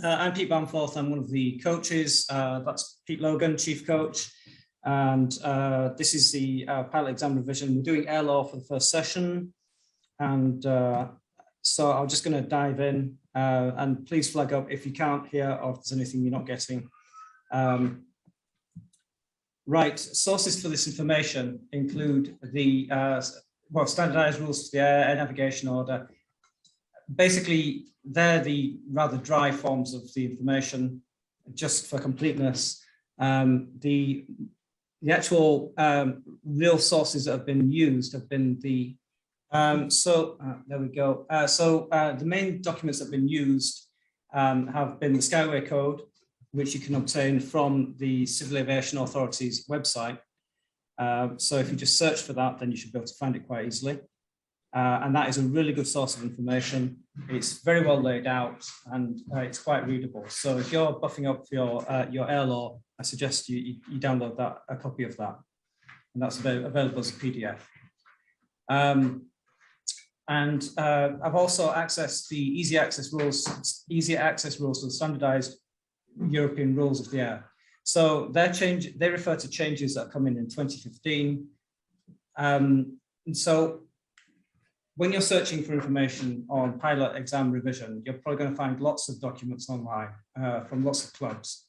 I'm Pete Bamforth. I'm one of the coaches. That's Pete Logan, chief coach. And this is the pilot exam revision. We're doing Air Law for the first session. And so I'm just going to dive in and please flag up if you can't hear or if there's anything you're not getting. Right, sources for this information include the standardized rules for the air navigation order. Basically, they're the rather dry forms of the information, just for completeness. The actual real sources that have been used have been the, there we go. The main documents that have been used have been the Skyway Code, which you can obtain from the Civil Aviation Authority's website. So if you just search for that, then you should be able to find it quite easily. And that is a really good source of information. It's very well laid out and it's quite readable. So if you're buffing up for your Air Law, I suggest you download a copy of that. And that's available as a PDF. I've also accessed the easy access rules for the standardized European rules of the air. So they refer to changes that come in 2015. And so when you're searching for information on pilot exam revision, you're probably going to find lots of documents online from lots of clubs.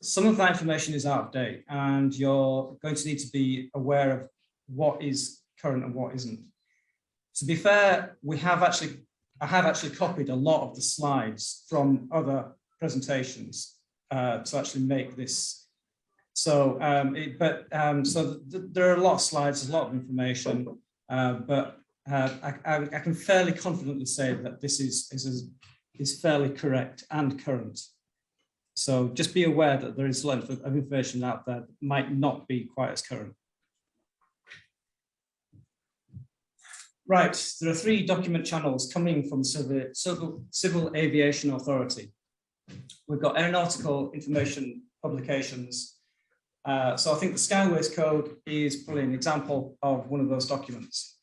Some of that information is out of date, and you're going to need to be aware of what is current and what isn't. To be fair, I have actually copied a lot of the slides from other presentations to actually make this. So, there are a lot of slides, there's a lot of information, but I can fairly confidently say that this is fairly correct and current. So just be aware that there is a lot of information out there that might not be quite as current. Right, there are 3 document channels coming from Civil Aviation Authority. We've got aeronautical information publications. So I think the Skyways Code is probably an example of one of those documents.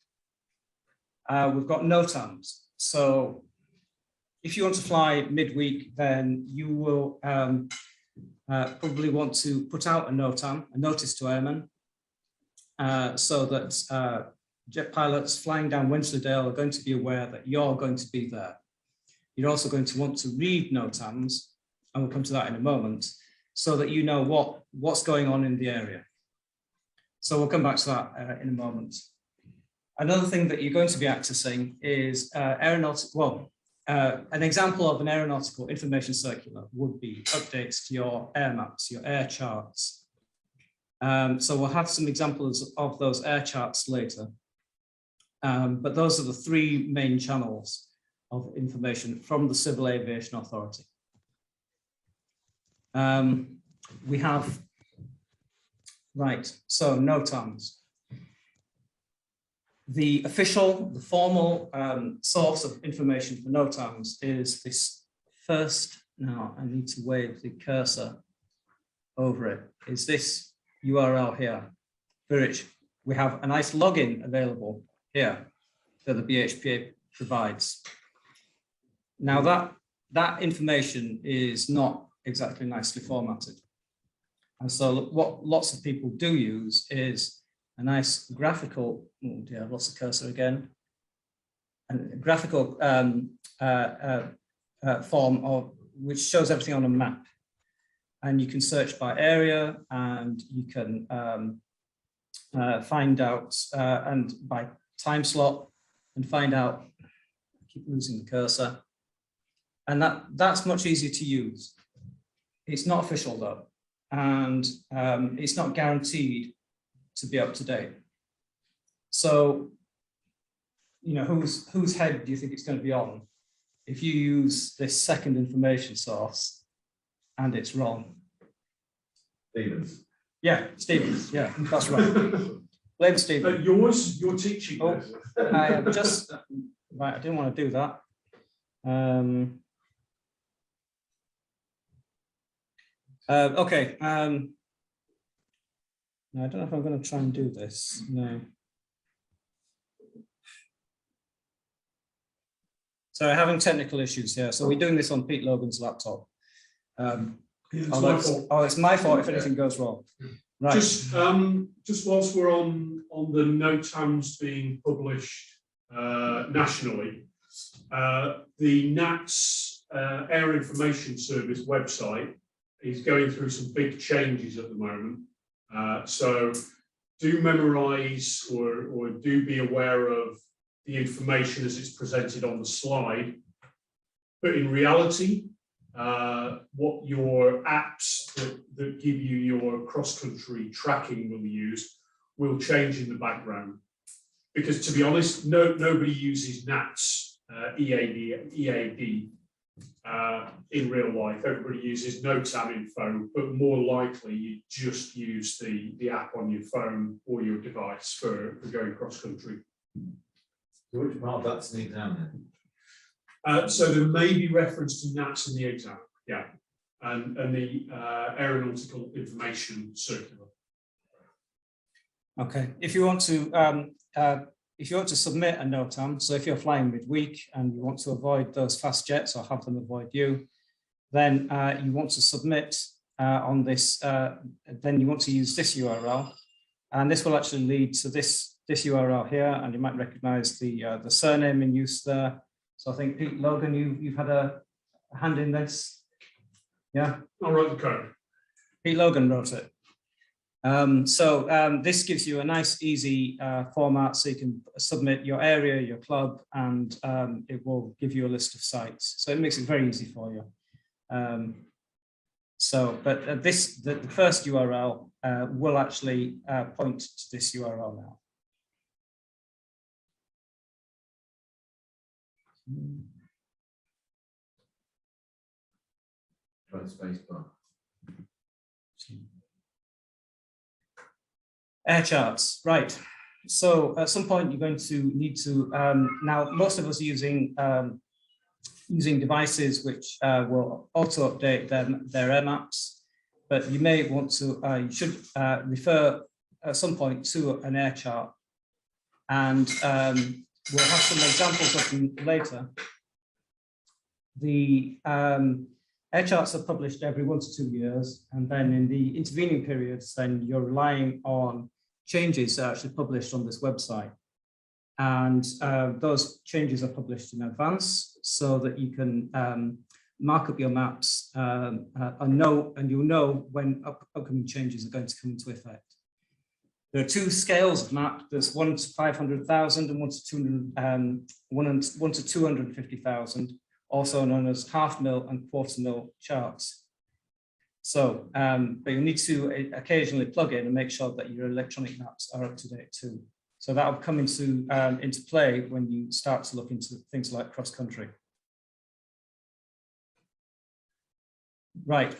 We've got NOTAMs. So if you want to fly midweek, then you will probably want to put out a NOTAM, a notice to airmen, so that jet pilots flying down Wensleydale are going to be aware that you're going to be there. You're also going to want to read NOTAMs, and we'll come to that in a moment, so that you know what's going on in the area. So we'll come back to that in a moment. Another thing that you're going to be accessing is an example of an aeronautical information circular would be updates to your air maps, your air charts. So we'll have some examples of those air charts later. But those are the 3 main channels of information from the Civil Aviation Authority. We have, right, so NOTAMs. The formal source of information for NOTAMs is this first, now I need to wave the cursor over it, is this URL here, for which we have a nice login available here that the BHPA provides. Now that information is not exactly nicely formatted. And so what lots of people do use is a nice graphical, oh dear, I've lost the cursor again, a graphical form of which shows everything on a map. And you can search by area, and you can find out, and by time slot, and find out, I keep losing the cursor. And that's much easier to use. It's not official though, and it's not guaranteed to be up to date. So, you know, whose head do you think it's going to be on if you use this second information source and it's wrong? Stevens. Yeah, Stevens. Yeah, that's right. Blame Stevens. You're teaching. Oh, I have just right. I didn't want to do that. Okay. No, I don't know if I'm going to try and do this. No. So having technical issues here. So we're doing this on Pete Logan's laptop. It's Oh, my fault. it's my fault if anything goes wrong. Right. Just whilst we're on the NOTAMs being published nationally, the NATS Air Information Service website is going through some big changes at the moment. So do memorise or do be aware of the information as it's presented on the slide. But in reality, what your apps that give you your cross-country tracking will change in the background. Because to be honest, nobody uses NATS EAD in real life. Everybody uses NOTAM info, but more likely you just use the app on your phone or your device for going cross-country. So which part of that's an exam then? So there may be reference to NATS in the exam, yeah, and the aeronautical information circular. Okay. If you want to submit a NOTAM, so if you're flying midweek and you want to avoid those fast jets or have them avoid you, then you want to submit on this. Then you want to use this URL, and this will actually lead to this URL here, and you might recognise the surname in use there. So I think Pete Logan, you've had a hand in this, yeah. I'll write the code. Pete Logan wrote it. This gives you a nice, easy format, so you can submit your area, your club, and it will give you a list of sites. So it makes it very easy for you. The first URL will actually point to this URL now. Try the space bar. Air charts, right. So at some point you're going to need to, now most of us are using devices which will auto update their air maps, but you may want to, you should refer at some point to an air chart, and we'll have some examples of them later. The air charts are published every 1 to 2 years, and then in the intervening periods, then you're relying on changes that are actually published on this website. And those changes are published in advance so that you can mark up your maps and you'll know when upcoming changes are going to come into effect. There are 2 scales of map. There's 1 to 500,000 and 1 to 250,000, also known as half mil and quarter mil charts. So, but you need to occasionally plug in and make sure that your electronic maps are up to date too. So that will come into play when you start to look into things like cross country. Right,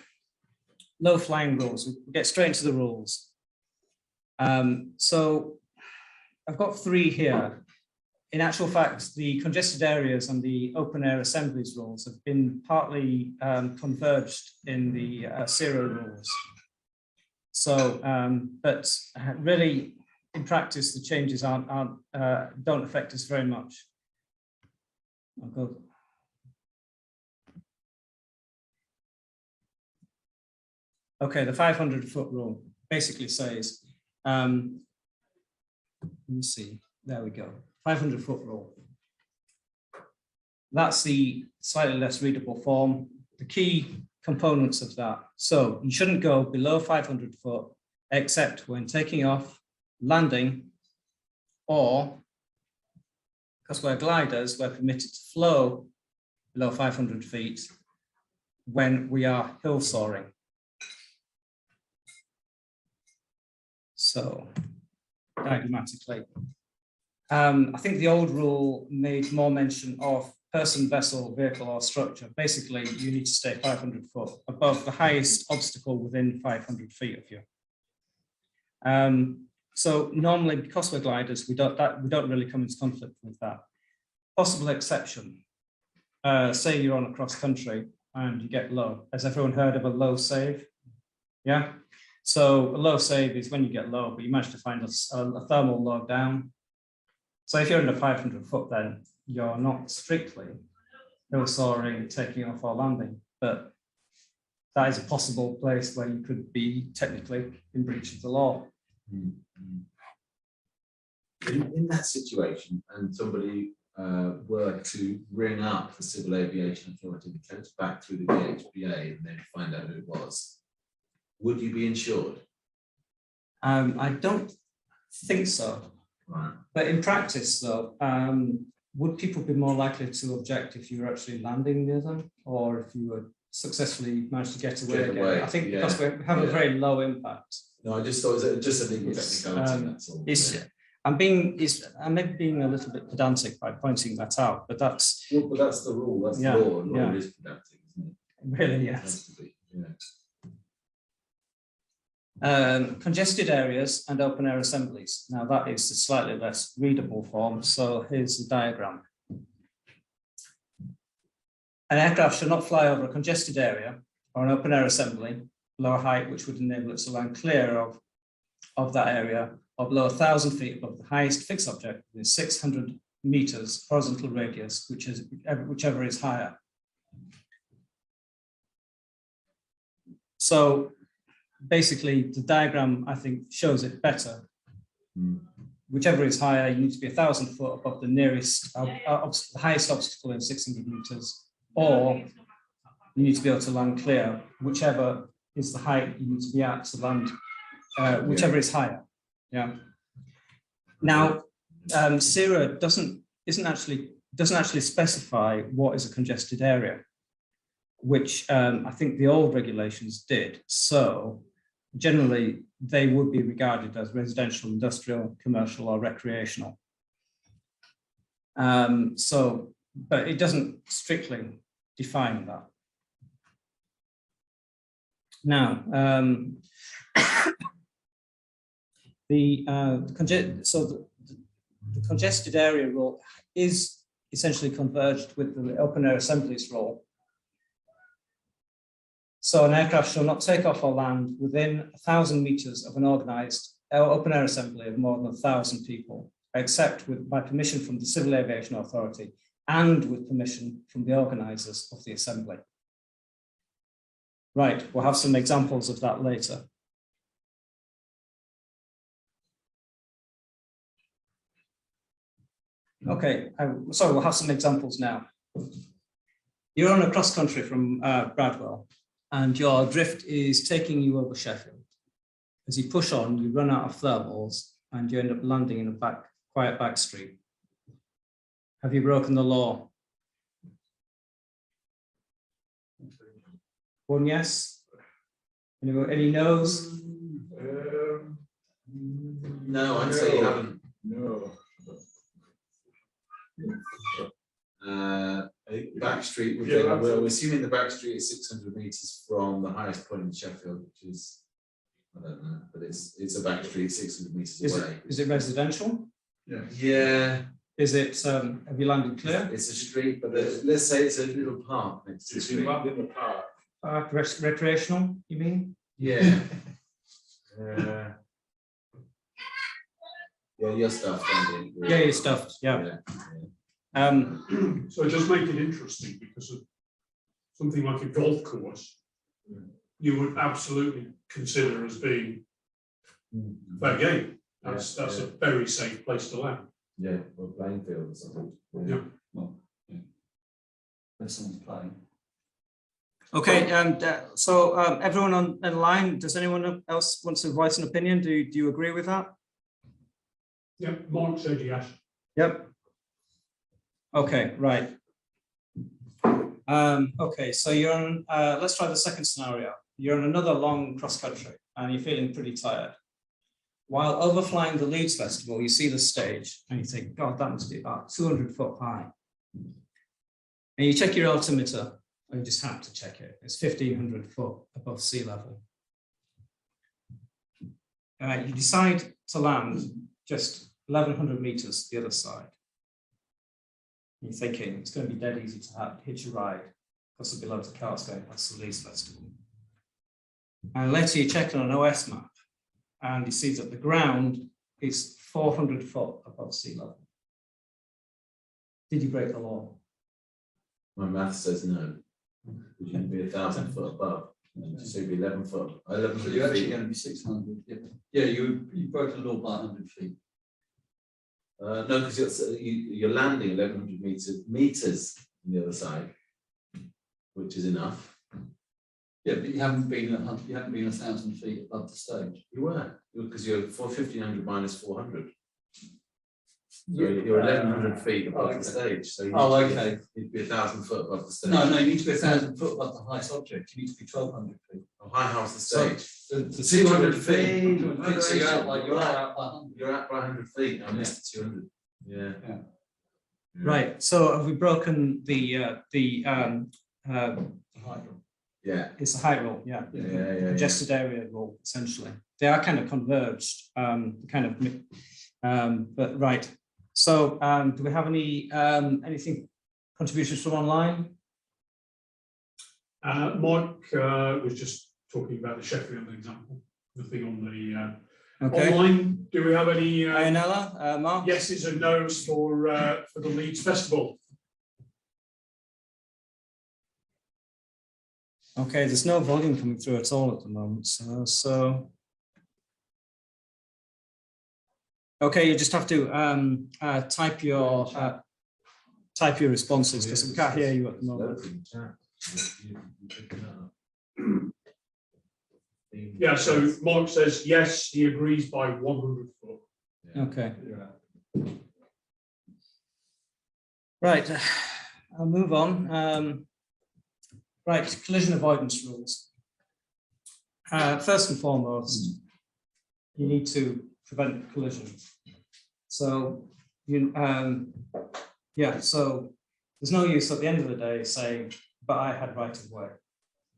low flying rules. We'll get straight into the rules. So I've got 3 here. In actual fact, the congested areas and the open air assemblies rules have been partly converged in the CIRA rules. So, but really, in practice, the changes don't affect us very much. I'll go. Okay, the 500-foot rule basically says, let me see, there we go. 500-foot rule. That's the slightly less readable form. The key components of that. So you shouldn't go below 500 foot, except when taking off, landing, or because we're gliders, we're permitted to flow below 500 feet when we are hill soaring. So diagrammatically. I think the old rule made more mention of person, vessel, vehicle, or structure. Basically, you need to stay 500 foot above the highest obstacle within 500 feet of you. So normally, because we're gliders, we don't really come into conflict with that. Possible exception. Say you're on a cross country and you get low. Has everyone heard of a low save? Yeah. So a low save is when you get low, but you manage to find a thermal low down. So if you're under 500 foot, then you're not strictly hill soaring, taking off or landing, but that is a possible place where you could be technically in breach of the law. In that situation, and somebody were to ring up the Civil Aviation Authority and coach back through the DHPA and then find out who it was, would you be insured? I don't think so. Right. But in practice, though, would people be more likely to object if you were actually landing near them, or if you were successfully managed to get away again? I think because we have a very low impact. No, I just thought it was just a legal technicality. That's all. I'm maybe being a little bit pedantic by pointing that out, but that's Well, but that's the rule. That's the law. And law is pedantic, isn't it? really, It yes. has to be, yeah. Congested areas and open air assemblies. Now that is a slightly less readable form. So here's the diagram. An aircraft should not fly over a congested area or an open air assembly below a height which would enable it to land clear of that area or below 1,000 feet above the highest fixed object within 600 meters horizontal radius, whichever is higher. So basically, the diagram, I think, shows it better. Whichever is higher, you need to be 1,000 foot above the nearest, the highest obstacle in 600 meters, or you need to be able to land clear, whichever is the height you need to be at to land, whichever is higher. Yeah. Now, CIRA doesn't actually specify what is a congested area, which I think the old regulations did. So generally, they would be regarded as residential, industrial, commercial, or recreational. But it doesn't strictly define that. Now, the congested area rule is essentially converged with the open air assemblies rule. So an aircraft shall not take off or land within 1,000 meters of an organized open air assembly of more than 1,000 people, except by permission from the Civil Aviation Authority and with permission from the organizers of the assembly. Right, we'll have some examples of that later. Okay, so we'll have some examples now. You're on a cross country from Bradwell, and your drift is taking you over Sheffield. As you push on, you run out of thermals and you end up landing in a quiet back street. Have you broken the law? One yes? Any no's? No, I'd say you haven't. No. Back street, we're assuming the back street is 600 meters from the highest point in Sheffield, which is, I don't know, but it's a back street 600 meters away. Is it residential? Yeah. Yeah. Is it, have you landed clear? It's a street, but let's say it's a little park next to the It's street. in the park. Recreational, you mean? Yeah. Yeah, you're stuffed, aren't you? Yeah, you're stuffed, yeah. So it does make it interesting because of something like a golf course, you would absolutely consider as being fair game. That's a very safe place to land. Yeah, or playing field or something. Yeah. Well, yeah. There's someone's playing. Okay, and so everyone on line, does anyone else want to voice an opinion? Do you agree with that? Yeah, Mark said yes. Yep. Okay, right. Okay, so you're on, let's try the second scenario. You're on another long cross country and you're feeling pretty tired. While overflying the Leeds Festival, you see the stage and you think, God, that must be about 200 foot high. And you check your altimeter, and you just have to check it. It's 1,500 foot above sea level. You decide to land just 1,100 meters the other side. You're thinking it's going to be dead easy to hitch a ride because there'll be loads of cars going past the Leeds Festival. And later you check on an OS map and you see that the ground is 400 foot above sea level. Did you break the law? My math says no. Would you be 1,000 foot above? So it'd be 11 foot, 11 So you're actually feet. going to be 600. Yeah, yeah, you broke the law by 100 feet. No, because you're landing 1100 meters on the other side, which is enough. Yeah, but you haven't been 1,000 feet above the stage. You weren't, because you're 1500 minus 400. So Yeah. you're 1100 feet above okay. the stage. So you Oh, need to be- okay. You'd be 1000 foot above the stage. No, you need to be 1,000 foot above the highest object. You need to be 1,200 feet. Oh, how how's the stage? The 200 feet. 200 feet. So you're out by 100. You're at 100 feet. I missed 200. Yeah. Yeah. Right. So have we broken the Yeah. it's a height rule, yeah. Yeah. Congested area rule, essentially. They are kind of converged, but right. So do we have anything contributions from online? Mike was just talking about the Sheffield example, nothing on the Okay. online. Do we have any Ionella, Mark? yeses and nos for the Leeds Festival? Okay, there's no volume coming through at all at the moment. So okay, you just have to type your responses because we can't hear you at the moment. Yeah, so Mike says yes, he agrees by 100 foot. Okay. Right, I'll move on. Right, collision avoidance rules. First and foremost, you need to prevent collision. So so there's no use at the end of the day saying, but I had right of way.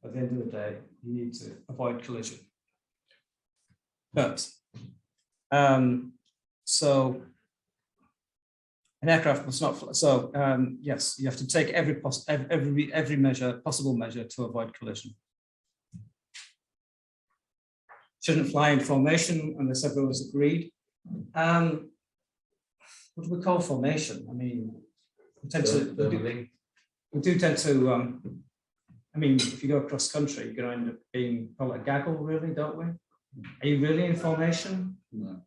At the end of the day, you need to avoid collision. But so an aircraft must not fly. So yes, you have to take every possible measure to avoid collision. Shouldn't fly in formation unless everyone's agreed. What do we call formation? I mean, we do tend to. I mean, if you go across country, you're going to end up being called a gaggle, really, don't we? Are you really in formation? No.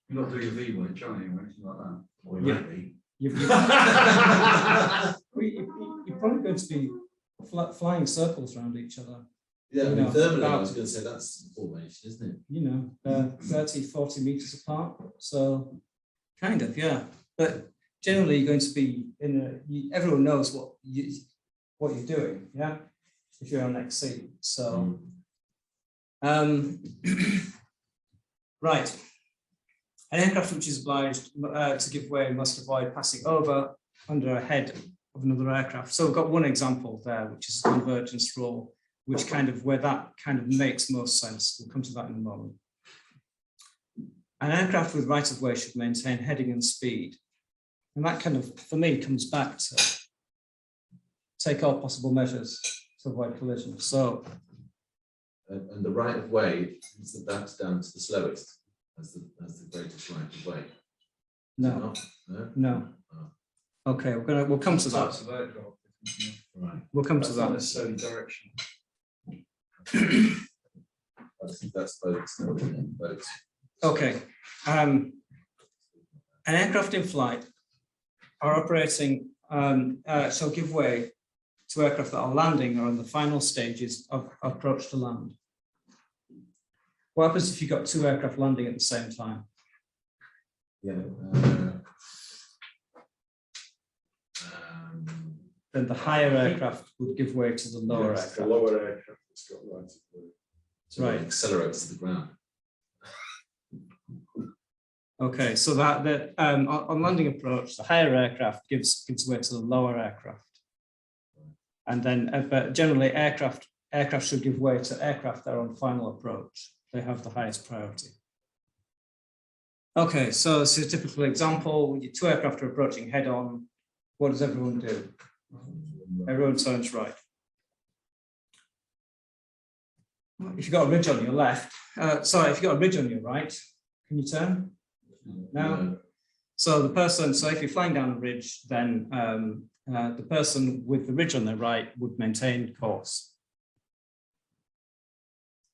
You're not doing a V-wedge, are you, or anything like that? Or Yeah. might be. You're probably going to be flying circles around each other. Yeah, I You mean, know, thermally, I about- was going to say that's formation, isn't it? You know, 30, 40 meters apart. So kind of, yeah. But generally you're going to be everyone knows what you're doing, yeah, if you're on XC. So right. An aircraft which is obliged to give way must avoid passing over, under, ahead of another aircraft. So we've got one example there, which is a convergence rule, which where that kind of makes most sense. We'll come to that in a moment. An aircraft with right of way should maintain heading and speed. And that kind of, for me, comes back to take all possible measures to avoid collision. So, And the right of way is that's down to the slowest as the greatest right of way. no, No? no. Oh. Okay, we'll come to that. Types of aircraft. Right. We'll come to That's not that. necessarily direction. I think that's boats, though, isn't it? Boats. Okay. An aircraft in flight are operating shall give way to aircraft that are landing or in the final stages of approach to land. What happens if you've got two aircraft landing at the same time? Yeah. Then the higher aircraft would give way to the lower Yes, aircraft. the lower aircraft has got right of way. So Right. it accelerates to the ground. Okay, so that on landing approach, the higher aircraft gives way to the lower aircraft, and then but generally aircraft should give way to aircraft that are on final approach. They have the highest priority. Okay, so this is a typical example. Two aircraft are approaching head on. What does everyone do? Everyone turns right. If you've got a ridge on your left, sorry, if you've got a ridge on your right, can you turn? No. So the person, so if you're flying down a ridge, then the person with the ridge on their right would maintain course.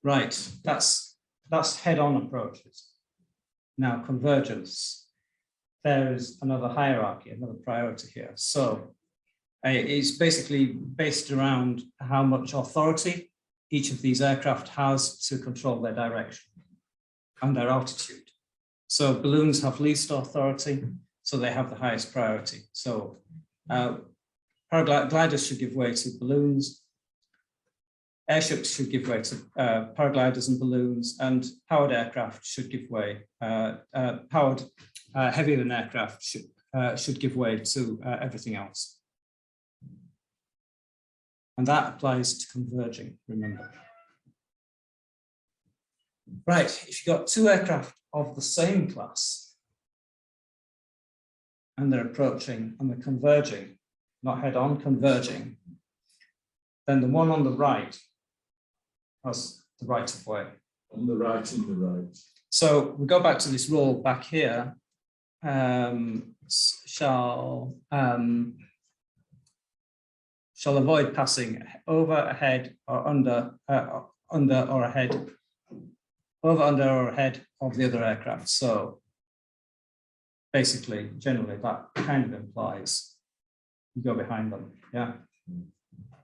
Right, that's head-on approaches. Now convergence, there is another hierarchy, another priority here. So it's basically based around how much authority each of these aircraft has to control their direction and their altitude. So balloons have least authority, so they have the highest priority. So paragliders should give way to balloons, airships should give way to paragliders and balloons, and powered aircraft should give way, heavier than aircraft should give way to everything else. And that applies to converging, remember. Right, if you've got two aircraft of the same class and they're approaching and they're converging, not head-on, converging, then the one on the right has the right of way. On the right, in the right. So we go back to this rule back here. Shall avoid passing over, ahead, or under or ahead, over, under, or ahead of the other aircraft. So basically, generally, that kind of implies you go behind them. Yeah,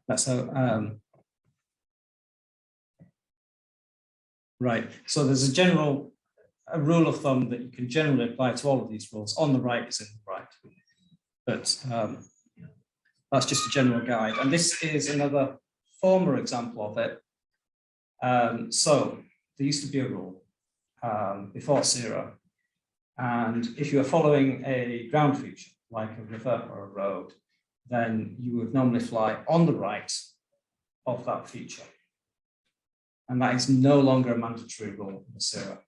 that's how. Right. So there's a rule of thumb that you can generally apply to all of these rules. On the right is in the right, but that's just a general guide. And this is another former example of it. So there used to be a rule before Zero. And if you are following a ground feature, like a river or a road, then you would normally fly on the right of that feature. And that is no longer a mandatory rule in Zero.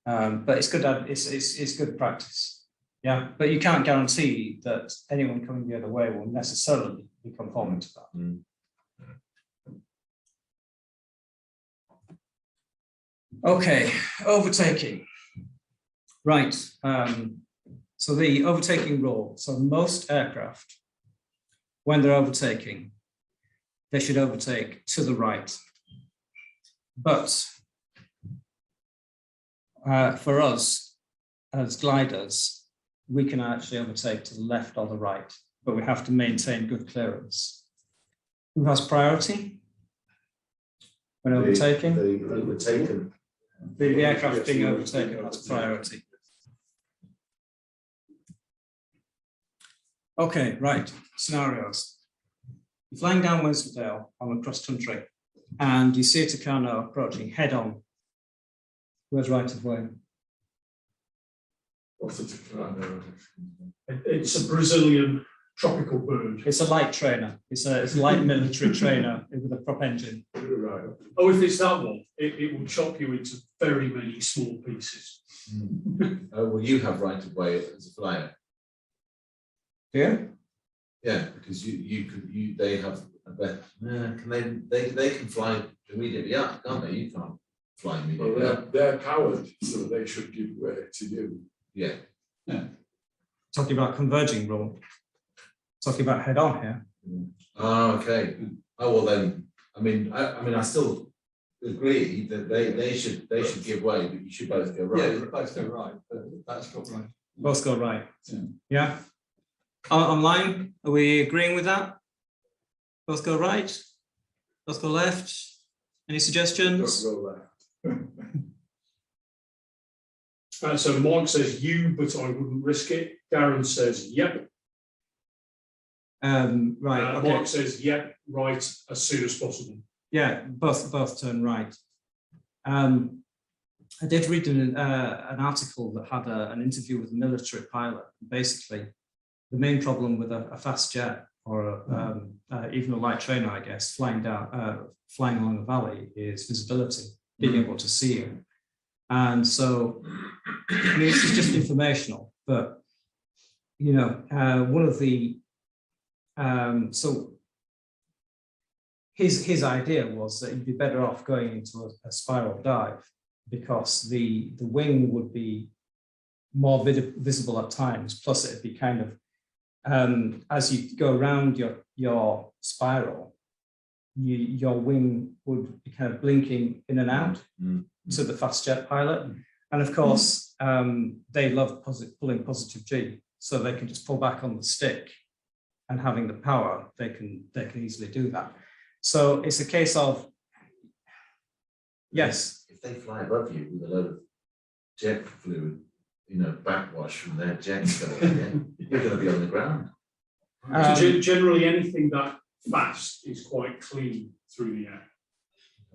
But it's good, it's good practice. Yeah, but you can't guarantee that anyone coming the other way will necessarily be conforming to that. Mm. Okay, overtaking. Right, so the overtaking rule. So most aircraft, when they're overtaking, they should overtake to the right. But for us as gliders, we can actually overtake to the left or the right, but we have to maintain good clearance. Who has priority when overtaking? The overtaken. The aircraft being overtaken has priority. Okay, right, scenarios. You're flying down Wensleydale on a cross country and you see a Tucano approaching head on. Who has right of way? What's the Tucano? It's a Brazilian tropical bird. It's a light trainer. It's a light military trainer with a prop engine. Right. Oh, if it's that one, it will chop you into very many small pieces. Oh, well, you have right of way as a flyer. Yeah. Yeah, because they have a better. They can fly immediately up, can't they? You can't fly immediately up. They're powered, so they should give way to you. Yeah. Talking about converging rule. Talking about head on here. Oh, okay. Oh, well then, I mean, I still agree that they should give way, but you should both go right. Yeah, they both go right, but that's got right. Both go right. Yeah. Yeah. Online, are we agreeing with that? Both go right. Both go left. Any suggestions? Go left. So Mark says you, but I wouldn't risk it. Darren says yep. Right. Okay. Mark says yep, right, as soon as possible. Yeah, both turn right. I did read an article that had an interview with a military pilot. Basically, the main problem with a fast jet or even a light trainer, I guess, flying along the valley is visibility, being able to see you. And so, I mean, this is just informational, but you know, one of the so his idea was that you'd be better off going into a spiral dive because the wing would be more visible at times. Plus, it'd be kind of as you go around your spiral, your wing would be kind of blinking in and out to the fast jet pilot. And of course, they love pulling positive G, so they can just pull back on the stick, and having the power, they can easily do that. So it's a case of, yes. If they fly above you with a load of jet fluid, you know, backwash from their jets going in, you're going to be on the ground. So generally, anything that fast is quite clean through the air.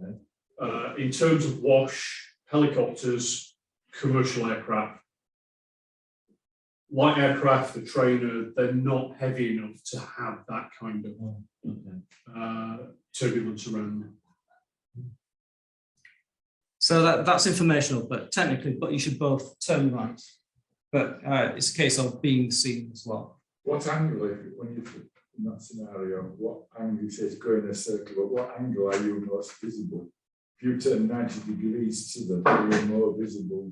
Okay. In terms of wash, helicopters, commercial aircraft, light aircraft, the trainer, they're not heavy enough to have that kind of turbulence around them. So that's informational, but technically, but you should both turn right. But it's a case of being seen as well. What angle, when you put in that scenario, what angle, you say it's going in a circle, but what angle are you most visible? If you turn 90 degrees to them, are you more visible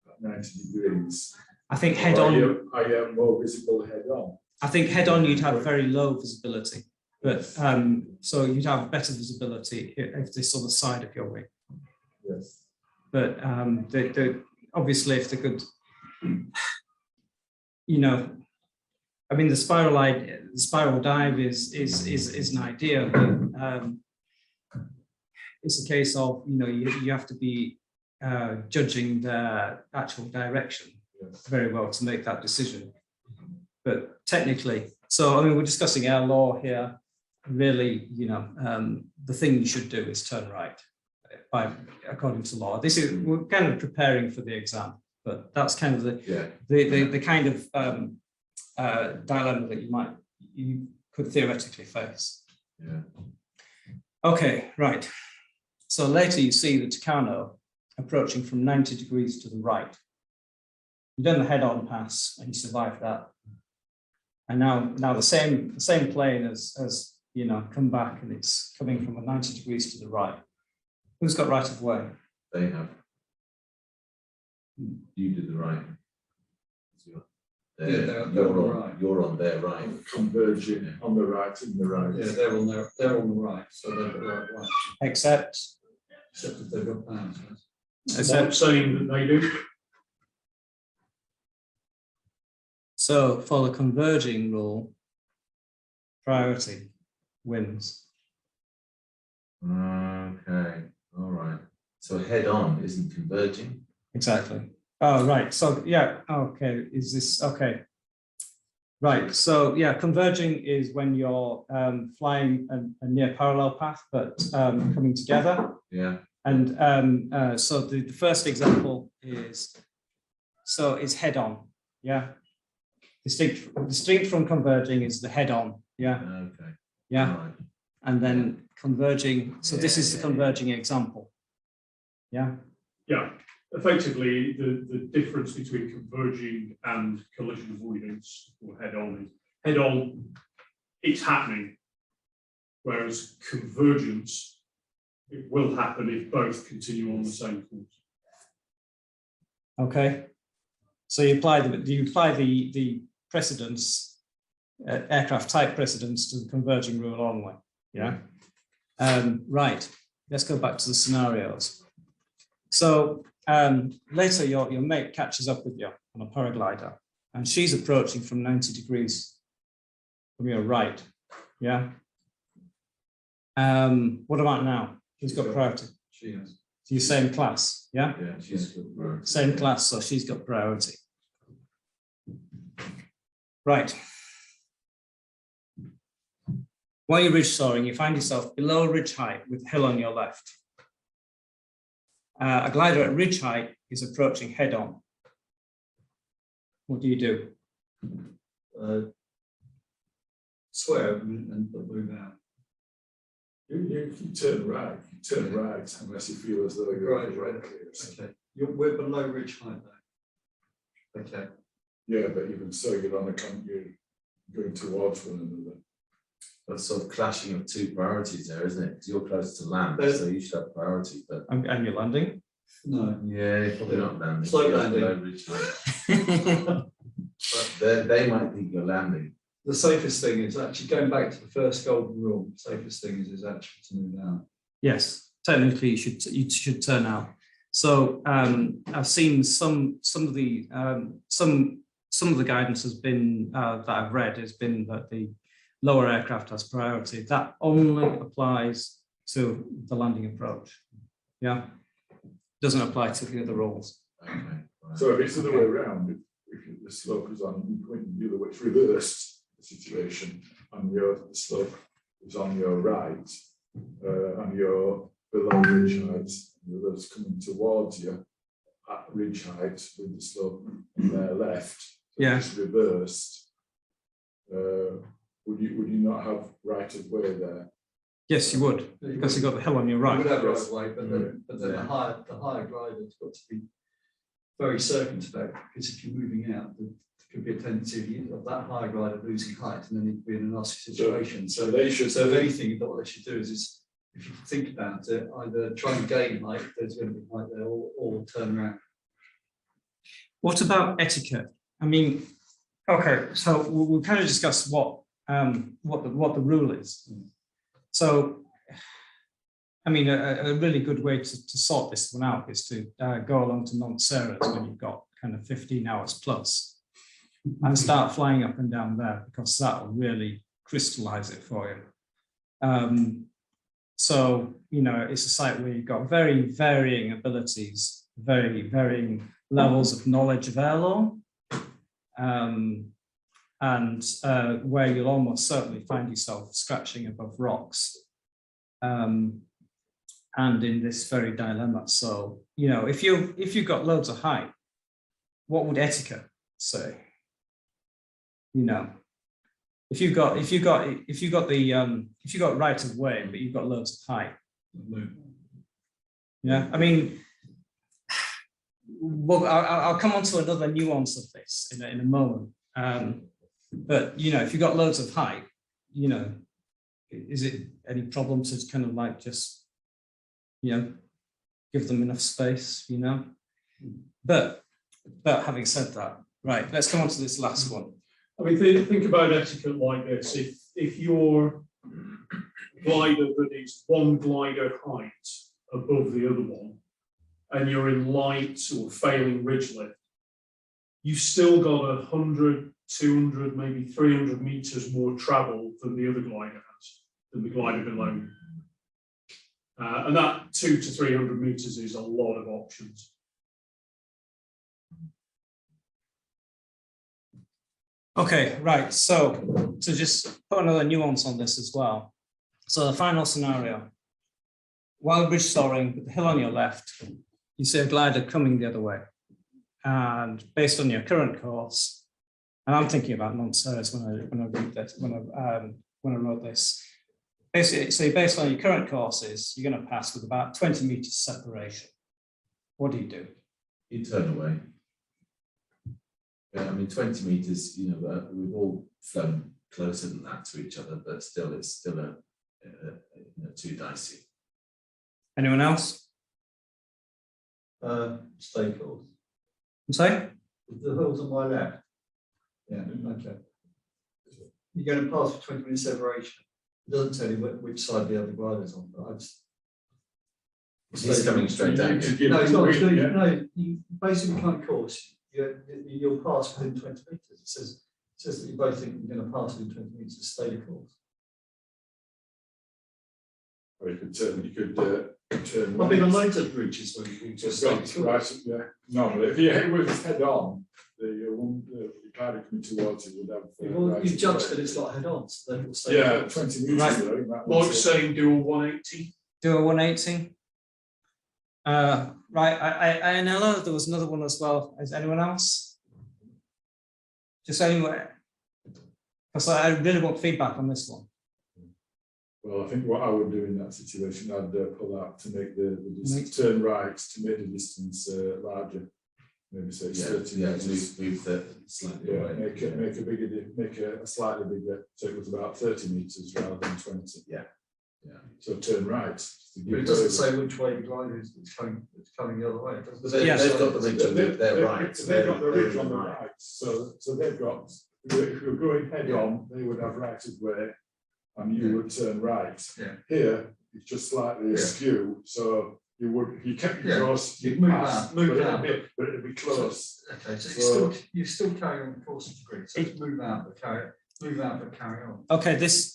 at 90 degrees? I think head on. Are you more visible head on? I think head on you'd have very low visibility, but so you'd have better visibility if this on the side of your wing. Yes. But obviously, if they could, you know, I mean, the spiral dive is an idea, but it's a case of, you know, you have to be judging the actual direction very well to make that decision. But technically, so I mean, we're discussing air law here. Really, you know, the thing you should do is turn right, according to law. This is, we're kind of preparing for the exam, but that's kind of the kind of dilemma that you could theoretically face. Yeah. Okay, right. So later you see the Tucano approaching from 90 degrees to the right. You've done the head-on pass and you survived that. And now the same plane as you know, come back, and it's coming from a 90 degrees to the right. Who's got right of way? They have. You did the right. They're on the right. You're on their right. Converging on the right, in the right. Yeah, they're on the right, so they're the right way. Except Except that they've got plans. What I'm saying that they do. so for the converging rule, priority wins. Okay. All right. So head on isn't converging. Exactly. Oh, right. So yeah. Okay. Is this okay? Right. So yeah, converging is when you're flying a near parallel path, but coming together. Yeah. And so the first example is, so it's head on. Yeah. Distinct from converging is the head on. Yeah. Okay. Yeah. All right. And then converging. So this is the converging example. Yeah. Yeah, effectively, the difference between converging and collision avoidance or head on, it's happening. Whereas convergence, it will happen if both continue on the same course. Okay. So you apply the precedence, aircraft type precedence to the converging rule only. Yeah. Right. Let's go back to the scenarios. So later your mate catches up with you on a paraglider, and she's approaching from 90 degrees from your right. Yeah. What about now? Who's got priority? She has. You same class, yeah? Yeah. She's good. Same class, so she's got priority. Right. While you're ridge soaring, you find yourself below ridge height with hill on your left. A glider at ridge height is approaching head on. What do? Swerve and move out. You turn right unless you feel as though you're Right. okay. Okay. We're below ridge height though. Okay. Yeah, but even so, you're on a you're going towards one another. That's sort of clashing of two priorities there, isn't it? Because you're close to land, so you should have priority. But And you're landing? No. yeah, you're probably not landing. Slow You're landing. below ridge height. But they might think you're landing. The safest thing is actually going back to the first golden rule. Safest thing is actually to move out. Yes, technically you should turn out. So I've seen some of the guidance has been that I've read has been that the lower aircraft has priority. That only applies to the landing approach. Yeah, doesn't apply to the other rules. Okay, right. So if it's the other way around, if the slope is on, the other way, it's reversed the situation, and the slope is on your right, and you're below ridge height, the other's coming towards you at ridge height with the slope on their left, so Yeah. it's reversed. Would you not have right of way there? Yes, you would, because you've got the hill on your You right. would have right of way, but then Yeah. the higher glider's got to be very circumspect, because if you're moving out, there could be a tendency of that higher glider losing height, and then you'd be in a nasty situation. So they should. So if anything, what they should do is if you think about it, either try and gain height, if there's going to be height there, or turn around. What about etiquette? I mean, okay, so we'll kind of discuss what the rule is. So, I mean, a really good way to sort this one out is to go along to Montserrat when you've got kind of 15 hours plus and start flying up and down there, because that will really crystallize it for you. So, you know, it's a site where you've got very varying abilities, very varying levels of knowledge of air law, and where you'll almost certainly find yourself scratching above rocks, and in this very dilemma. So, you know, if you've got loads of height, what would etiquette say? You know, if you've got right of way, but you've got loads of height. Yeah, I mean, well, I'll come on to another nuance of this in a moment. But you know, if you've got loads of height, you know, is it any problem to kind of like just, you know, give them enough space, you know? But having said that, right, let's come on to this last one. I mean, think about etiquette like this. If your glider that is one glider height above the other one, and you're in light or failing ridge lift, you've still got 100, 200, maybe 300 meters more travel than the other glider has, than the glider below. And that 200 to 300 meters is a lot of options. Okay, right. So to just put another nuance on this as well. So the final scenario, while bridge soaring with the hill on your left, you see a glider coming the other way. And based on your current course, and I'm thinking about Montserrat when I wrote this. Basically, so based on your current courses, you're going to pass with about 20 meters separation. What do? You turn away. Yeah, I mean, 20 meters, you know, we've all flown closer than that to each other, but still, it's still too dicey. Anyone else? Stay course. I'm sorry? The hill's on my left. Yeah, okay. You're going to pass with 20 minutes separation. It doesn't tell you which side the other glider's on, but I just. He's coming straight down. No, it's not. No, you basically can't course. You'll pass within 20 meters. It says that you both think you're going to pass within 20 meters. Stay the course. Or you could turn. I mean, on later bridges when you just right, yeah. No, but if it was head on, the glider coming towards you would have. You've judged that it's not head on, so then it'll stay. Yeah, 20 meters. Right. Though, that Like was saying do a 180. Do a 180. Right, Ianella, there was another one as well. Is anyone else? Just anywhere. Because I really want feedback on this one. Well, I think what I would do in that situation, I'd pull out to make the distance, turn right to make the distance larger. Maybe say 30 meters. Move that slightly Yeah, away. make a slightly bigger, so it was about 30 meters rather than 20. Yeah. So turn right. But it doesn't say which way the glider is. It's coming the other way. But they've got the ridge on their right. They've got the ridge on the right. So they've got if you're going head on, they would have right of way and you would turn right. Yeah. Here, it's just slightly Yeah. askew, so you kept your Yeah. course, You'd you'd move pass, out, but move it'd out. be close. Okay, so So- you still carry on the course of degree, so it's move out but carry on. Okay, this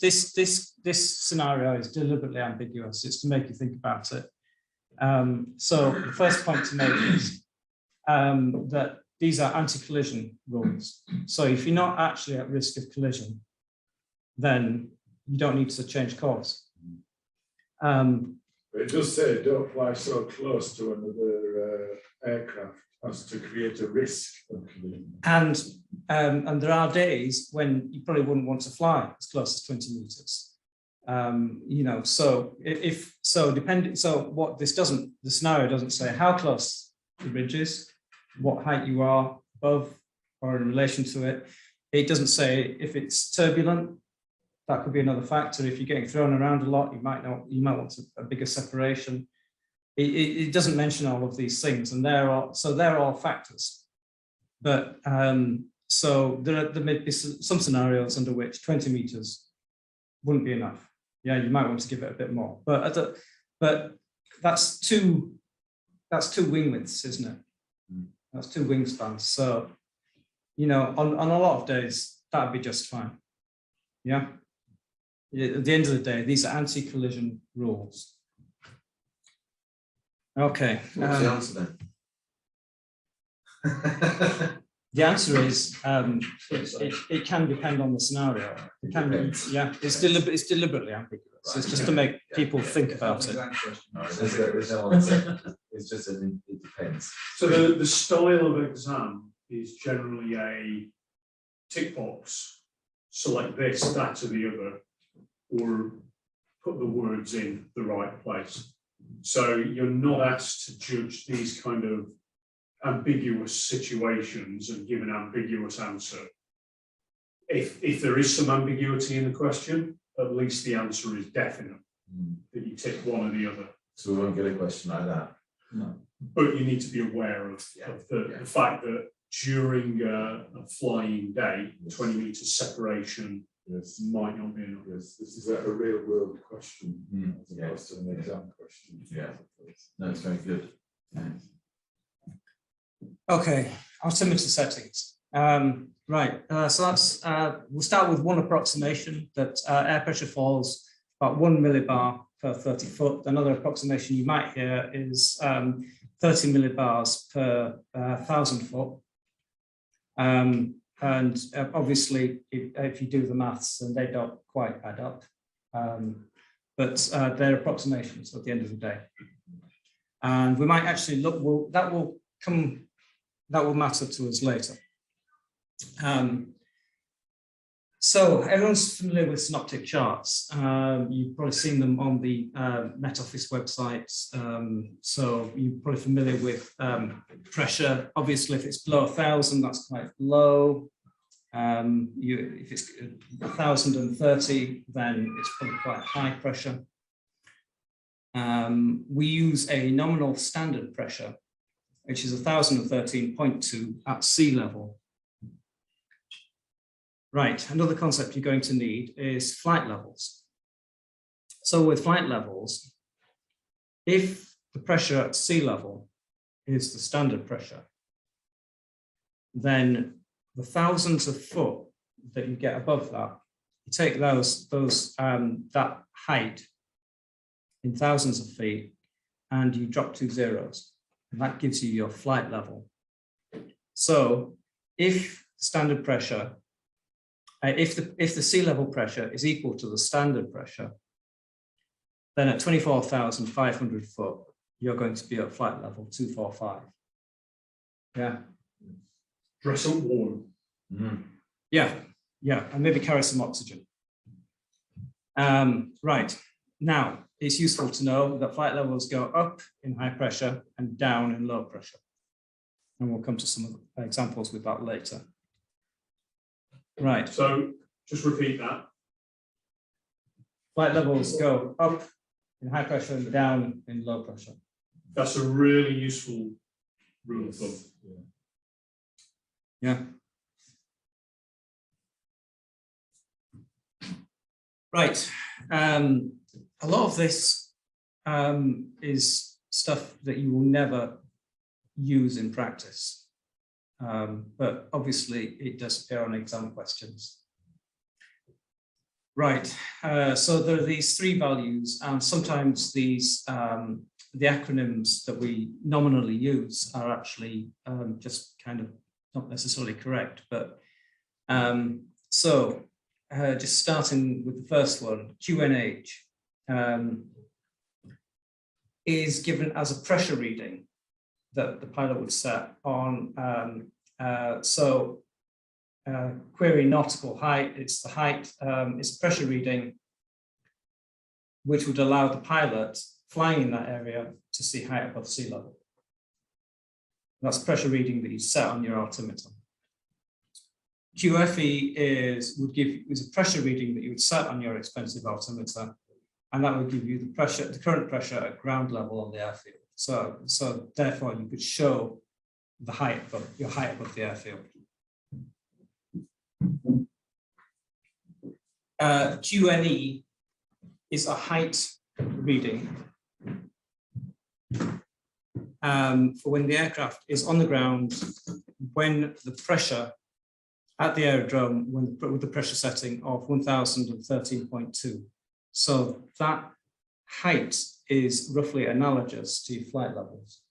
scenario is deliberately ambiguous. It's to make you think about it. So the first point to make is that these are anti-collision rules. So if you're not actually at risk of collision, then you don't need to change course. But it does say don't fly so close to another aircraft as to create a risk of collision. And there are days when you probably wouldn't want to fly as close as 20 meters. You know, so what this doesn't, the scenario doesn't say how close the bridge is, what height you are above or in relation to it. It doesn't say if it's turbulent. That could be another factor. If you're getting thrown around a lot, you might want a bigger separation. It doesn't mention all of these things, and they're all factors. But so there may be some scenarios under which 20 meters wouldn't be enough. Yeah, you might want to give it a bit more. But that's two wing widths, isn't it? That's two wingspans. So, you know, on a lot of days that'd be just fine. Yeah. At the end of the day, these are anti-collision rules. Okay. What's the answer then? The answer is it can depend on the scenario. It can be, yeah, it's deliberately ambiguous. Right, It's just to make people think about it. There's no answer. It's just it depends. So the style of exam is generally a tick box, select this, that, or the other, or put the words in the right place. So you're not asked to judge these kind of ambiguous situations and give an ambiguous answer. If there is some ambiguity in the question, at least the answer is definite, that you tick one or the other. So we won't get a question like that. No. But you need to be aware of the fact that during a flying day, 20 meters separation might not be enough. Yes, this is a real world question as Yeah. opposed to an exam question. Yeah. No, it's very good. Okay, altimeter settings. Right, so that's, we'll start with one approximation that air pressure falls about 1 millibar per 30 foot. Another approximation you might hear is 30 millibars per 1,000 foot. And obviously, if you do the maths, then they don't quite add up. But they're approximations at the end of the day. And we might actually look, that will matter to us later. So everyone's familiar with synoptic charts. You've probably seen them on the Met Office websites. So you're probably familiar with pressure. Obviously, if it's below 1,000, that's quite low. If it's 1,030, then it's probably quite high pressure. We use a nominal standard pressure, which is 1,013.2 at sea level. Right, another concept you're going to need is flight levels. So with flight levels, if the pressure at sea level is the standard pressure, then the thousands of foot that you get above that, you take that height in thousands of feet and you drop 2 zeros, and that gives you your flight level. So if standard pressure, if the sea level pressure is equal to the standard pressure, then at 24,500 foot, you're going to be at flight level 245. Yeah. Dress up warm. Yeah, and maybe carry some oxygen. Right, now it's useful to know that flight levels go up in high pressure and down in low pressure. And we'll come to some of the examples with that later. Right. So just repeat that. Flight levels go up in high pressure and down in low pressure. That's a really useful rule of thumb. Yeah. Right. A lot of this is stuff that you will never use in practice, but obviously it does appear on exam questions. Right, so there are these three values, and sometimes these the acronyms that we nominally use are actually just kind of not necessarily correct, but just starting with the first one, QNH is given as a pressure reading that the pilot would set on, query nautical height, it's the height, it's a pressure reading which would allow the pilot flying in that area to see height above sea level. That's pressure reading that you set on your altimeter. QFE is a pressure reading that you would set on your expensive altimeter, and that would give you the current pressure at ground level on the airfield. So therefore you could show the your height above the airfield. QNE is a height reading for when the aircraft is on the ground, when the pressure at the aerodrome, with the pressure setting of 1013.2. So that height is roughly analogous to your flight levels.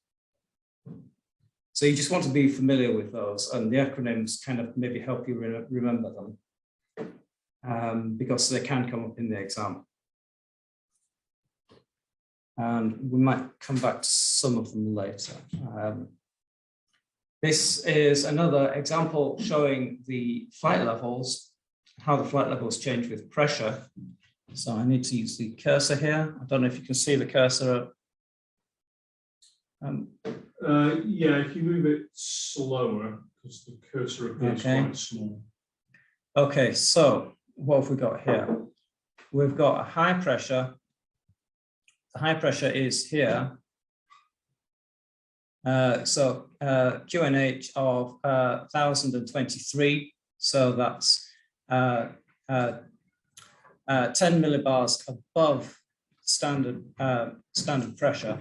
So you just want to be familiar with those, and the acronyms kind of maybe help you remember them, because they can come up in the exam. And we might come back to some of them later. This is another example showing the flight levels, how the flight levels change with pressure. So I need to use the cursor here. I don't know if you can see the cursor. Yeah, if you move it slower, because the cursor appears quite small. Okay, so what have we got here? We've got a high pressure. The high pressure is here. QNH of 1023. So that's 10 millibars above standard pressure.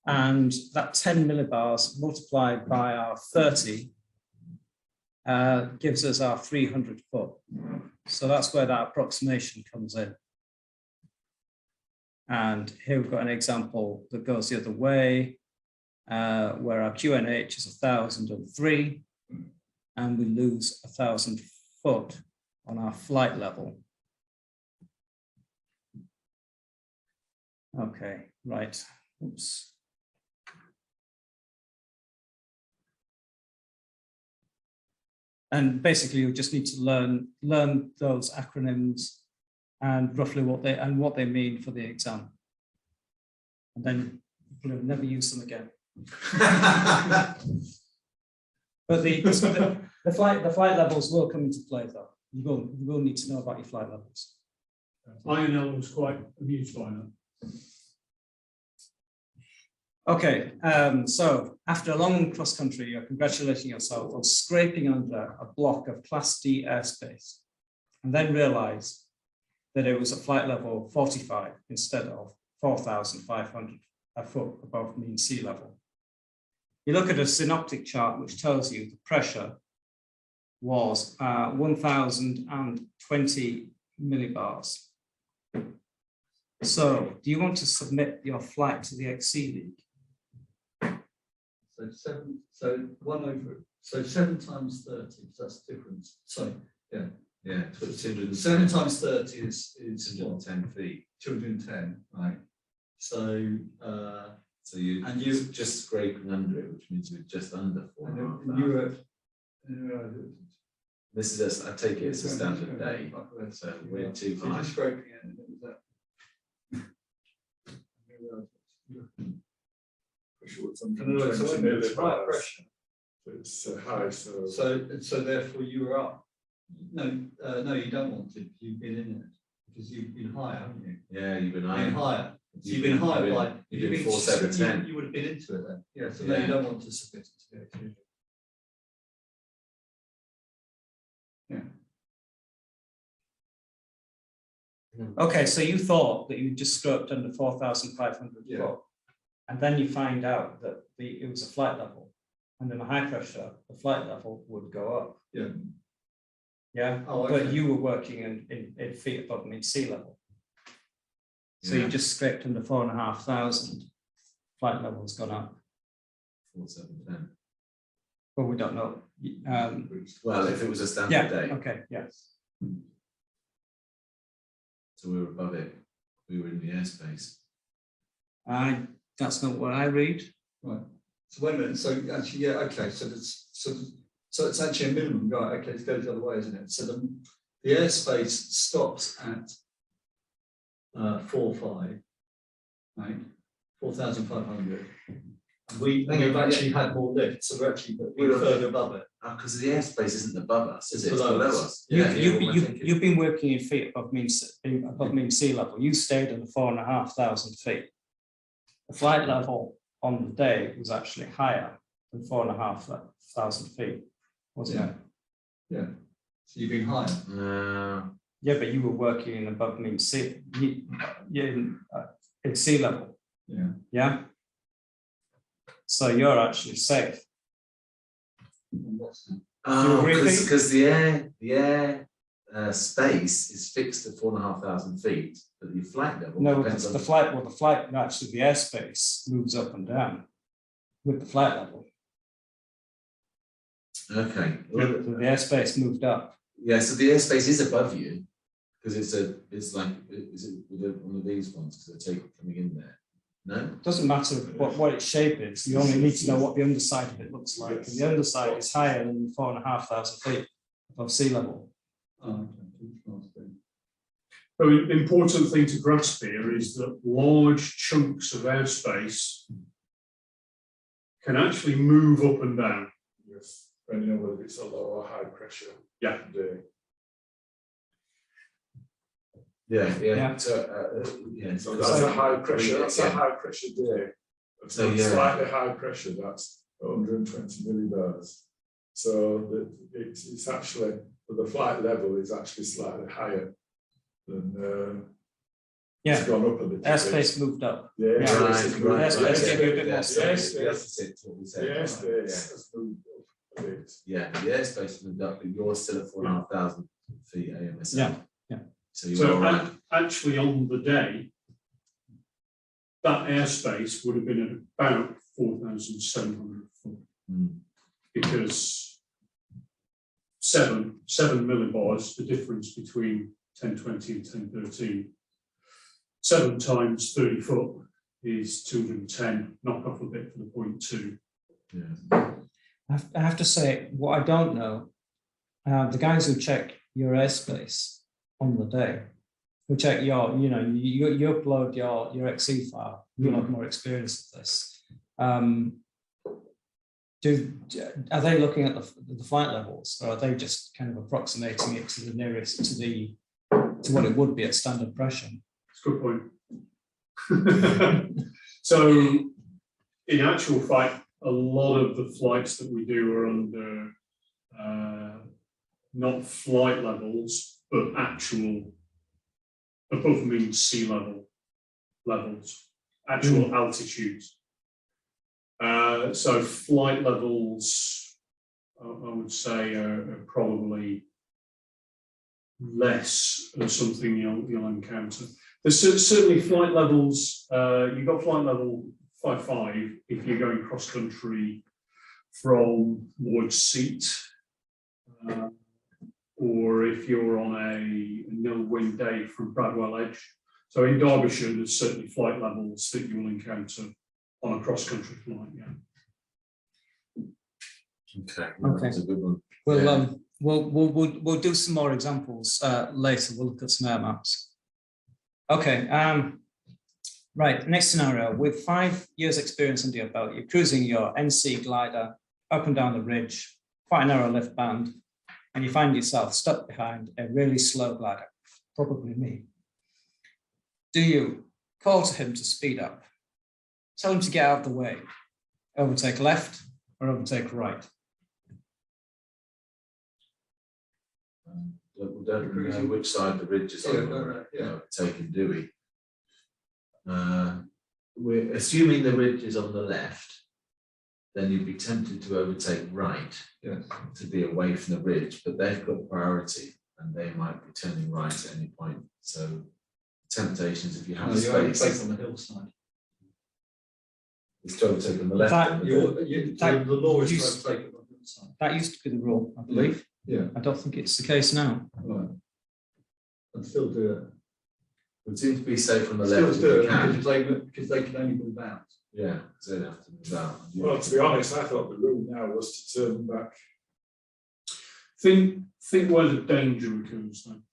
And that 10 millibars multiplied by our 30 gives us our 300 foot. So that's where that approximation comes in. And here we've got an example that goes the other way, where our QNH is 1003, and we lose 1000 foot on our flight level. Okay, right. Oops. And basically, you just need to learn those acronyms and roughly what they mean for the exam, and then you'll never use them again. But the flight levels will come into play, though. You will need to know about your flight levels. INL was quite amused by that. Okay, so after a long cross country, you're congratulating yourself on scraping under a block of Class D airspace, and then realise that it was a flight level 45 instead of 4,500 a foot above mean sea level. You look at a synoptic chart which tells you the pressure was 1020 millibars. So do you want to submit your flight to the XC League? So 7 times 30, so that's the difference. So yeah. Yeah, 210 7 times 30 is 210 feet. 210, right? So you just scraping under it, which means you're just under 4.5. and you were This is I take it as a standard day, so we're too high. just scraping it, and it was that. It's right pressure. It's high, So therefore you were up. No, you don't want to. You've been in it because you've been higher, haven't you? Yeah, you've been You've higher. been higher. So you've been higher by. You've been 4,710. You would have been into it then. Yeah. So Yeah. no, you don't want to submit it to the XU. Yeah. Okay, so you thought that you just scoped under 4,500 Yeah. foot, and then you find out that it was a flight level, and in a high pressure, the flight level would go up. Yeah. Yeah, Oh, but okay. you were working in feet above mean sea level. So you Yeah. just scraped under 4,500. Flight level's gone up. 4710. Well, we don't know. Well, if it was a standard Yeah. day, Okay. Yes. so we were above it, we were in the airspace. That's not what I read. Right. So wait a minute. So actually, yeah, okay. So it's actually a minimum, right? Okay, it goes the other way, isn't it? So the airspace stops at 4,500, right? 4,500. We've actually had more lift, so we're actually further above it. Because the airspace isn't above us, is it? It's It's below below us. us. You've been working in feet above mean sea level. You stayed at the 4,500 feet. The flight level on the day was actually higher than 4,500 feet, wasn't it? Yeah. So you've been higher. Yeah, but you were working in above mean sea, in sea level. Yeah. Yeah. So you're actually safe. And what's that? Oh, agree, Pete? because the air space is fixed at 4,500 feet, but the flight level No, depends on the flight, actually the airspace moves up and down with the flight level. Okay. So the airspace moved up. Yeah, so the airspace is above you because is it one of these ones because they're coming in there? No. It doesn't matter what its shape is. You only need to know what the underside of it looks like. And the underside is higher than 4,500 feet above sea level. Oh, So the important thing to grasp here is that large chunks of airspace can actually move up and down. Yes, depending on whether it's a low or high pressure. Yeah. Day. Yeah. So that's a high pressure. That's a high pressure day. So, So yeah. slightly high pressure. That's 120 millibars. So it's actually the flight level is actually slightly higher than. Yeah. It's gone up a little Airspace moved up. bit. Yeah, Yeah. Right. Airspace give you a bit more Yeah, space. that's it, what we said. Yes, has moved up a bit. Yeah, the airspace moved up, but you're still at 4,500 feet AMSL. Yeah, yeah. So you're So all right. actually on the day, that airspace would have been at about 4,700 foot Mm. because 7 millibars, the difference between 1020 and 1013. 7 times 30 foot is 210, knock off a bit for the 0.2. Yeah. I have to say, what I don't know, the guys who check your airspace on the day, who check you upload your XE file, you'll have more experience with this. Are they looking at the flight levels, or are they just kind of approximating it to the nearest to what it would be at standard pressure? That's a good point. So in actual fact, a lot of the flights that we do are under not flight levels, but actual above mean sea level levels, actual altitudes. So flight levels, I would say, are probably less of something you'll encounter. There's certainly flight levels. You've got flight level 5.5 if you're going cross country from Lloyd's Seat, or if you're on a nil wind day from Bradwell Edge. So in Derbyshire, there's certainly flight levels that you will encounter on a cross country flight. Yeah. Okay. Okay. That's a good one. Well, Yeah. we'll do some more examples later. We'll look at some air maps. Okay. Right. Next scenario: with 5 years' experience under your belt, you're cruising your NC glider up and down the ridge, quite a narrow lift band, and you find yourself stuck behind a really slow glider, probably me. Do you call to him to speed up? Tell him to get out of the way, overtake left or overtake right? we don't know which side the ridge is on, Yeah, when no, we're, no, yeah. taking, do we? We're assuming the ridge is on the left, then you'd be tempted to overtake right Yes. to be away from the ridge, but they've got priority and they might be turning right at any point. So temptations, if you have No, you only space, take on the hillside. is to overtake on the left. That- and the The law is used- to overtake on the hillside. That used to be the rule, I believe. Yeah, I don't think it's the case now. right. And still do it. would seem to be safe on the Still left if do you it can. because they can only move out. Yeah, so they'd have to move out. Well, to be honest, I thought the rule now was to turn back. Think where the danger occurs then.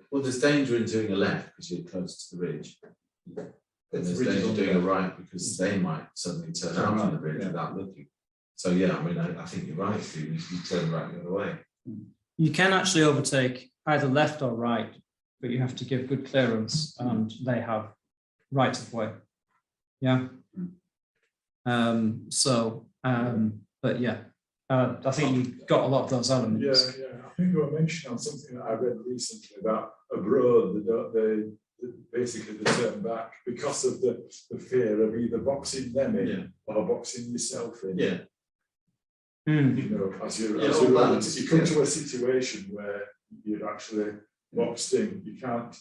Well, there's danger in doing a left because you're close to the ridge. And there's ridge is danger on doing the a right because they might suddenly turn out on the ridge yeah. without looking. So yeah, I mean, I think you're right, Stephen, if you turn right the other way. You can actually overtake either left or right, but you have to give good clearance and they have right of way. Yeah. But yeah, I think you've got a lot of those elements. Yeah. I think you were mentioning on something that I read recently about abroad, they basically they turn back because of the fear of either boxing them in or boxing yourself in. Yeah. Hmm. You know, as Yeah, you all balance, you come yeah. to a situation where you're actually boxed in, you've got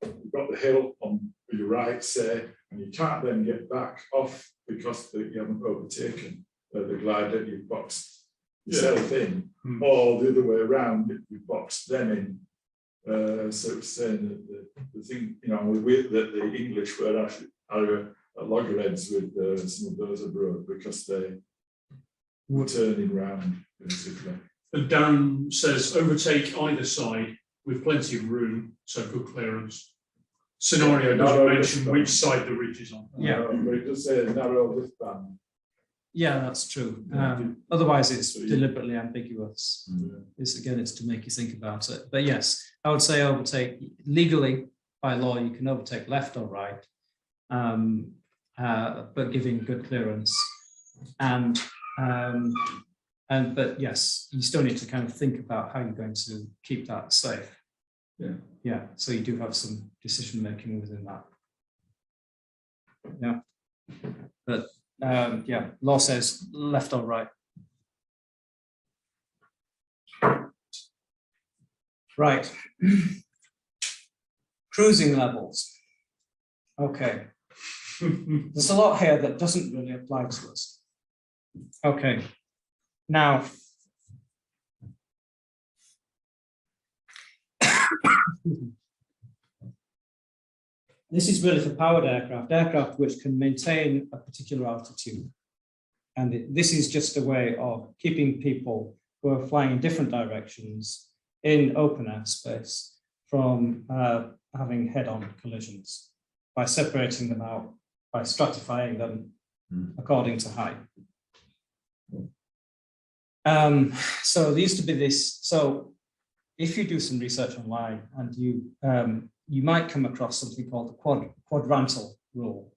the hill on your right, say, and you can't then get back off because you haven't overtaken the glider, you've boxed yourself in, or the other way around, you've boxed them in. So it's saying that the thing, you know, that the English were actually are at loggerheads with some of those abroad because they were turning round, basically. And Darren says overtake either side with plenty of room, so good clearance. Scenario doesn't Narrow mention wristband. which side the ridge is on. Yeah. But it does say narrow wristband. Yeah, that's true. Yeah. Otherwise, it's So you- deliberately ambiguous. It's to make you think about it. But yes, I would say overtake legally by law. You can overtake left or right, but giving good clearance. But yes, you still need to kind of think about how you're going to keep that safe. Yeah. Yeah. So you do have some decision making within that. Yeah. But yeah, law says left or right. Right. Cruising levels. Okay. There's a lot here that doesn't really apply to us. Okay. Now, this is really for powered aircraft which can maintain a particular altitude. And this is just a way of keeping people who are flying in different directions in open airspace from having head-on collisions by separating them out, by stratifying them according to height. So there used to be this, so if you do some research online and you might come across something called the quadrantal rule,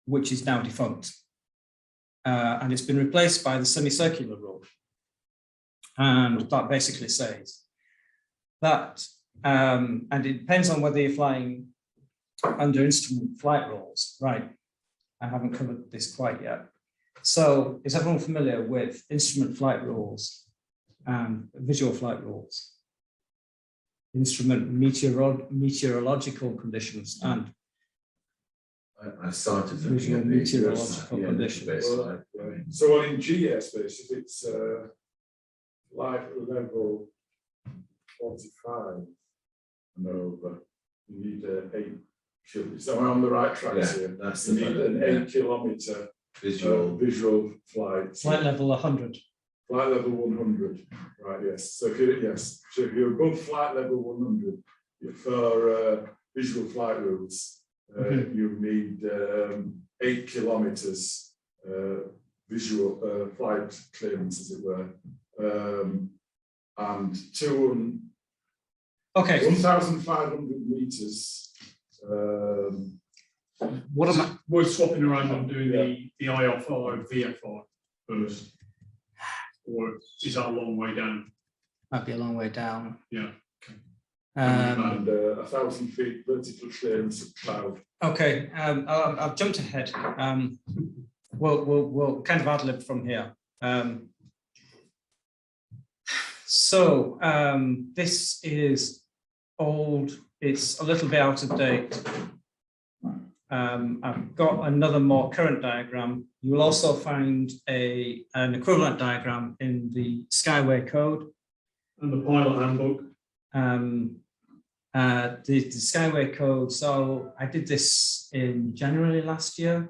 which is now defunct. And it's been replaced by the semicircular rule. And that basically says that, and it depends on whether you're flying under instrument flight rules, right? I haven't covered this quite yet. So is everyone familiar with instrument flight rules and visual flight rules? Instrument meteorological conditions and I started visual looking at these, meteorological yeah, conditions. So in G airspace, if it's flight level 45 and over, you need 8 kilometers. So I'm on the right tracks Yeah, here. that's You the need an 8 kilometer visual. flight. Flight level 100. Flight level 100, right? Yes. So if you're above flight level 100, for visual flight routes, you need 8 kilometers visual flight clearance, as it were, and 1,500 meters. What am I? We're swapping around on doing the IFR and VFR first. Or is that a long way down? Might be a long way down. Yeah. And 1,000 feet vertical clearance of cloud. Okay, I've jumped ahead. We'll kind of ad-lib from here. This is old. It's a little bit out of date. I've got another more current diagram. You will also find an equivalent diagram in the Skyway code. And the pilot handbook. The Skyway code. So I did this in January last year,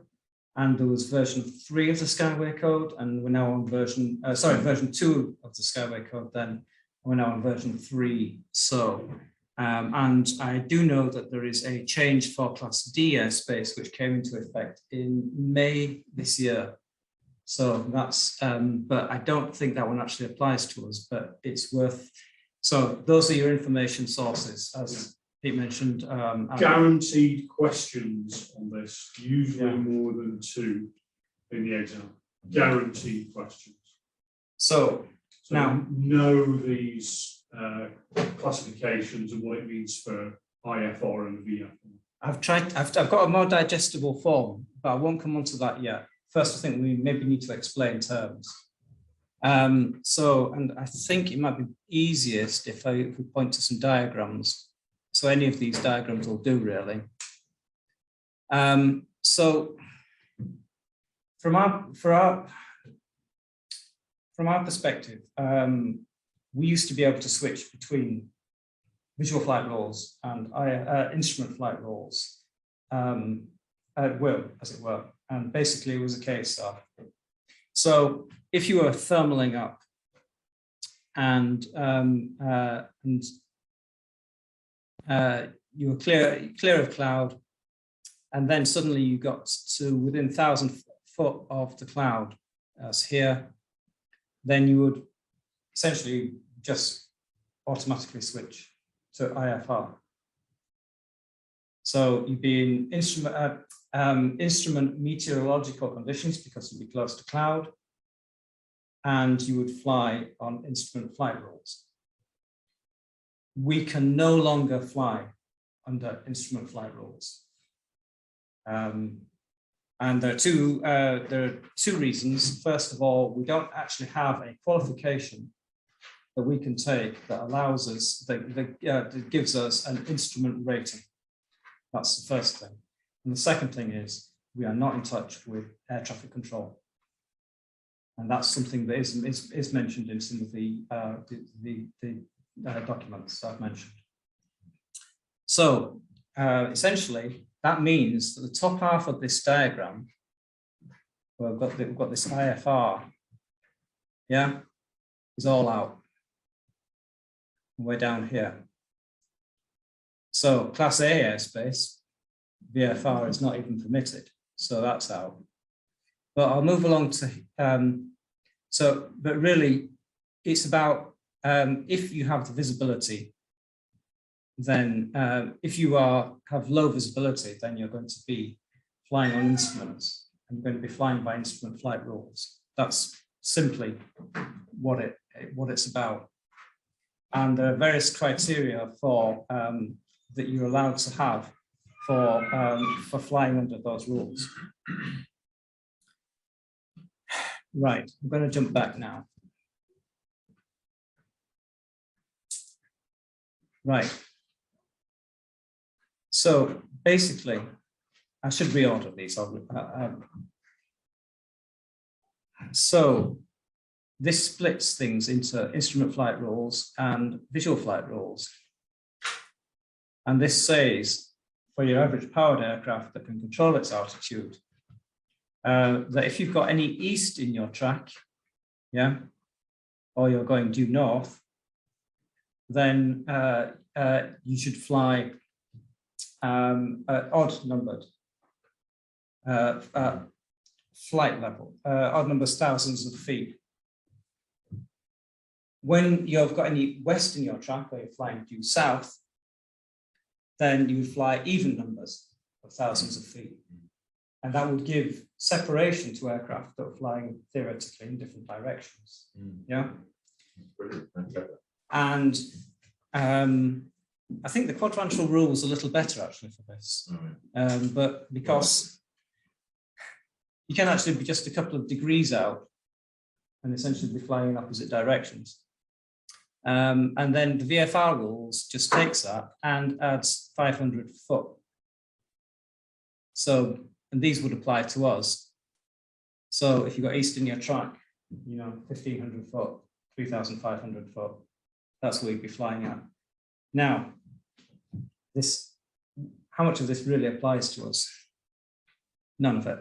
and there was version 3 of the Skyway code, and we're now on version 2 of the Skyway code. Then we're now on version 3. So, and I do know that there is a change for Class D airspace, which came into effect in May this year. So that's, but I don't think that one actually applies to us, but it's worth. So those are your information sources, as Pete mentioned. Guaranteed questions on this, usually Yeah. more than 2 in the exam. Guaranteed questions. So now know these classifications and what it means for IFR and VFR. I've got a more digestible form, but I won't come on to that yet. First, I think we maybe need to explain terms. And I think it might be easiest if we point to some diagrams. So any of these diagrams will do, really. So from our perspective, we used to be able to switch between visual flight rules and instrument flight rules at will, as it were. And basically it was a case of, so if you were thermaling up and you were clear of cloud, and then suddenly you got to within 1,000 foot of the cloud, as here, then you would essentially just automatically switch to IFR. So you'd be in instrument meteorological conditions because you'd be close to cloud, and you would fly on instrument flight rules. We can no longer fly under instrument flight rules. And there are two reasons. First of all, we don't actually have a qualification that we can take that allows us, that gives us an instrument rating. That's the first thing. And the second thing is we are not in touch with air traffic control. And that's something that is mentioned in some of the documents I've mentioned. So essentially, that means that the top half of this diagram, well, we've got this IFR, yeah, is all out. We're down here. So Class A airspace, VFR is not even permitted, so that's out. But I'll move along to, but really it's about if you have the visibility, then if you have low visibility, then you're going to be flying on instruments and you're going to be flying by instrument flight rules. That's simply what it's about. And there are various criteria for that you're allowed to have for flying under those rules. Right, I'm going to jump back now. Right. So basically, I should reorder these. So this splits things into instrument flight rules and visual flight rules. And this says for your average powered aircraft that can control its altitude, that if you've got any east in your track, yeah, or you're going due north, then you should fly odd numbered flight level, odd numbers, thousands of feet. When you've got any west in your track, or you're flying due south, then you would fly even numbers of thousands of feet. And that would give separation to aircraft that are flying theoretically in different directions. Yeah. Brilliant. Okay. And I think the quadrantal rule was a little better actually for this, but because you can actually be just a couple of degrees out and essentially be flying in opposite directions. And then the VFR rules just takes that and adds 500 foot. So, and these would apply to us. So if you've got east in your track, 1,500 foot, 3,500 foot, that's where you'd be flying at. Now, how much of this really applies to us? None of it.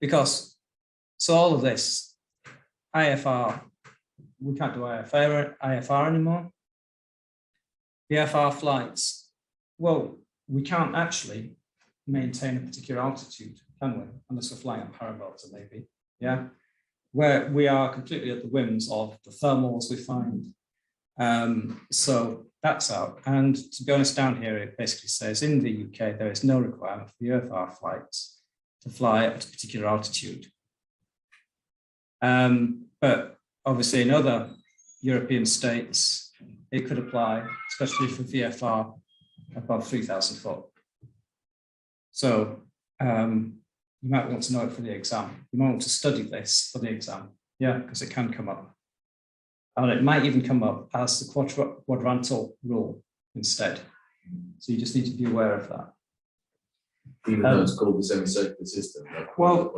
Because, so all of this, IFR, we can't do IFR anymore. VFR flights, well, we can't actually maintain a particular altitude, can we? Unless we're flying at paragliding, maybe, yeah? Where we are completely at the whims of the thermals we find. So that's out. And to be honest, down here, it basically says in the UK, there is no requirement for the VFR flights to fly at a particular altitude. But obviously in other European states, it could apply, especially for VFR above 3,000 foot. So you might want to know it for the exam. You might want to study this for the exam, yeah, because it can come up. And it might even come up as the quadrantal rule instead. So you just need to be aware of that. Even though it's called the semicircular system. Well,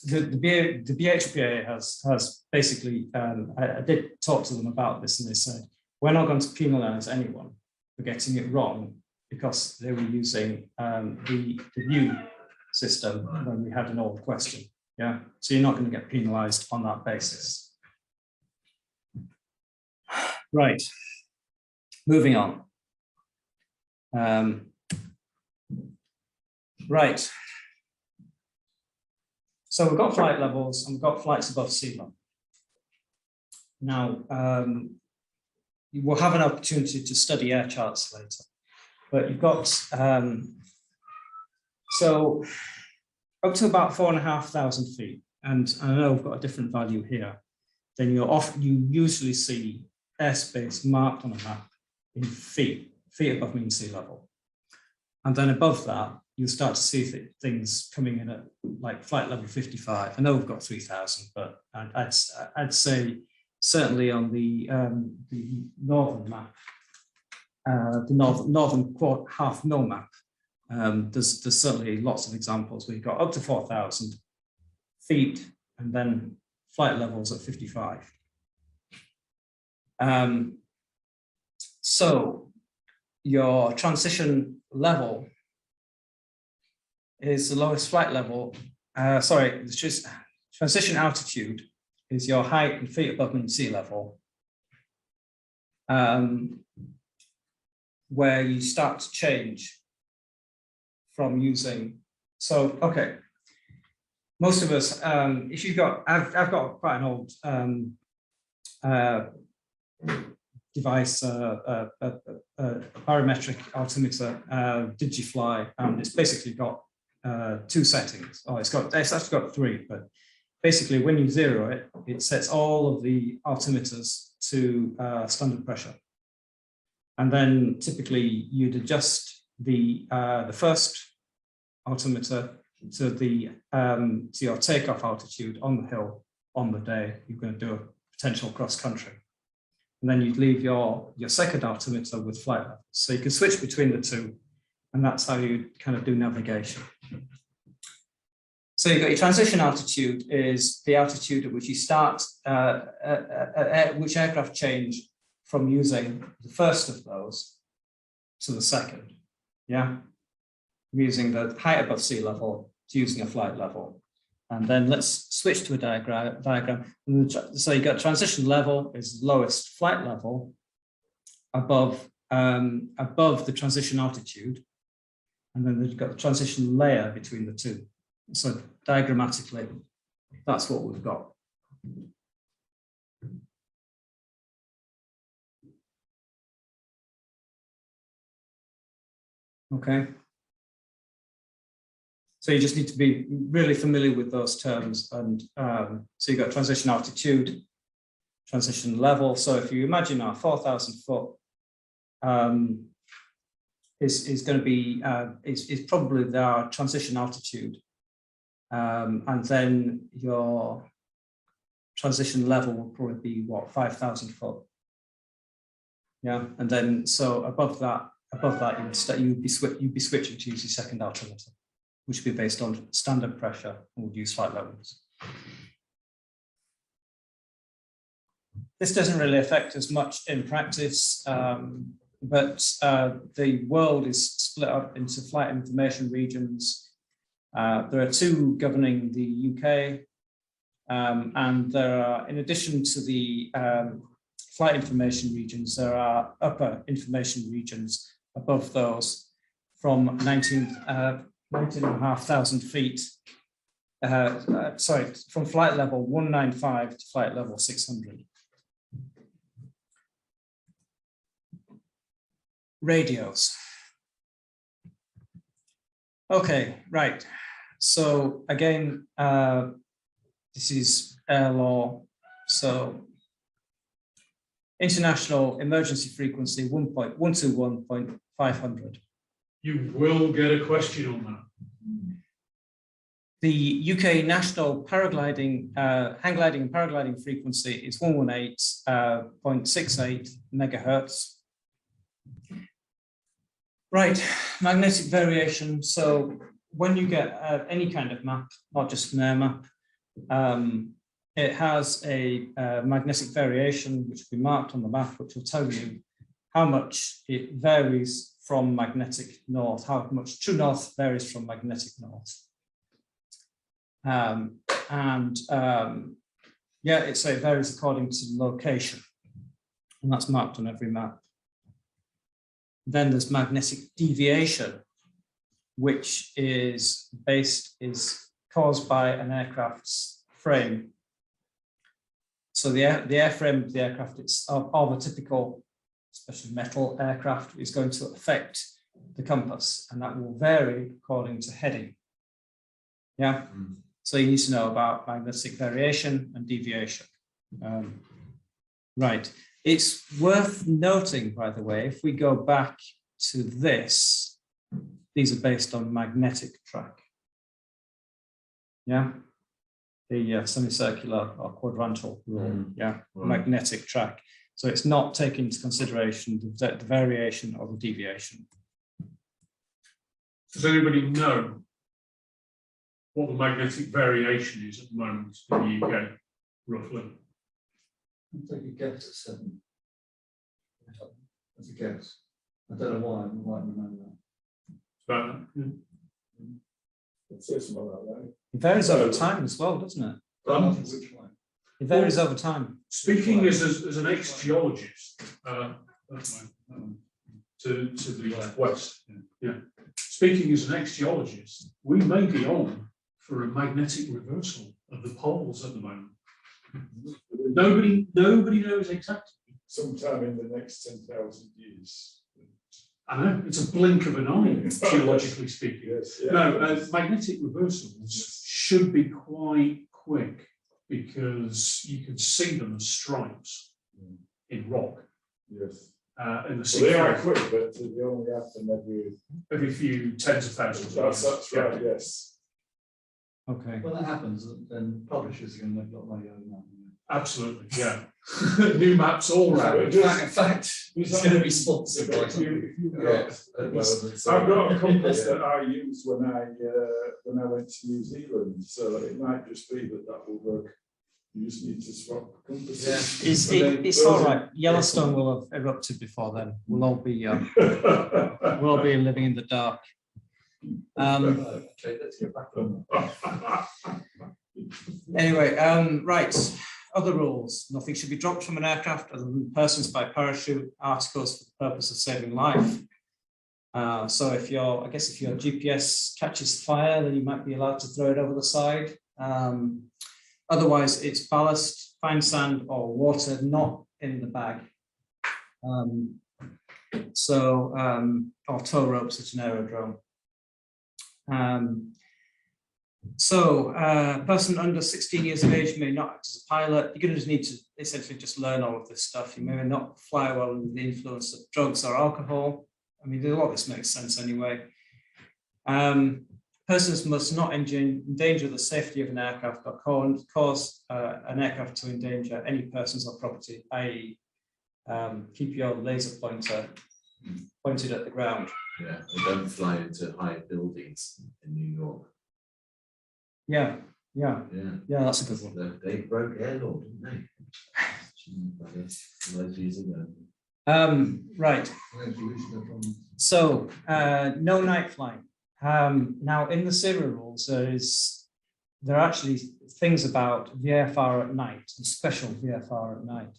the BHPA has basically, I did talk to them about this and they said, we're not going to penalise anyone for getting it wrong because they were using the new system when we had an old question. Yeah, so you're not going to get penalised on that basis. Right, moving on. Right. So we've got flight levels and we've got flights above sea level. Now, you will have an opportunity to study air charts later, but you've got, so up to about 4,500 feet, and I know we've got a different value here, then you usually see airspace marked on a map in feet above mean sea level. And then above that, you'll start to see things coming in at like flight level 55. I know we've got 3,000, but I'd say certainly on the northern map, the northern half mil map, there's certainly lots of examples where you've got up to 4,000 feet and then flight levels at 55. So your transition level is the lowest flight level. Sorry, it's just transition altitude is your height in feet above mean sea level, where you start to change from using. So, okay, most of us, if you've got, I've got quite an old device, a parametric altimeter, DigiFly, and it's basically got two settings. Oh, it's actually got three, but basically when you zero it, it sets all of the altimeters to standard pressure. And then typically you'd adjust the first altimeter to your takeoff altitude on the hill on the day you're going to do a potential cross country. And then you'd leave your second altimeter with flight level. So you can switch between the two, and that's how you kind of do navigation. So you've got your transition altitude is the altitude at which you start, which aircraft change from using the first of those to the second. Yeah, using the height above sea level to using a flight level. And then let's switch to a diagram. So you got transition level is lowest flight level above the transition altitude. And then you've got the transition layer between the two. So diagrammatically, that's what we've got. Okay. So you just need to be really familiar with those terms. And so you've got transition altitude, transition level. So if you imagine our 4,000 foot is going to be, is probably our transition altitude. And then your transition level will probably be what, 5,000 foot. Yeah, and then so above that you'd be switching to use your second alternative, which would be based on standard pressure and would use flight levels. This doesn't really affect us much in practice, but the world is split up into flight information regions. There are two governing the UK, and there are, in addition to the flight information regions, there are upper information regions above those from 19,500 feet, sorry, from flight level 195 to flight level 600. Radios. Okay, right. So again, this is air law. So international emergency frequency 1.121.500. You will get a question on that. The UK national paragliding, hang gliding and paragliding frequency is 118.68 megahertz. Right, magnetic variation. So when you get any kind of map, not just an air map, it has a magnetic variation which will be marked on the map, which will tell you how much it varies from magnetic north, how much true north varies from magnetic north. Yeah, it varies according to location, and that's marked on every map. Then there's magnetic deviation, which is caused by an aircraft's frame. So the airframe of the aircraft, it's of a typical, especially metal aircraft, is going to affect the compass, and that will vary according to heading. Yeah. So you need to know about magnetic variation and deviation. Right. It's worth noting, by the way, if we go back to this, these are based on magnetic track. Yeah. The semicircular or quadrantal rule. Yeah. Magnetic track. So it's not taking into consideration the variation or the deviation. Does anybody know what the magnetic variation is at the moment in the UK, roughly? I'll take a guess at 7. That's a guess. I don't know why I might remember that. About that. I'd say something like that. It varies over time as well, doesn't it? Which one? It varies over time. Speaking as an ex-geologist, to the west, yeah. Speaking as an ex-geologist, we may be on for a magnetic reversal of the poles at the moment. Nobody knows exactly. Sometime in the next 10,000 years. I know, it's a blink of an eye, geologically speaking. Yes, yeah. No, magnetic reversals should be quite quick because you can see them as stripes in rock. Yes. In the Well, they are sea. quick, but they only happen Every few tens of thousands of years. That's right, yes. Okay. When that happens, then publishers are going to make a lot of money out of that. Absolutely, yeah. New maps all round. In fact, it's going to be sponsored by somebody. I've got a compass that I used when I went to New Zealand, so it might just be that will work. You just need to swap compasses. Yeah. It's all right. Yellowstone will have erupted before then. We'll all be living in the dark. Okay, let's get back on that. Anyway, right. Other rules. Nothing should be dropped from an aircraft other than persons by parachute, articles for the purpose of saving life. So if your GPS catches fire, then you might be allowed to throw it over the side. Otherwise, it's ballast, fine sand, or water not in the bag. Or tow ropes at an aerodrome. So a person under 16 years of age may not act as a pilot. You're going to just need to essentially just learn all of this stuff. You may not fly well under the influence of drugs or alcohol. I mean, a lot of this makes sense anyway. Persons must not endanger the safety of an aircraft or cause an aircraft to endanger any persons or property, i.e. Keep your laser pointer pointed at the ground. Yeah, and don't fly into high buildings in New York. Yeah, that's a good one. They broke air law, didn't they? Years ago. Right. So no night flying. Now in the serial rules, there are actually things about VFR at night and special VFR at night.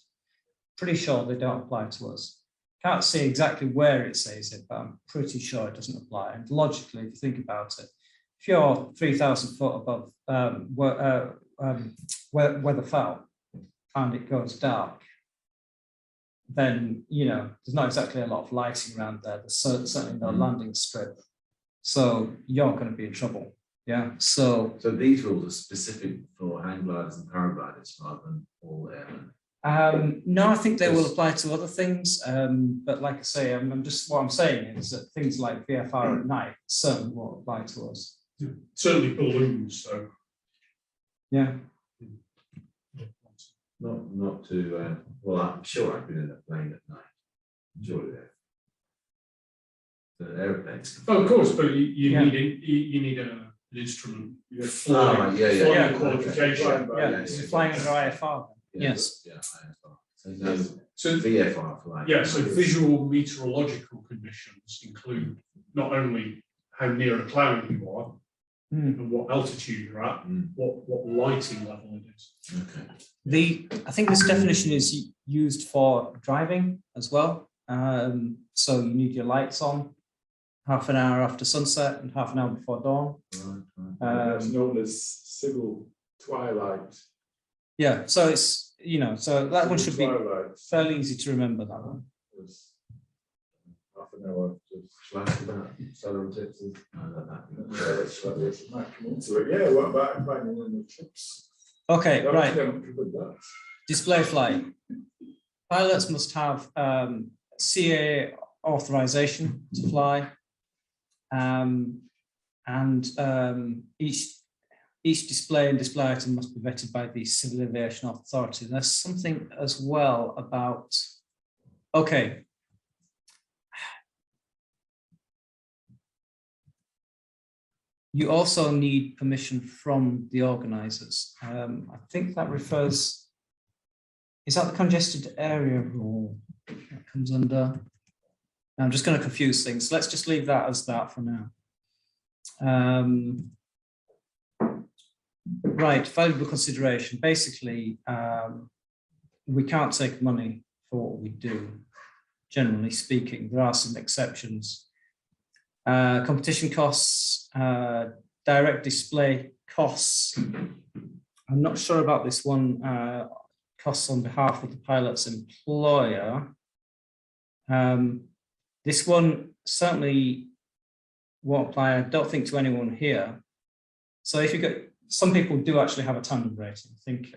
Pretty sure they don't apply to us. Can't see exactly where it says it, but I'm pretty sure it doesn't apply. And logically, if you think about it, if you're 3,000 foot above weatherfowl and it goes dark, then, you know, there's not exactly a lot of lighting around there. There's certainly no landing strip. So you're going to be in trouble. Yeah. So these rules are specific for hang gliders and paragliders rather than all airmen. No, I think they will apply to other things. But like I say, what I'm saying is that things like VFR at night certainly won't apply to us. Yeah. Certainly balloons, so. Yeah. Not to, well, I'm sure I've been in a plane at night. Surely there. The airplanes. Oh, of course, but you Yeah. need an instrument. Yeah. Flying, yeah. flying qualification. Yeah, you're flying under IFR. Yes. Yeah, IFR. So no So VFR flight. yeah, so visual meteorological conditions include not only how near a cloud you are and what altitude you're at, what lighting level it is. Okay. I think this definition is used for driving as well. So you need your lights on half an hour after sunset and half an hour before dawn. Right. It's known as civil twilight. Yeah, so it's, you know, so that one should be Twilight. fairly easy to remember, that one. It's half an hour. Shall I ask about solar eclipses? Yeah, what about finding in the trips? Okay, right. That. Display flight. Pilots must have CA authorization to fly, and each display and display item must be vetted by the Civil Aviation Authority. There's something as well about, okay. You also need permission from the organisers. I think that refers, is that the congested area rule that comes under? I'm just going to confuse things. Let's just leave that as that for now. Right, valuable consideration. Basically, we can't take money for what we do, generally speaking. There are some exceptions. Competition costs, direct display costs. I'm not sure about this one, costs on behalf of the pilot's employer. This one certainly won't apply, I don't think, to anyone here. So if you got, some people do actually have a tandem rating. I think,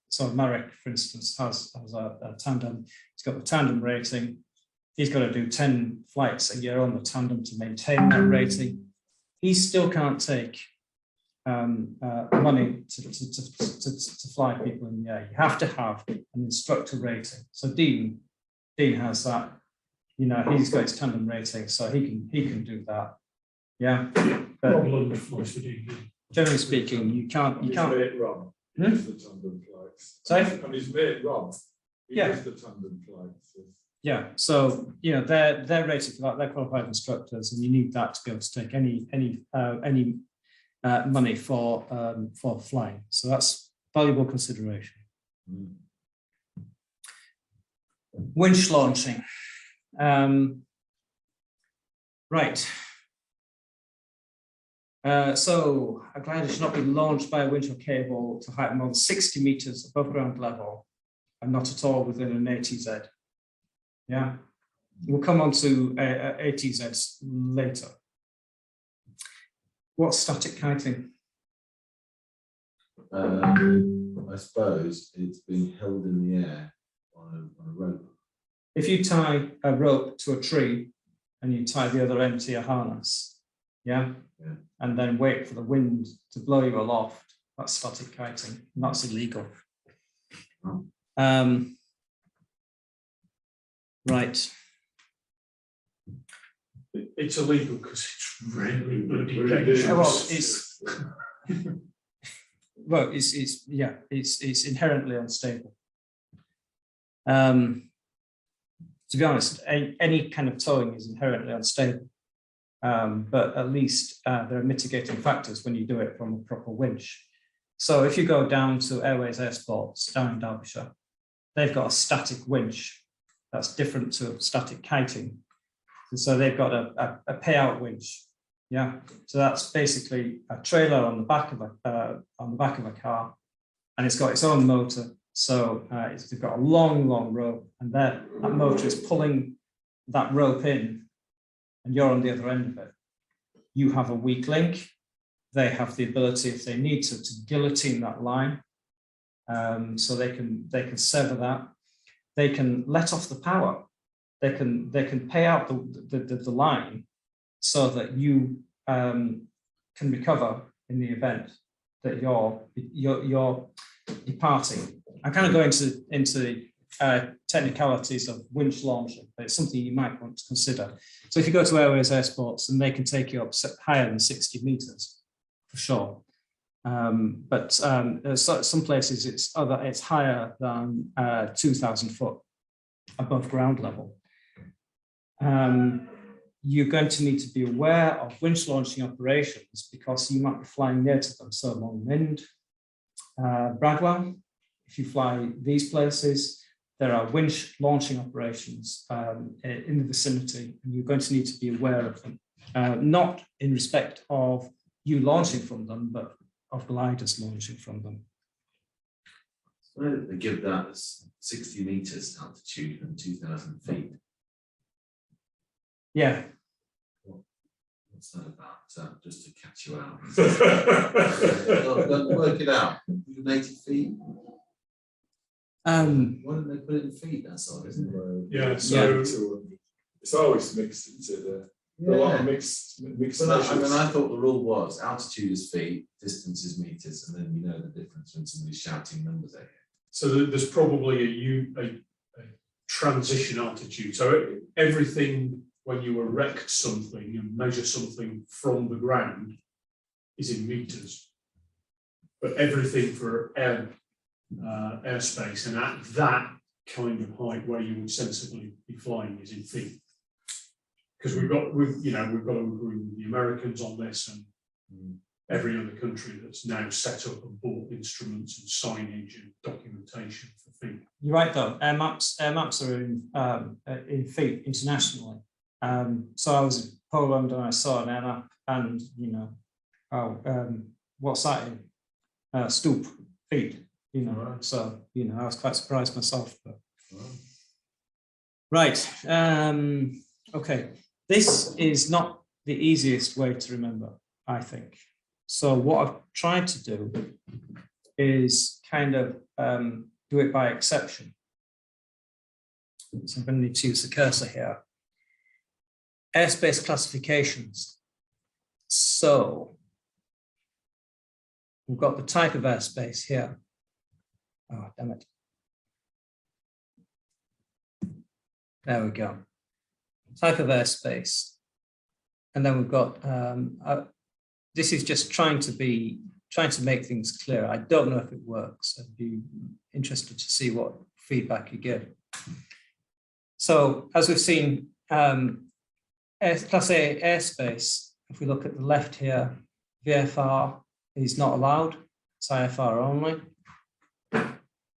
so Marek, for instance, has a tandem, he's got the tandem rating. He's got to do 10 flights a year on the tandem to maintain that rating. He still can't take money to fly people in the air. You have to have an instructor rating. So Dean has that. You know, he's got his tandem rating, so he can do that. Yeah. But Problem flies for DD. generally speaking, you can't. His mate Rob, he does the tandem flights. Sorry? And his mate Rob, he Yeah. does the tandem flights. Yeah, so you know they're rated for that. They're qualified instructors, and you need that to be able to take any money for flying. So that's valuable consideration. Winch launching. Right. So a glider should not be launched by a winch or cable to height more than 60 meters above ground level, and not at all within an ATZ. Yeah, we'll come on to ATZs later. What's static kiting? I suppose it's being held in the air on a rope. If you tie a rope to a tree and you tie the other end to your harness, yeah, Yeah. and then wait for the wind to blow you aloft, that's static kiting, and that's illegal. Oh. Right. It's illegal because it's really bloody Really dangerous. Well, it's inherently unstable. To be honest, any kind of towing is inherently unstable, but at least there are mitigating factors when you do it from a proper winch. So if you go down to Airways Airsports down in Derbyshire, they've got a static winch that's different to static kiting. And so they've got a payout winch. Yeah, so that's basically a trailer on the back of a car, and it's got its own motor. So they've got a long rope, and that motor is pulling that rope in, and you're on the other end of it. You have a weak link. They have the ability, if they need to guillotine that line. So they can sever that. They can let off the power. They can pay out the line so that you can recover in the event that you're departing. I kind of go into technicalities of winch launching, but it's something you might want to consider. So if you go to Airways Airsports, and they can take you up higher than 60 meters, for sure. But some places it's higher than 2,000 foot above ground level. You're going to need to be aware of winch launching operations because you might be flying near to them. So Long Wind, Bradwell, if you fly these places, there are winch launching operations in the vicinity, and you're going to need to be aware of them. Not in respect of you launching from them, but of gliders launching from them. So they give that as 60 meters altitude and 2,000 feet. Yeah. What's that about? Just to catch you out. Work it out. 180 feet. Why don't they put it in feet? That's all, isn't it? Yeah, so it's always mixed into a lot of mixed But I measures. I thought the rule was altitude is feet, distance is meters, and then you know the difference when somebody's shouting numbers at you. So there's probably a transition altitude. So everything when you erect something and measure something from the ground is in meters, but everything for airspace and at that kind of height where you would sensibly be flying is in feet. Because we've got to agree with the Americans on this and every other country that's now set up and bought instruments and signage and documentation for feet. You're right though. Air maps are in feet internationally. So I was in Poland and I saw an air map, and what's that in? Stoop feet. Right. So I was quite surprised myself. But. Right. Okay. This is not the easiest way to remember, I think. So what I've tried to do is kind of do it by exception. So I'm going to need to use the cursor here. Airspace classifications. So we've got the type of airspace here. Oh, damn it. There we go. Type of airspace. And then we've got, this is just trying to make things clear. I don't know if it works. I'd be interested to see what feedback you give. So as we've seen, Class A airspace, if we look at the left here, VFR is not allowed, it's IFR only.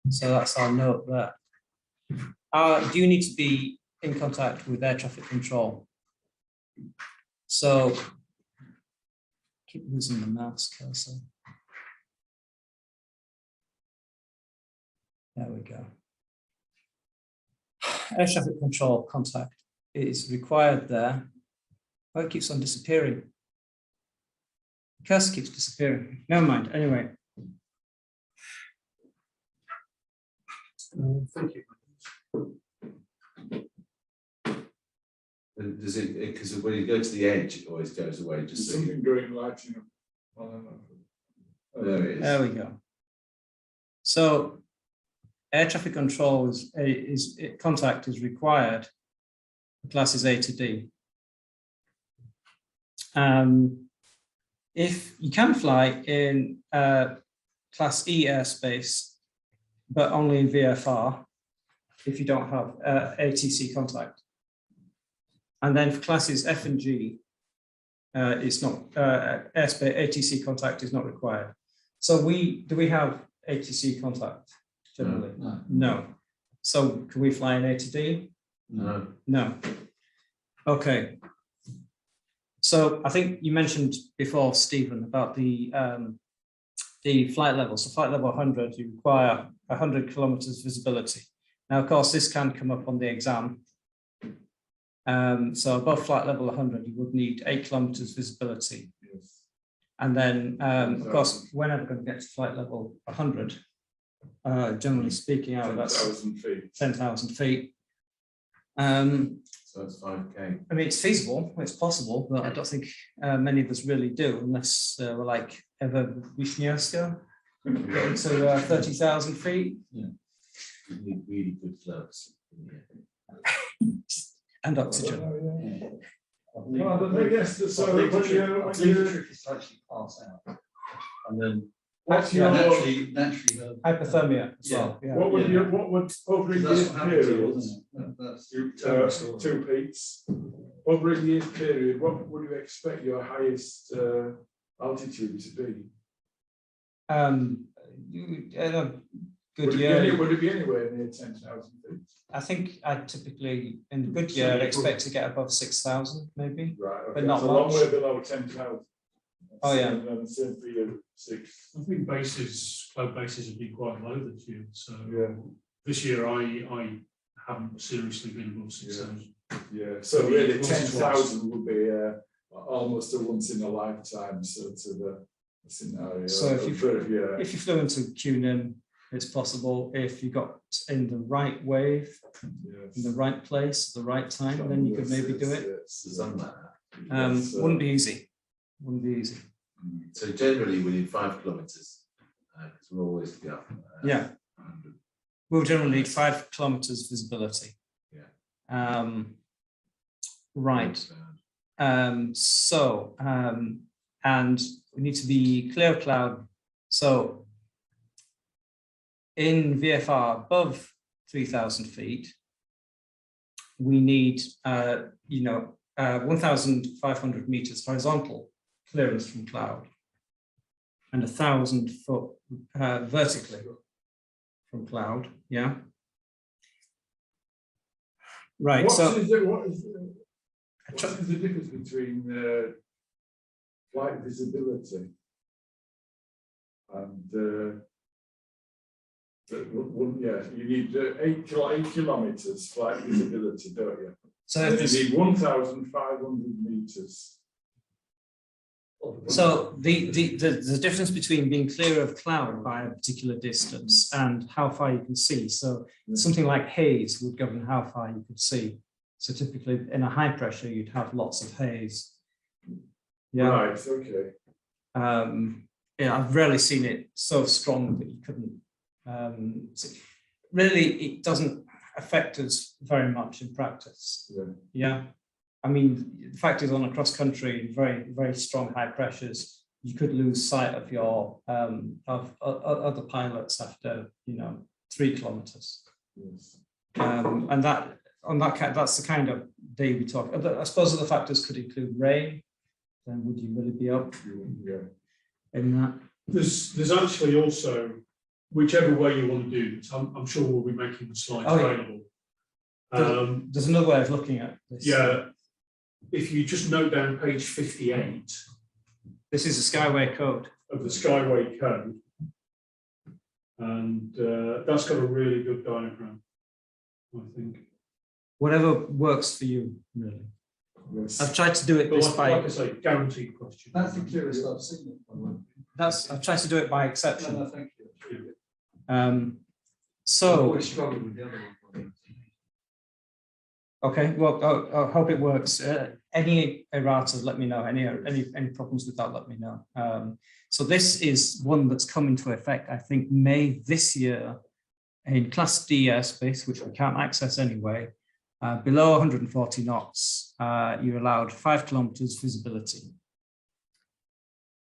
So that's our note there. Do you need to be in contact with air traffic control? So, keep losing the mouse cursor. There we go. Air traffic control contact is required there. Oh, it keeps on disappearing. The cursor keeps disappearing. Never mind. Anyway, Thank you. And does it, because when you go to the edge, it always goes away, There's just so you, something going lighting up. I don't know. there it is. There we go. So air traffic control contact is required for classes A to D. If you can fly in class E airspace, but only in VFR, if you don't have ATC contact. And then for classes F and G, it's not airspace ATC contact is not required. So do we have ATC contact generally? No. No. So can we fly in A to D? No. No. Okay. So I think you mentioned before, Stephen, about the flight level. So flight level 100, you require 100 kilometers visibility. Now, of course, this can come up on the exam. So above flight level 100, you would need 8 kilometers visibility. Yes. And then, of course, we're never going to get to flight level 100. Generally speaking, that's 10,000 feet. 10,000 feet. So it's 5K. I mean, it's feasible, it's possible, but I don't think many of us really do, unless we're like Eva Wisniewska, getting to 30,000 feet. Yeah. You need really good gloves. And oxygen. Well, but I guess that's so. I believe When the you, trick is to actually pass out. And then what's your, naturally Hypothermia as Yeah. well. Yeah. what would you, what would over a that's year what happens, period? isn't it? That's You, two peaks. Over a year period, what would you expect your highest altitude to be? Good year. Would it be anywhere near 10,000 feet? I think I typically, in a good year, I'd expect to get above 6,000 maybe. Right, okay. But not That's a long much. way below 10,000. Oh, yeah. And same for you, 6. I think cloud bases have been quite low this year. So Yeah. this year I haven't seriously been above 6,000. Yeah, so Maybe really once or 10,000 would be almost a once in a lifetime sort of a scenario. So if you- yeah, If you flew into QNIM, it's possible. If you got in the right wave, yes. in the right place, the right time, then you could maybe do it. Yes, Something like that. yes, Wouldn't be easy. Wouldn't be easy. So generally we need 5 kilometers, because we're always be up. Yeah. 100. We'll generally need 5 kilometers visibility. Yeah. Right. And we need to be clear of cloud. So in VFR above 3,000 feet, we need 1,500 meters horizontal clearance from cloud and 1,000 foot vertically from cloud. Yeah. Right. What So is the difference between flight visibility and you need 8 kilometers flight visibility, don't you? so And if you this, need 1,500 meters. so the difference between being clear of cloud by a particular distance and how far you can see. So something like haze would govern how far you could see. So typically in a high pressure, you'd have lots of haze. Yeah. Right, okay. Yeah, I've rarely seen it so strong that you couldn't. Really, it doesn't affect us very much in practice. Yeah. Yeah. I mean, the fact is, on a cross country, very, very strong high pressures, you could lose sight of your of other pilots after 3 kilometers. Yes. And that's the kind of day we talk. I suppose other factors could include rain. Then would you really be up Yeah. in that? There's actually also, whichever way you want to do it, I'm sure we'll be making the slides Oh, yeah. available. There's another way of looking at this. Yeah, if you just note down page 58 This is a Skyway code. of the Skyway code, and that's got a really good diagram, I think. Whatever works for you, really. Yes. I've tried to do it But this like by I say, guaranteed question. That's the clearest I've seen it. I've tried to do it by No, exception. thank you. So, always struggled with the other one. okay, well, I hope it works. Any errata, let me know. Any problems with that, let me know. So this is one that's come into effect, I think, May this year in Class D airspace, which we can't access anyway. Below 140 knots, you're allowed 5 kilometers visibility.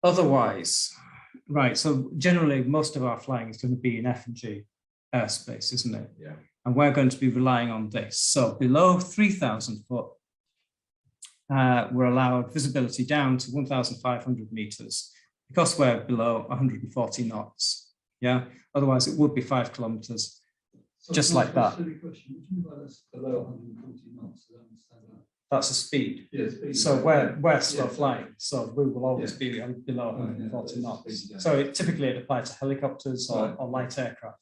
Otherwise, right, so generally most of our flying is going to be in F&G airspace, isn't it? Yeah. And we're going to be relying on this. So below 3,000 foot, we're allowed visibility down to 1,500 meters because we're below 140 knots. Yeah, otherwise it would be 5 kilometers. So Just can I like ask that. a silly question? What do you mean by that's below 140 knots? I don't understand that. That's the speed. Yeah, speed. So we're slow Yeah. flying, so we will always Yeah. be below Right, yeah, 140 it's knots. speed, yeah. So typically it applies to helicopters Right. or light aircraft.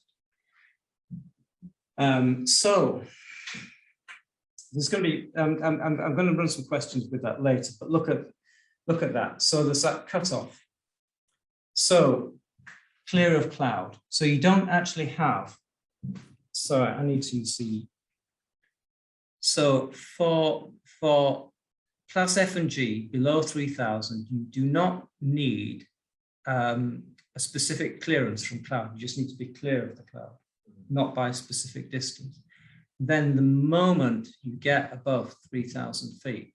So there's going to be, I'm going to run some questions with that later, but look at that. So there's that cutoff. So clear of cloud. So you don't actually have, sorry, I need to use the, so for class F and G below 3,000, you do not need a specific clearance from cloud. You just need to be clear of the cloud, not by a specific distance. Then the moment you get above 3,000 feet,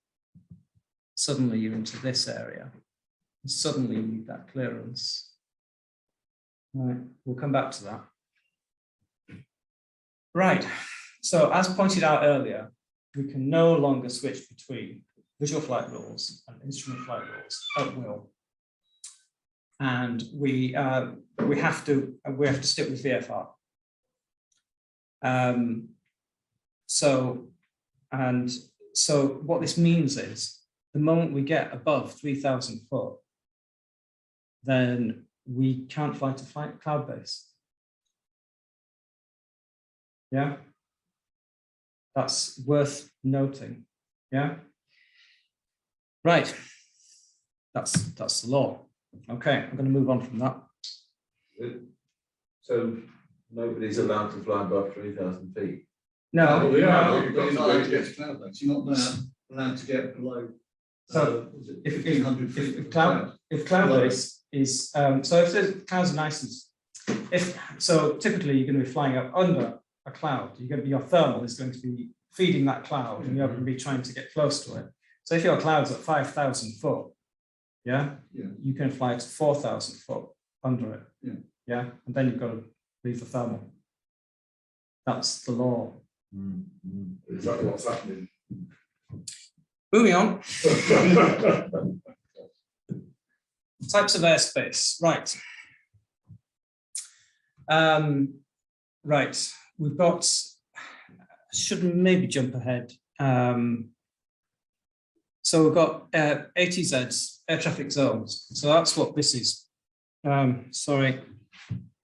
suddenly you're into this area. And suddenly you need that clearance. All right, we'll come back to that. Right, so as pointed out earlier, we can no longer switch between visual flight rules and instrument flight rules at will. And we have to stick with VFR. So what this means is the moment we get above 3,000 foot, then we can't fly to cloud base. Yeah, that's worth noting. Yeah, right. That's the law. Okay, I'm going to move on from that. So nobody's allowed to fly above 3,000 feet. No, Oh, yeah. no. You're not allowed to get to cloud base. You're not allowed to get below. So if 1,500 feet. if cloud base is so if the clouds are nice, so typically you're going to be flying up under a cloud. You're going to be, your thermal is going to be feeding that cloud, and you're going to be trying to get close to it. So if your cloud's at 5,000 foot, yeah, you can fly to 4,000 foot under it. Yeah, and then you've got to leave the thermal. That's the law. Exactly what's happening. Moving on. Types of airspace, right. Right, we've got, should maybe jump ahead. So we've got ATZs, air traffic zones. So that's what this is. Sorry,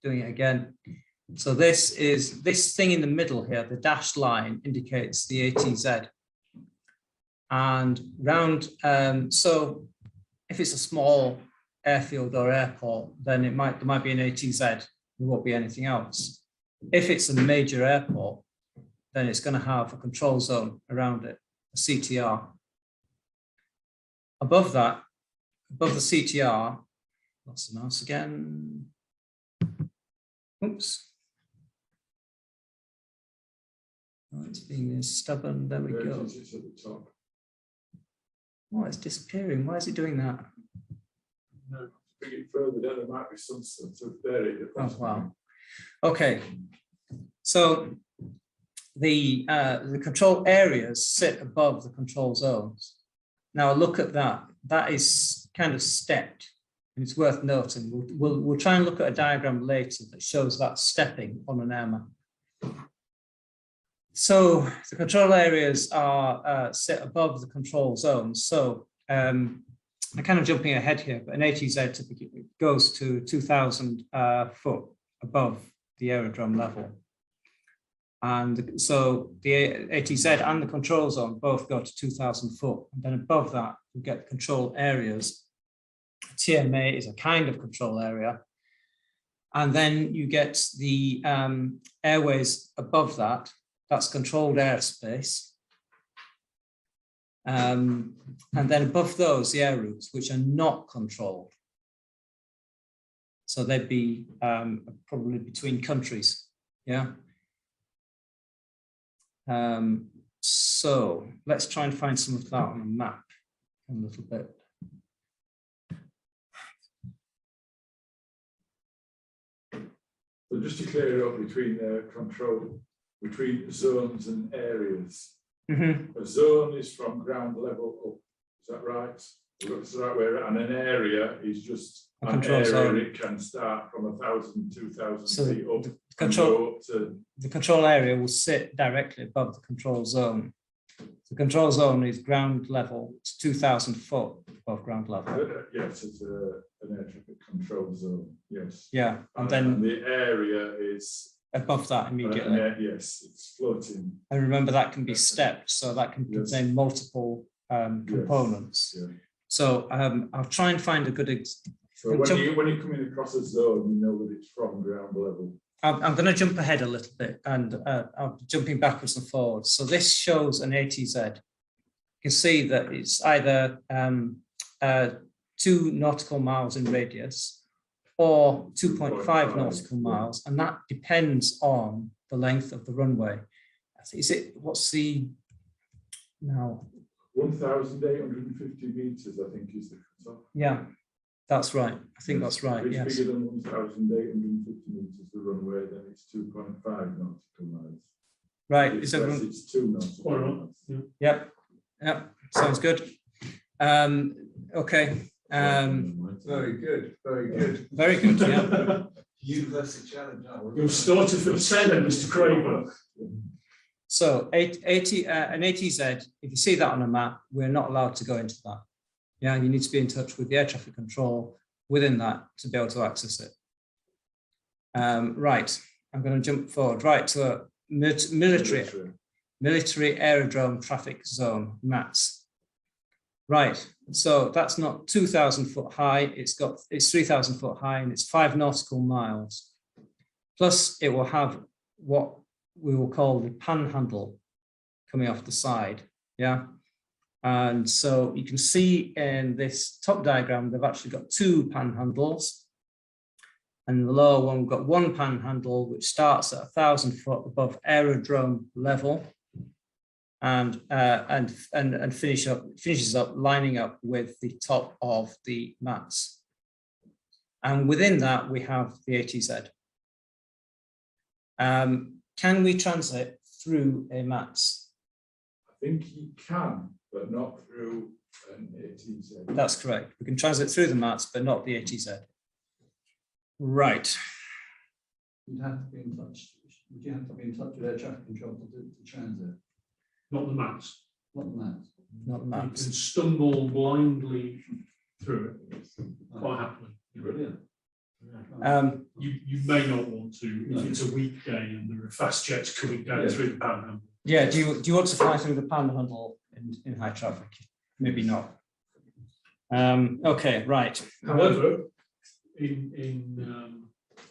doing it again. So this is, this thing in the middle here, the dashed line indicates the ATZ. And round, so if it's a small airfield or airport, then there might be an ATZ, there won't be anything else. If it's a major airport, then it's going to have a control zone around it, a CTR. Above that, above the CTR, lost the mouse again. Oops. Oh, it's being stubborn. There we go. It's at the top. Oh, it's disappearing. Why is it doing that? No, bring it further down, there might be some sort of there. Oh, wow. Okay. So the control areas sit above the control zones. Now look at that. That is kind of stepped, and it's worth noting. We'll try and look at a diagram later that shows that stepping on an air map. So the control areas are sit above the control zones. So I'm kind of jumping ahead here, but an ATZ typically goes to 2,000 foot above the aerodrome level. And so the ATZ and the control zone both go to 2,000 foot. And then above that, you get control areas. TMA is a kind of control area. And then you get the airways above that. That's controlled airspace. And then above those, the air routes, which are not controlled. So they'd be probably between countries, yeah. So let's try and find some of that on a map a little bit. So just to clear it up between control, between zones and areas. Mm-hmm. A zone is from ground level up, is that right? That's the right way, and an area is just A an control area. zone. It can start from 1,000, 2,000 So feet up. the control, and go up to, the control area will sit directly above the control zone. The control zone is ground level, it's 2,000 foot above ground level. yes, it's an air traffic control zone. Yes. Yeah, and then and the area is above that immediately. yes, it's floating. And remember that can be stepped, so that can Yes. contain multiple components. Yeah. So I'll try and find a good. So when you're coming across a zone, you know that it's from ground level. I'm going to jump ahead a little bit, and I'm jumping backwards and forwards. So this shows an ATZ. You can see that it's either 2 nautical miles in radius or 2.5 nautical miles, and that depends on the length of the runway. Is it, what's the, now? 1,850 meters, I think, is the cutoff. Yeah, that's right. I think that's right, If yes. it's bigger than 1,850 meters, the runway, then it's 2.5 nautical miles. Right, If is it's less, everyone? it's 2 nautical Quite right. miles. Yep, yep, sounds good. Okay. Very good, very good. Very good, yeah. University challenge. You're starting from 10 then, Mr. Craven. So an ATZ, if you see that on a map, we're not allowed to go into that. Yeah, you need to be in touch with the air traffic control within that to be able to access it. Right, I'm going to jump forward right to a military aerodrome traffic zone, MATS. Right, so that's not 2,000 foot high, it's 3,000 foot high and it's 5 nautical miles. Plus it will have what we will call the panhandle coming off the side, yeah? And so you can see in this top diagram, they've actually got 2 panhandles. And in the lower one, we've got 1 panhandle, which starts at 1,000 foot above aerodrome level and finishes up lining up with the top of the MATS. And within that, we have the ATZ. Can we transit through a MATS? I think you can, but not through an ATZ. That's correct. We can transit through the MATS, but not the ATZ. Right. You'd have to be in touch. Would you have to be in touch with air traffic control to transit? Not the maps. Not the MATS. Not the You MATS. can stumble blindly through it quite happily. Brilliant. You may not want to if it's a weekday and there are fast jets coming down through the panhandle. Yeah, do you want to fly through the panhandle in high traffic? Maybe not. Okay, right. However, in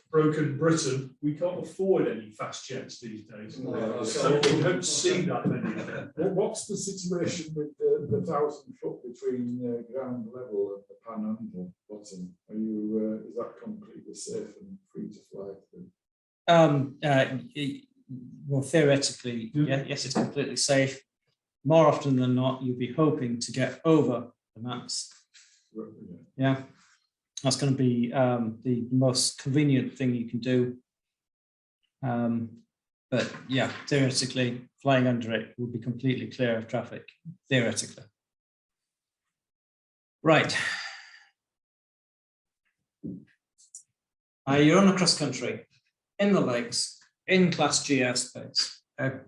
broken Britain, we can't afford any fast jets these days. No, So we don't see that many of them. What's the situation with the 1,000 foot between ground level and the panhandle bottom? Are you is that completely safe and free to fly through? Well, theoretically, yes, it's completely safe. More often than not, you'll be hoping to get over the MATS. Yeah, that's going to be the most convenient thing you can do. But yeah, theoretically, flying under it will be completely clear of traffic, theoretically. Right. You're on a cross country, in the lakes, in Class G airspace.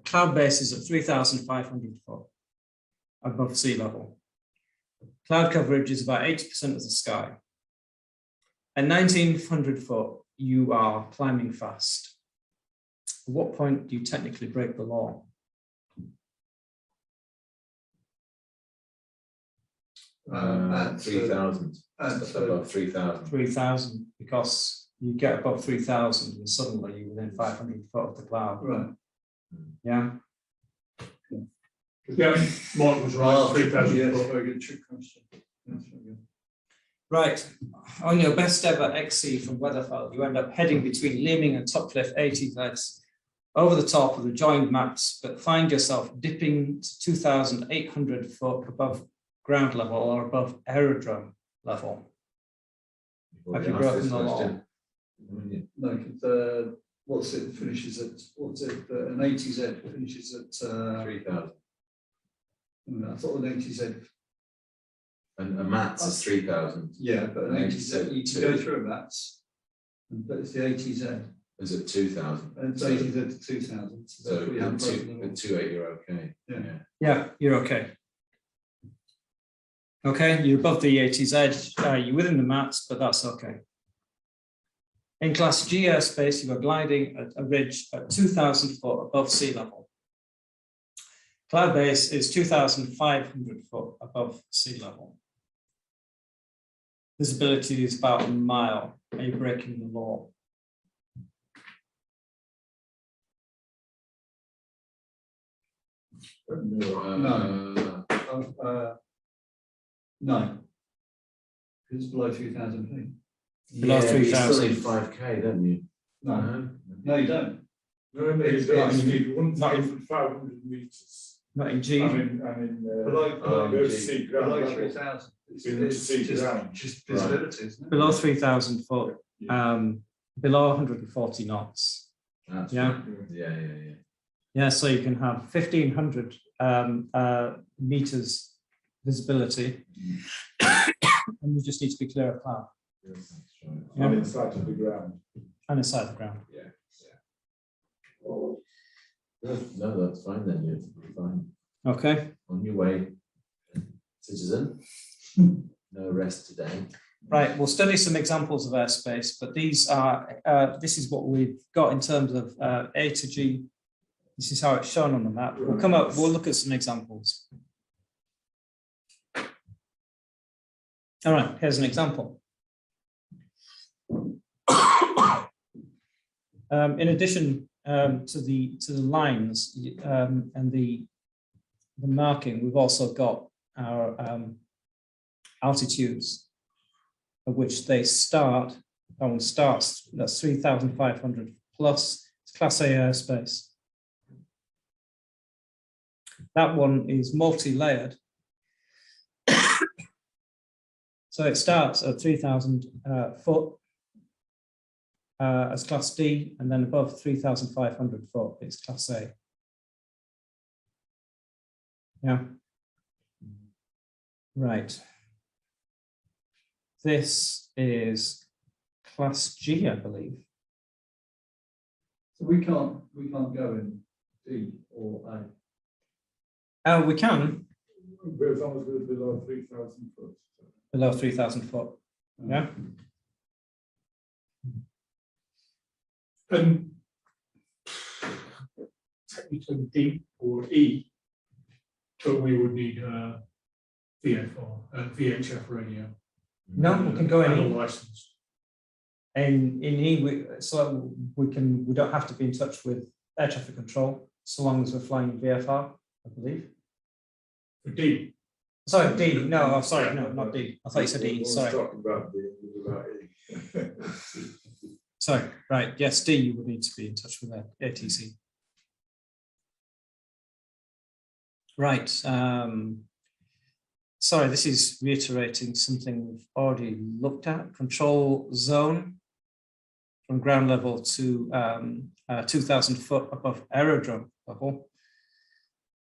Cloud base is at 3,500 foot above sea level. Cloud coverage is about 80% of the sky. At 1,900 foot, you are climbing fast. At what point do you technically break the law? At 3,000, above 3,000. 3,000, because you get above 3,000 and suddenly you're within 500 foot of the cloud. Right. Yeah. Yeah, Mark was right, 3,000 Yes, foot. very good trick question. Yes, very good. Right. On your best ever XC from Weatherford, you end up heading between Leeming and Topcliffe ATZ over the top of the joined maps, but find yourself dipping to 2,800 foot above ground level or above aerodrome level. Have you broken the law? No, 'cause, what's it finishes at, what's it, an ATZ finishes at, 3,000. I thought an ATZ, And a mats is 3,000. yeah, but an An ATZ, you ATZ can go through a mats, but it's the ATZ, Is it 2,000? and it's ATZ to 2,000. So therefore you haven't broken the law. at 2.8, you're okay. Yeah. Yeah, you're okay. Okay, you're above the ATZ, you're within the maps, but that's okay. In Class G airspace, you are gliding at a ridge at 2,000 foot above sea level. Cloud base is 2,500 foot above sea level. Visibility is about a mile. Are you breaking the law? No. No. It's below 2,000 feet. Below Yeah, you 3,000. still need 5K, don't you? No, no, you don't. No, no, It's you not in- need 1,500 metres. Not in G. Below, below Gee. sea ground below level. 3,000. It's Below sea just, ground. just visibility, isn't it? Below 3,000 foot, below 140 knots. That's Yeah. right. Yeah. Yeah, so you can have 1,500 meters visibility, and you just need to be clear of cloud That's right. Yeah. And inside of the ground. and inside the ground. No, that's fine then, you're fine. Okay, On your way, citizen. No rest today. right. We'll study some examples of airspace, but these are this is what we've got in terms of A to G. This is how it's shown on the map. We'll come up. We'll look at some examples. All right. Here's an example. In addition to the lines and the marking, we've also got our altitudes, at which they start. That one starts. That's 3,500 plus. It's Class A airspace. That one is multi-layered. So it starts at 3,000 foot as Class D, and then above 3,500 foot, it's Class A. Yeah. Right. This is Class G, I believe. So we can't go in D or A. We can, But as long as we're below 3,000 foot. below 3,000 foot. Yeah. And technically D or E, but we would need VHF radio. No, we can go And a in. license. And in E, we don't have to be in touch with air traffic control so long as we're flying VFR, I believe. For D, Sorry, D. No, I'm sorry, no, not D. I thought you said E. Sorry, Talking about the sorry. Right, yes, D. You would need to be in touch with ATC. Right. Sorry, this is reiterating something we've already looked at. Control zone from ground level to 2,000 foot above aerodrome level.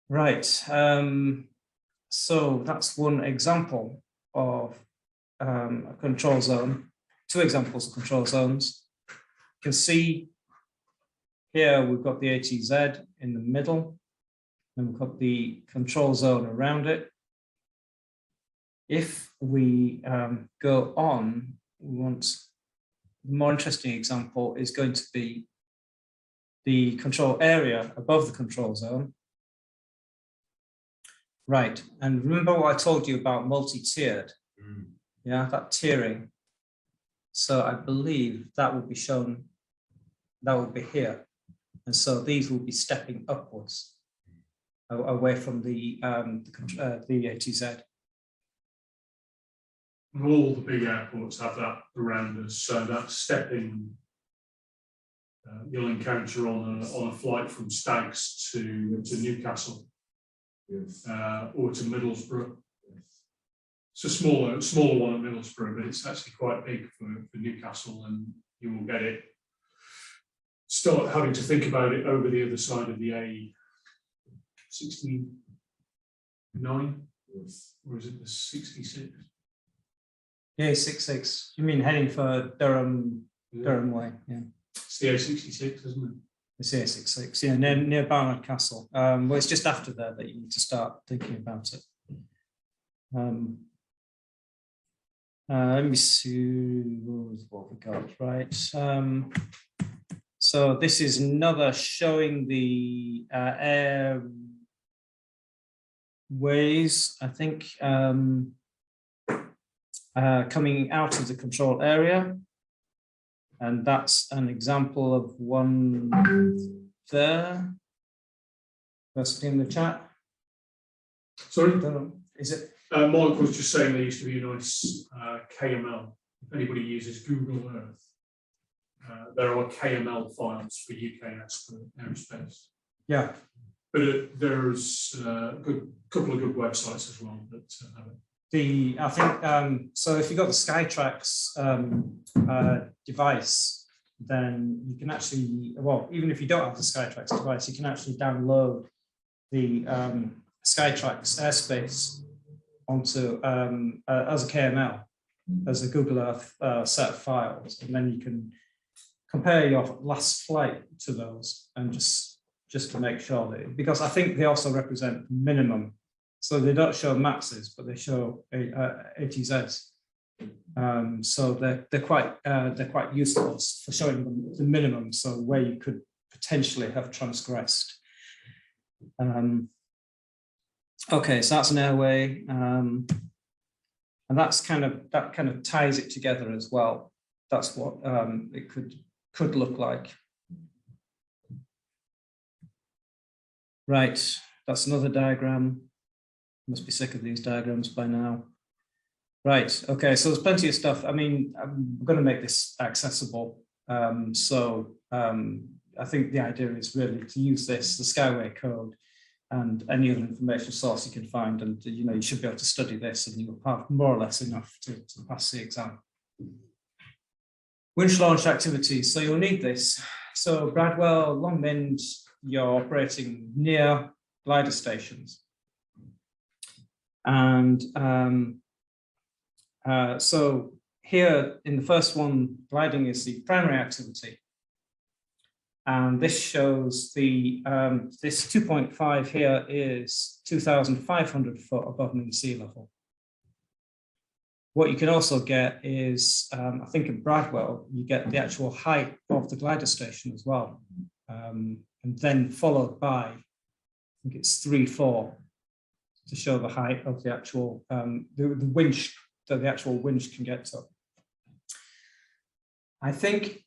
Right. So that's one example of a control zone. Two examples of control zones. You can see here we've got the ATZ in the middle, and we've got the control zone around it. If we go on, we want the more interesting example is going to be the control area above the control zone. Right, and remember what I told you about multi-tiered? Yeah, that tiering. So I believe that will be shown, that will be here. And so these will be stepping upwards away from the ATZ. And all the big airports have that around us, so that stepping you'll encounter on a flight from Stags to Newcastle Yes. or to Middlesbrough. It's a smaller one at Middlesbrough, but it's actually quite big for Newcastle, and you will get it. Start having to think about it over the other side of the A69, Yes. or is it the 66? Yeah, 66. You mean heading for Durham way? Yeah, It's the A66, isn't it? it's the A66. Yeah, near Barnard Castle. Well, it's just after there that you need to start thinking about it. Let me see what we got, right? So this is another showing the airways, I think, coming out of the control area. And that's an example of one there. That's in the chat. Sorry? Is it? Mark was just saying there used to be a nice KML. If anybody uses Google Earth, there are KML files for UK airspace. Yeah. But there's a couple of good websites as well that have it. I think so. If you've got the Skytrax device, then you can actually, well, even if you don't have the Skytrax device, you can actually download the Skytrax airspace onto as a KML, as a Google Earth set of files, and then you can compare your last flight to those, and just to make sure that, because I think they also represent minimum. So they don't show maxes, but they show ATZs. So they're quite useful for showing them the minimum. So where you could potentially have transgressed. Okay, so that's an airway, and that kind of ties it together as well. That's what it could look like. Right, that's another diagram. Must be sick of these diagrams by now. Right, okay, so there's plenty of stuff. I mean, I'm going to make this accessible. I think the idea is really to use this, the Skyway code, and any other information source you can find, and you should be able to study this, and you'll have more or less enough to pass the exam. Winch launch activities, so you'll need this. So Bradwell, Longmynd, you're operating near glider stations. And so here in the first one, gliding is the primary activity. And this shows the, this 2.5 here is 2,500 foot above mean sea level. What you can also get is, I think in Bradwell, you get the actual height of the glider station as well. And then followed by, I think it's 3-4 to show the height of the actual, the winch that the actual winch can get to. I think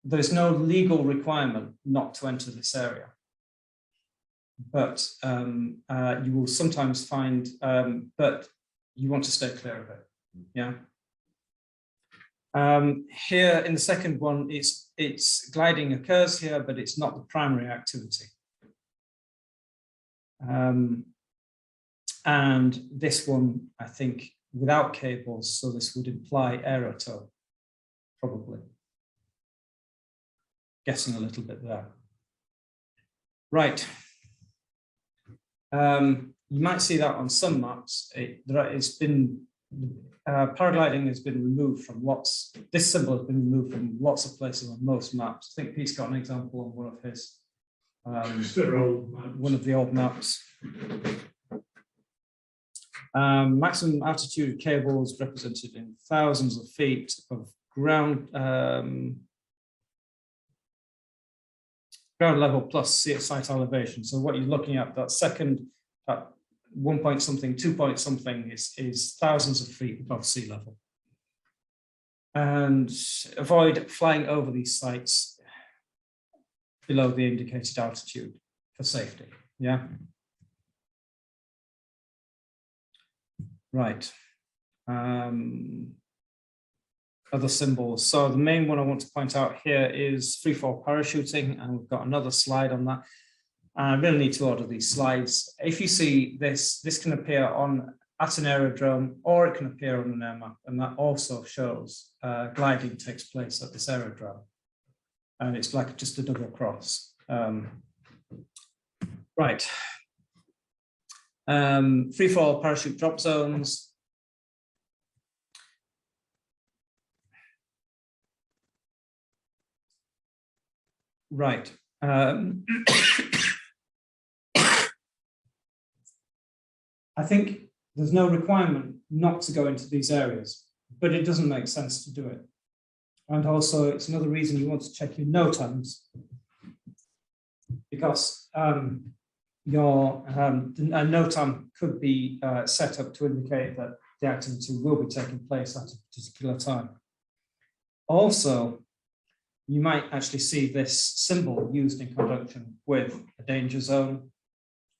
there's no legal requirement not to enter this area, but you will sometimes find, but you want to stay clear of it. Yeah. Here in the second one, it's gliding occurs here, but it's not the primary activity. And this one, I think, without cables, so this would imply aerotow, probably. Guessing a little bit there. Right. You might see that on some maps. Paragliding has been removed from lots. This symbol has been removed from lots of places on most maps. I think Pete's got an example on one of his. One of the old maps. Maximum altitude cables represented in thousands of feet of ground level plus site elevation. So what you're looking at, that second, that 1 point something, 2 point something is thousands of feet above sea level. and avoid flying over these sites below the indicated altitude for safety. Yeah. Right. Other symbols. So the main one I want to point out here is free fall parachuting, and we've got another slide on that. I really need to order these slides. If you see this, this can appear at an aerodrome, or it can appear on an air map, and that also shows gliding takes place at this aerodrome. And it's like just a double cross. Right. Free fall parachute drop zones. Right. I think there's no requirement not to go into these areas, but it doesn't make sense to do it. And also, it's another reason you want to check your NOTAMs, because your NOTAM could be set up to indicate that the activity will be taking place at a particular time. Also, you might actually see this symbol used in conjunction with a danger zone,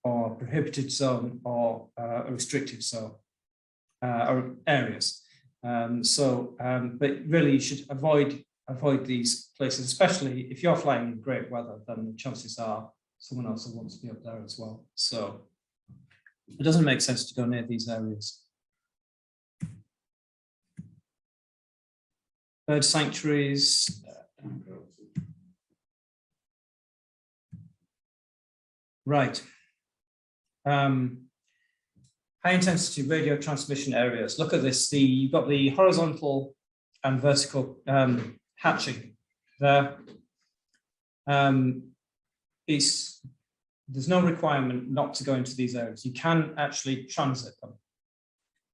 or prohibited zone, or a restricted zone, or areas. But really you should avoid these places, especially if you're flying in great weather, then the chances are someone else will want to be up there as well. So it doesn't make sense to go near these areas. Bird sanctuaries. Right. High intensity radio transmission areas. Look at this. You've got the horizontal and vertical hatching there. There's no requirement not to go into these areas. You can actually transit them.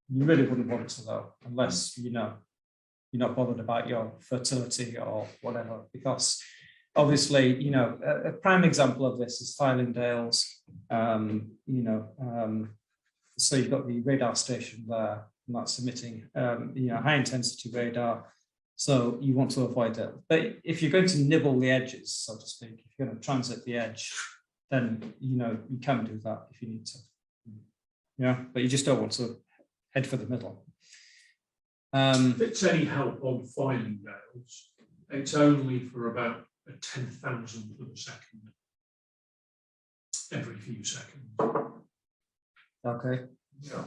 You really wouldn't want to, though, unless you're not bothered about your fertility or whatever, because obviously, a prime example of this is Thylingdales. So you've got the radar station there, and that's emitting, high intensity radar. So you want to avoid that. But if you're going to nibble the edges, so to speak, if you're going to transit the edge, then you can do that if you need to. Yeah, but you just don't want to head for the middle. If it's any help on Thylingdales, it's only for about a 10,000th of a second every few seconds. Okay. Yeah.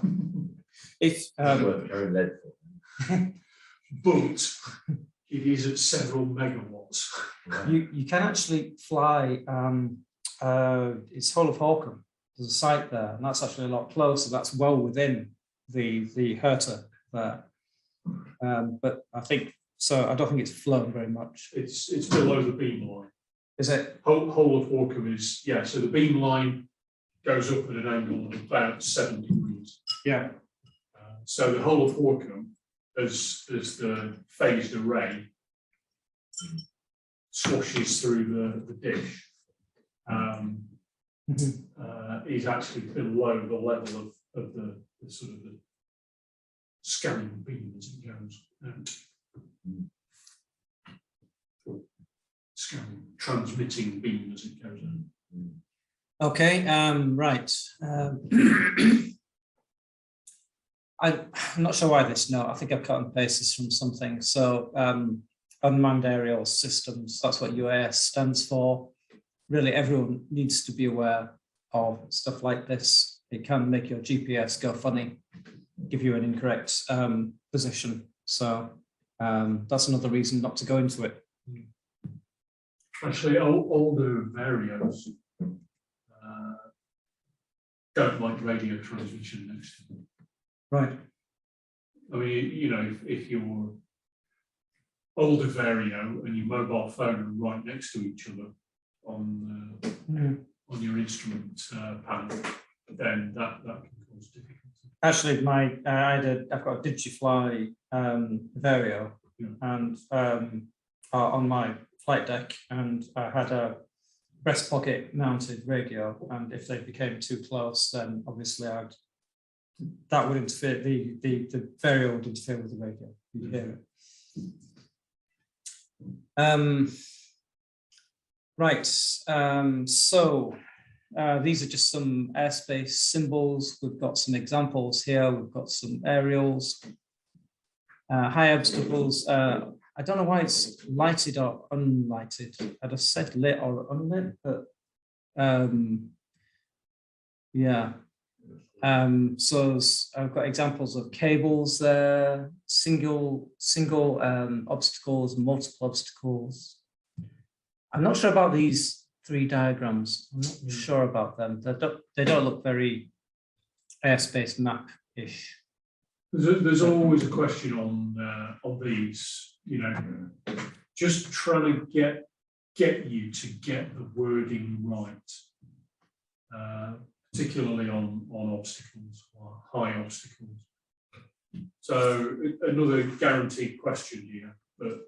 If Worth going lead for. But it is at several megawatts. you can actually fly, it's Hull of Hawkham. There's a site there, and that's actually a lot closer. That's well within the Herta there. But I don't think it's flown very much. It's below the beam line. Is it? Whole of Hawkham is, yeah, so the beam line goes up at an angle of about 7 degrees. Yeah. So the whole of Hawkham, as the phased array swashes through the dish, is actually below the level of the sort of the scanning beam as it goes out. Scanning, transmitting beam as it goes out. Okay, right. I'm not sure why this note. I think I've cut and pasted this from something. So unmanned aerial systems, that's what UAS stands for. Really, everyone needs to be aware of stuff like this. It can make your GPS go funny, give you an incorrect position. So that's another reason not to go into it. Actually, older Varios don't like radio transmission next to them. Right. I mean, if you're older Vario and your mobile phone are right next to each other on your instrument panel, then that can cause difficulty. Actually, I've got a Digifly Vario, Yeah. and on my flight deck, and I had a breast pocket mounted radio, and if they became too close, then obviously that would interfere. The Vario would interfere with the radio. You'd hear it. Right, these are just some airspace symbols. We've got some examples here. We've got some aerials, high obstacles. I don't know why it's lighted or unlighted. I'd have said lit or unlit, but yeah. So I've got examples of cables there, single obstacles, multiple obstacles. I'm not sure about these 3 diagrams. I'm not sure about them. They don't look very airspace map-ish. There's always a question on these, you know, just trying to get you to get the wording right, particularly on obstacles or high obstacles. So another guaranteed question here, but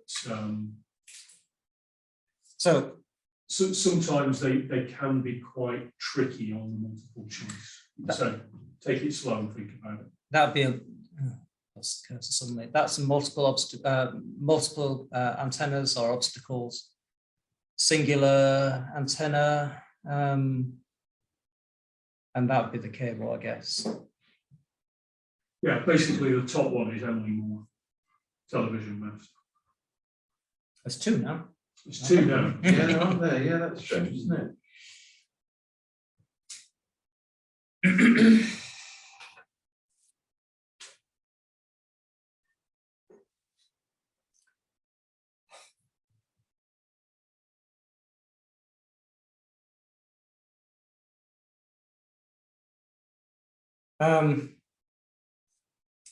so sometimes they can be quite tricky on the multiple choice. So take it slow and think about it. That'd be a that's a multiple antennas or obstacles, singular antenna, and that would be the cable, I guess. Yeah, basically the top one is only more television mast. There's 2 now. It's 2 now. Yeah, aren't there? Yeah, that's strange, isn't it?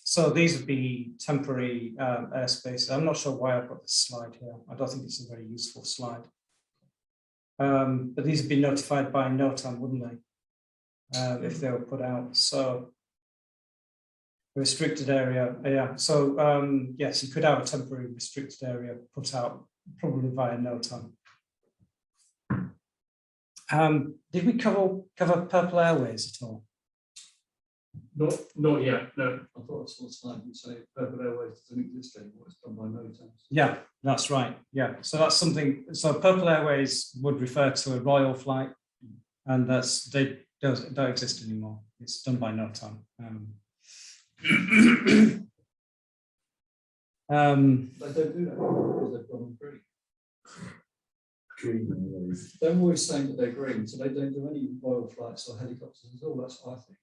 So these would be temporary airspace. I'm not sure why I've got this slide here. I don't think it's a very useful slide. But these would be notified by NOTAM, wouldn't they? If they were put out. So restricted area, yeah. So yes, you could have a temporary restricted area put out probably via NOTAM. Did we cover Purple Airways at all? Not yet, no. I thought I saw a slide and say Purple Airways doesn't exist anymore, it's done by NOTAM. Yeah, that's right. Yeah, so that's something. So Purple Airways would refer to a royal flight, and they don't exist anymore. It's done by NOTAM. They don't do that because they've gone green. Green Airways. They're always saying that they're green, so they don't do any royal flights or helicopters at all. That's what I think.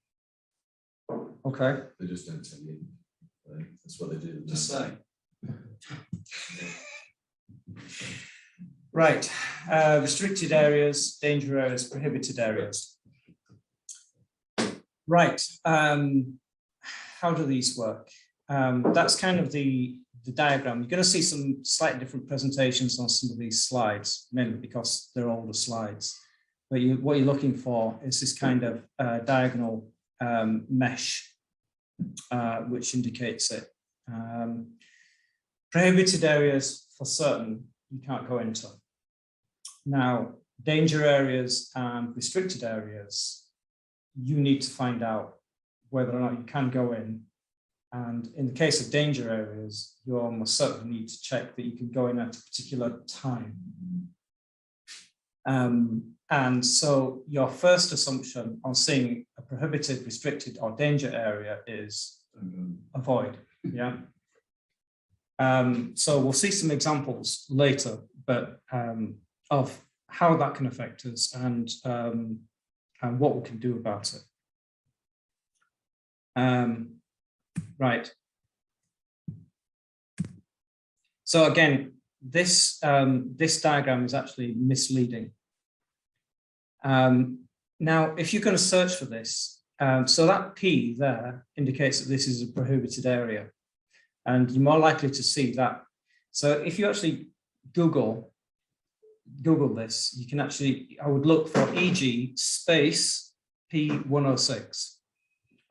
Okay. They just don't tell you. That's what they do. Just saying. Right. Restricted areas, danger areas, prohibited areas. Right. How do these work? That's kind of the diagram. You're going to see some slightly different presentations on some of these slides, mainly because they're older slides. But what you're looking for is this kind of diagonal mesh, which indicates it. Prohibited areas, for certain, you can't go into. Now, danger areas and restricted areas, you need to find out whether or not you can go in. And in the case of danger areas, you almost certainly need to check that you can go in at a particular time. And so your first assumption on seeing a prohibited, restricted, or danger area is avoid. Yeah. So we'll see some examples later, but of how that can affect us and what we can do about it. Right. So again, this diagram is actually misleading. Now, if you're going to search for this, so that P there indicates that this is a prohibited area, and you're more likely to see that. So if you actually Google this, you can actually, I would look for EG space P106,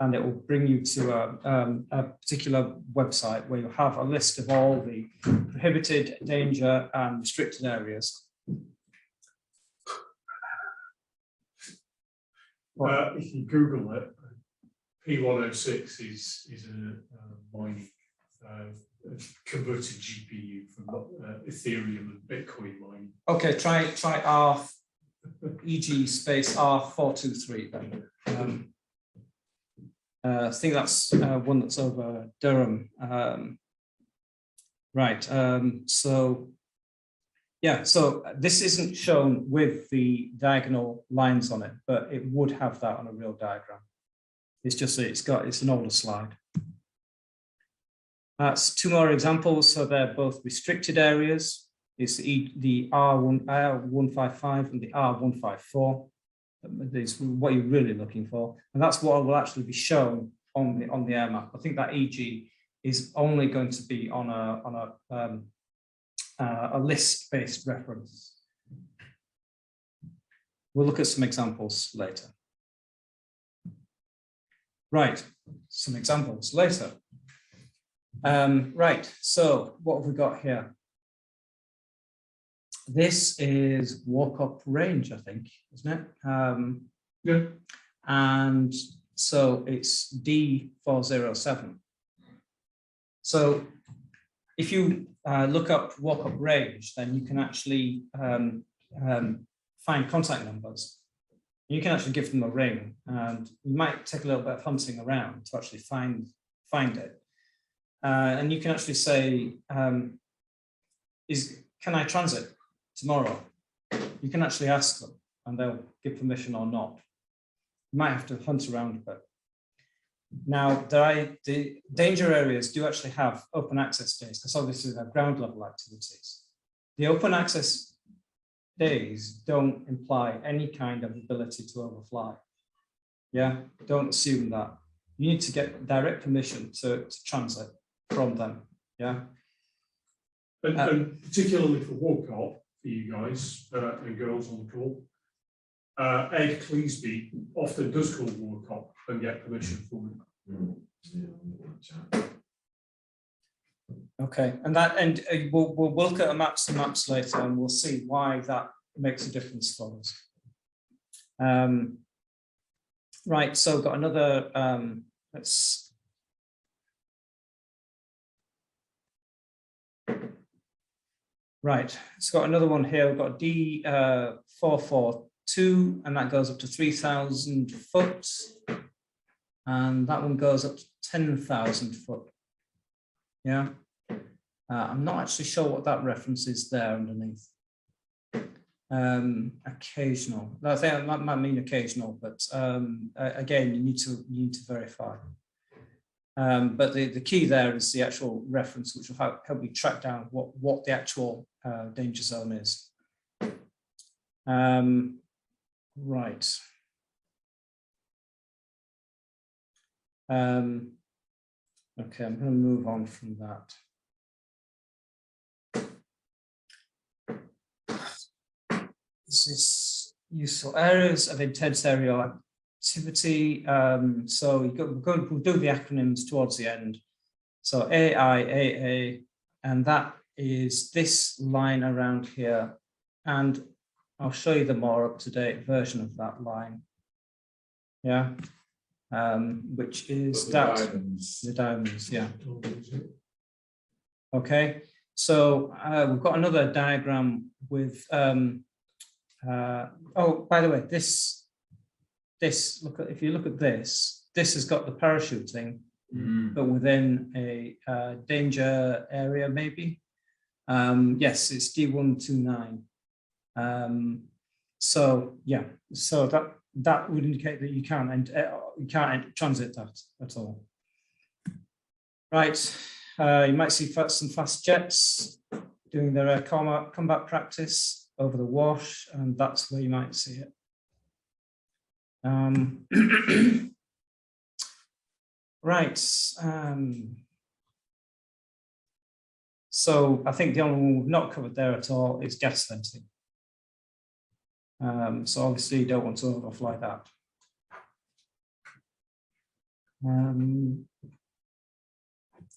and it will bring you to a particular website where you have a list of all the prohibited, danger, and restricted areas. If you Google it, P106 is a mining converted GPU from Ethereum and Bitcoin mining. Okay, try R, EG space R423 then. I think that's one that's over Durham. Right, so yeah, so this isn't shown with the diagonal lines on it, but it would have that on a real diagram. It's just that it's an older slide. That's two more examples. So they're both restricted areas. It's the R155 and the R154. Is what you're really looking for, and that's what will actually be shown on the air map. I think that EG is only going to be on a list-based reference. We'll look at some examples later. Right, some examples later. Right, so what have we got here? This is walk-up range, I think, isn't it? Yeah. And so it's D407. So if you look up walk-up range, then you can actually find contact numbers. You can actually give them a ring, and you might take a little bit of hunting around to actually find it. And you can actually say, can I transit tomorrow? You can actually ask them and they'll give permission or not. You might have to hunt around a bit. Now, the danger areas do actually have open access days, because obviously they're ground level activities. The open access days don't imply any kind of ability to overfly. Yeah, don't assume that. You need to get direct permission to transit from them. Yeah. And particularly for walk-up, for you guys and girls on the call, Ed Cleesby often does call walk-up and get permission from it. Okay, and we'll look at some maps later, and we'll see why that makes a difference for us. Right, so we've got another. Right, it's got another one here. We've got D442, and that goes up to 3,000 foot. And that one goes up to 10,000 foot. Yeah, I'm not actually sure what that reference is there underneath. Occasional. I think that might mean occasional, but again, you need to verify. But the key there is the actual reference, which will help you track down what the actual danger zone is. Right. Okay, I'm going to move on from that. Is this useful areas of intense aerial activity? So we'll do the acronyms towards the end. So AIAA, and that is this line around here. And I'll show you the more up-to-date version of that line. Yeah. Which is that the diamonds, yeah. Okay, so we've got another diagram with oh, by the way, this look at, if you look at this has got the parachuting, but within a danger area maybe. Yes, it's D129. So yeah, so that would indicate that you can't transit that at all. Right, you might see some fast jets doing their combat practice over the wash, and that's where you might see it. Right. So I think the only one we've not covered there at all is gas venting. So obviously you don't want to overfly that.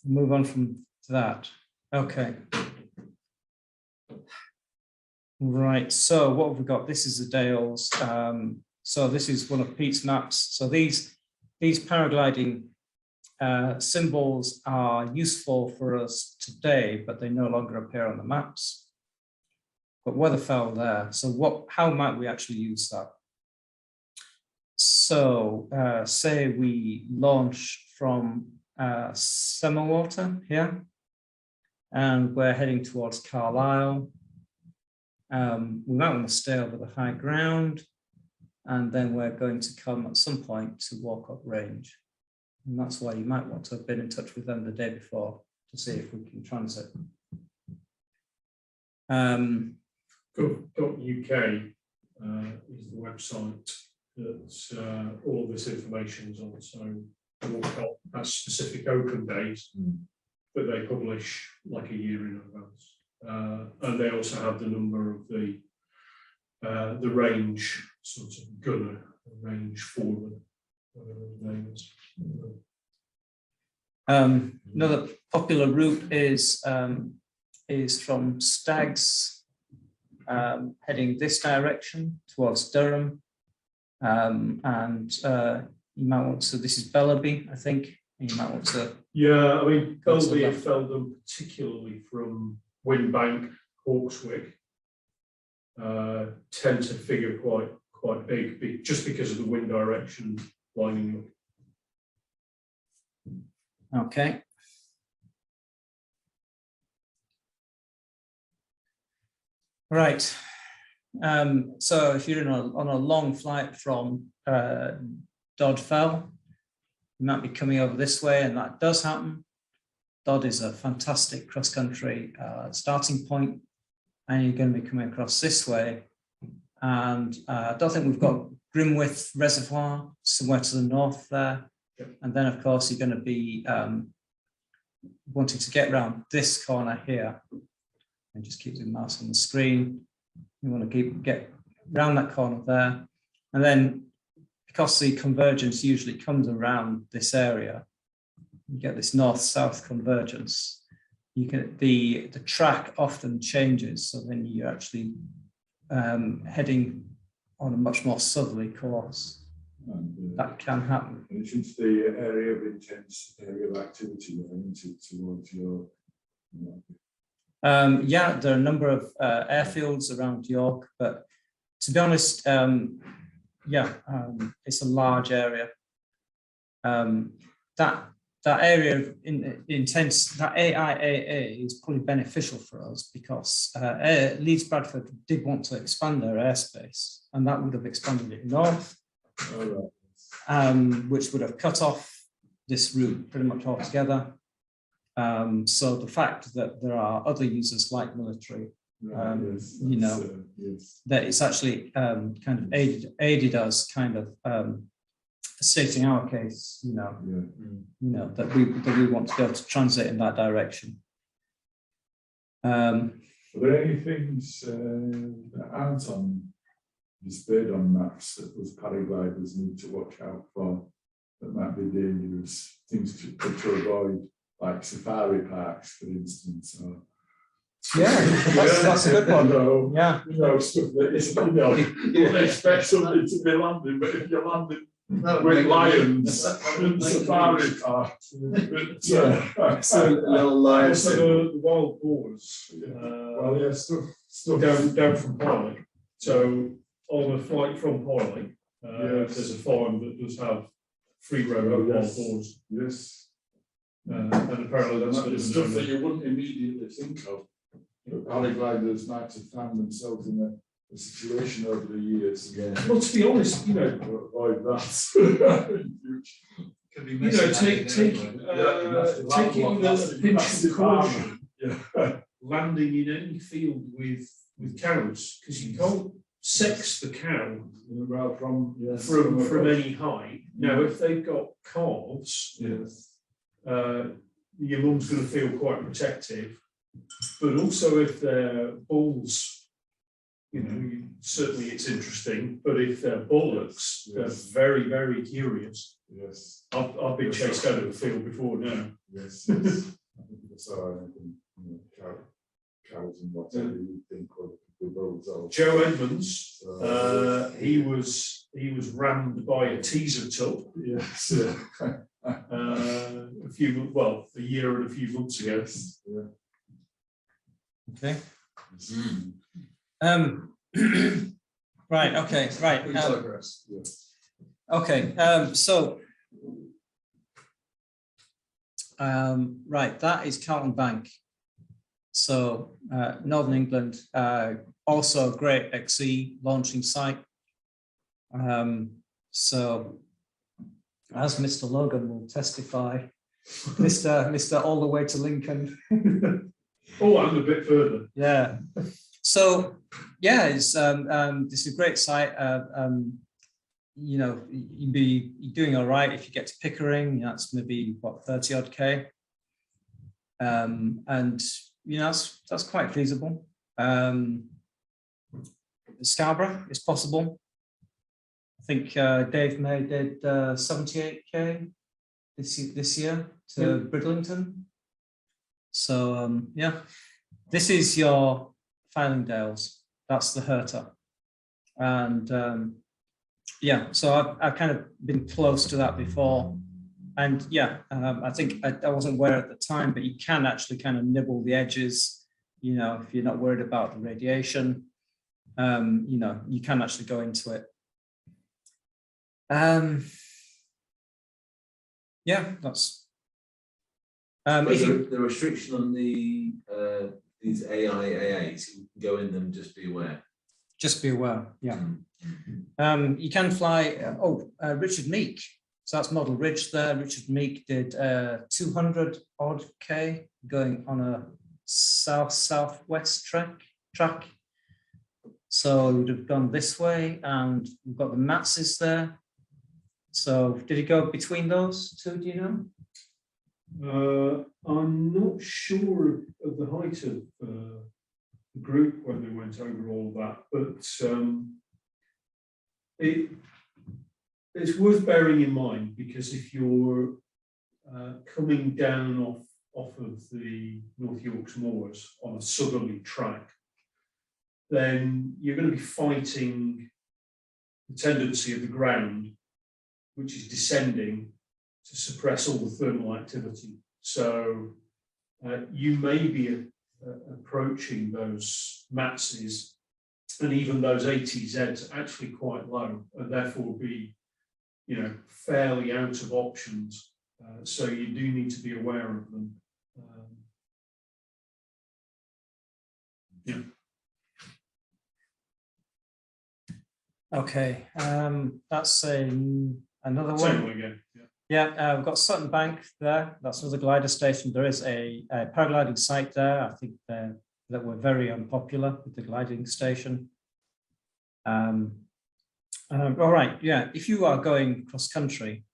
Move on from that. Okay. Right, so what have we got? This is the Dales. So this is one of Pete's maps. So these paragliding symbols are useful for us today, but they no longer appear on the maps. But weather fell there. So how might we actually use that? So say we launch from Summerwater here, and we're heading towards Carlisle. We might want to stay over the high ground, and then we're going to come at some point to walk up range. And that's why you might want to have been in touch with them the day before to see if we can transit. Gov.uk is the website that all this information is on. So walk up has specific open days, but they publish like a year in advance. And they also have the number of the range sort of gunner, range foreman, whatever his name is. Another popular route is from Stags, heading this direction towards Durham, and you might want to. This is Bellaby, I think. And you might want to. Yeah, I mean, Bellaby and Feldham, particularly from Windbank, Hawkswick, tend to figure quite big, just because of the wind direction lining up. Okay. Right. So if you're on a long flight from Dodd Fell, you might be coming over this way, and that does happen. Dodd is a fantastic cross-country starting point, and you're going to be coming across this way. And I don't think we've got Grimwith Reservoir somewhere to the north there. And then, of course, you're going to be wanting to get around this corner here, and just keep the mouse on the screen. You want to get around that corner there, and then because the convergence usually comes around this area, you get this north-south convergence. You can the track often changes, so then you're actually heading on a much more southerly course. And, that can happen. and it's the area of intense area of activity towards your. Yeah, there are a number of airfields around York, but to be honest, it's a large area. That area of intense, that AIAA is probably beneficial for us because Leeds Bradford did want to expand their airspace, and that would have expanded it north, which would have cut off this route pretty much altogether. So the fact that there are other users like military, Yes, you know, yes. that it's actually kind of aided us kind of stating our case, you know, that we want to be able to transit in that direction. Are there any things that aren't displayed on maps that those paragliders need to watch out for that might be dangerous? Things to avoid, like safari parks, for instance. Or, That's a good one. Yeah. You know, stuff that is, you wouldn't expect somebody to be landing, but if you're landing with lions and safari parks, little lions. The wild boars. Well, yeah, stuff down from Pilot. So on a flight from Pilot, there's a farm that does have free roam of wild boars. Yes. And apparently that's the stuff that you wouldn't immediately think of. Paragliders might have found themselves in a situation over the years. Yeah. Well, to be honest, you know, avoid that. taking the pinch of caution, landing in any field with cows, because you can't sex the cow from any height. Now, if they've got calves, your mum's going to feel quite protective, but also if they're bulls, you know, certainly it's interesting, but if they're bullocks, they're very, very curious. Yes. I've been chased out of the field before now. Yes. I think that's all cows and whatever you think of the bulls. Joe Edmonds, he was rammed by a teaser tub. Yes. a year and a few months ago. Yeah. Okay. Mm. Right. Okay. Right. We digress. Okay. Right. That is Carlton Bank. So Northern England, also a great XE launching site. So as Mr. Logan will testify, Mr. all the way to Lincoln. Oh, I'm a bit further. Yeah. So yeah, it's this is a great site. You know, you're doing all right if you get to Pickering. That's maybe what 30 odd K. And you know that's quite feasible. Scarborough is possible. I think Dave May did 78K this year to Bridlington. So yeah, this is your Fylingdales. That's the Herta, and yeah. So I've kind of been close to that before, and yeah, I think I wasn't aware at the time, but you can actually kind of nibble the edges. You know, if you're not worried about the radiation, you know, you can actually go into it. Yeah, that's. The restriction on the these AIAAs, you can go in them, just be aware. Just be aware, yeah. Mm. You can fly. Richard Meek. So that's Model Ridge there. Richard Meek did 200 odd K going on a south-southwest track. So we would have gone this way, and we've got the Matzes there. So did he go between those two? Do you know? I'm not sure of the height of the group when they went over all that, but it's worth bearing in mind, because if you're coming down off of the North Yorks Moors on a southerly track, then you're going to be fighting the tendency of the ground, which is descending, to suppress all the thermal activity. So you may be approaching those Matzes, and even those ATZs are actually quite low, and therefore be, you know, fairly out of options. So you do need to be aware of them. Yeah. Okay, that's another Same one. one again. Yeah. Yeah, we've got Sutton Bank there. That's another glider station. There is a paragliding site there. I think that were very unpopular with the gliding station. All right, yeah. If you are going cross country,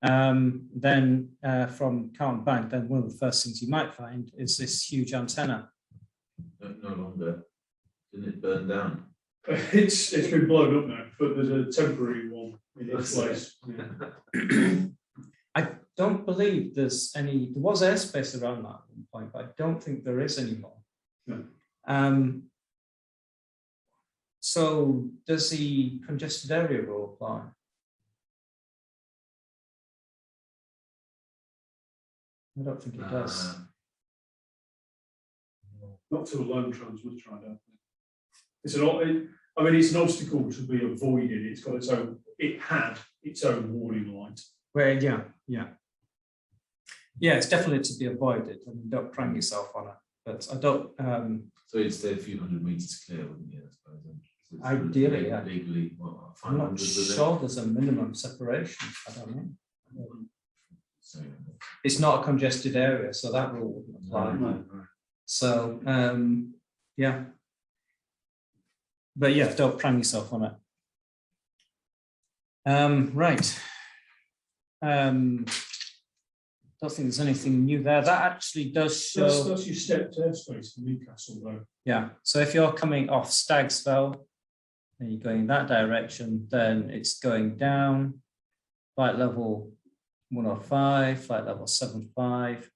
then from Carlton Bank, then one of the first things you might find is this huge antenna. No longer. Didn't it burn down? It's been blown up now, but there's a temporary one in its place. Yeah. I don't believe there's any. There was airspace around that at one point, but I don't think there is anymore. No. So does the congested area rule apply? I don't think it does. Not to a lone transmitter, I don't think. It's an obstacle to be avoided. It's got its own. It had its own warning light. Well, yeah. It's definitely to be avoided, and don't prang yourself on it. But I don't. So you'd stay a few hundred meters clear, wouldn't you? I suppose. So Ideally, yeah. Legally, what, I'm 500? not sure there's a minimum separation. I don't know. So, It's not a congested area, so that rule wouldn't apply. no. So yeah. But yeah, don't prang yourself on it. Right. Don't think there's anything new there. That actually does show. That's your stepped airspace in Newcastle, though. Yeah. So if you're coming off Stagsfell and you're going that direction, then it's going down. Flight level 105, flight level 75.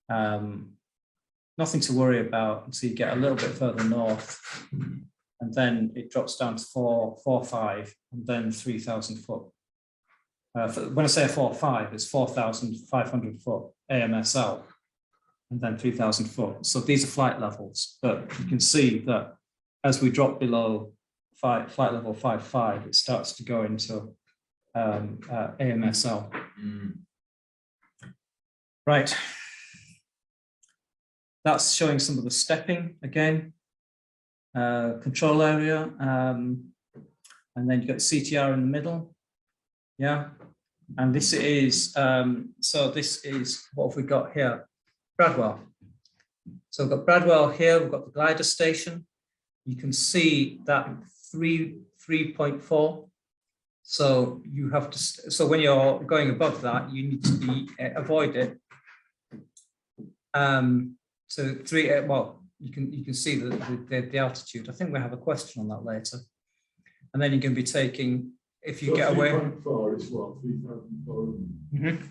Nothing to worry about until you get a little bit further north, and then it drops down to 445, and then 3,000 foot. When I say a 4.5, it's 4,500 foot AMSL, and then 3,000 foot. So these are flight levels, but you can see that as we drop below flight level 5.5, it starts to go into AMSL. Right. That's showing some of the stepping again, control area, and then you've got CTR in the middle. Yeah, and this is, so this is, what have we got here? Bradwell. So we've got Bradwell here, we've got the glider station. You can see that 3.4. So you have to, so when you're going above that, you need to be, avoid it. So well, you can see the altitude. I think we have a question on that later. And then you're going to be taking, if you So get away. 3.4 is what, 3,400?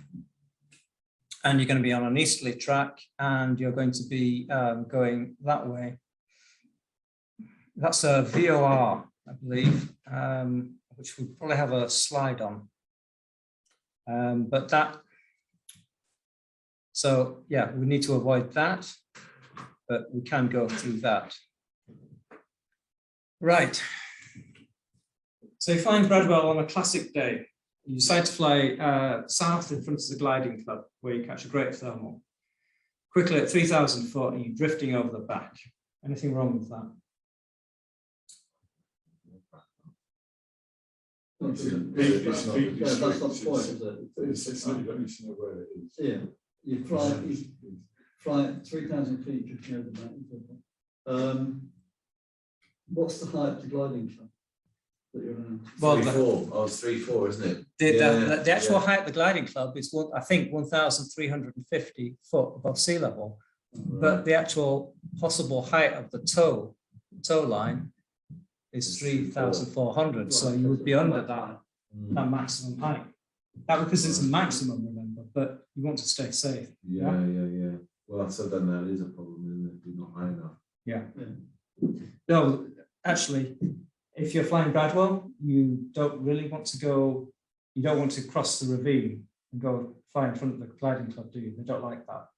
And you're going to be on an easterly track, and you're going to be going that way. That's a VOR, I believe, which we'll probably have a slide on. But that, so yeah, we need to avoid that, but we can go through that. Right. So you find Bradwell on a classic day. You decide to fly south in front of the gliding club, where you catch a great thermal. Quickly at 3,000 foot, and you're drifting over the back. Anything wrong with that? That's not the point, is it? It's not where it is. Yeah, you fly at 3,000 feet drifting over the mountain. What's the height of the gliding club that you're on? Well, 3.4. Oh, it's 3.4, isn't it? The actual height of the gliding club is, I think, 1,350 foot above sea level. But the actual possible height of the tow line is 3,400. So you would be under that maximum height. That because it's a maximum, remember, but you want to stay safe. Yeah. Well, so then that is a problem, isn't it? You're not high enough. Yeah. No, actually, if you're flying Bradwell, you don't really want to go, you don't want to cross the ravine and go fly in front of the gliding club, do you? They don't like that.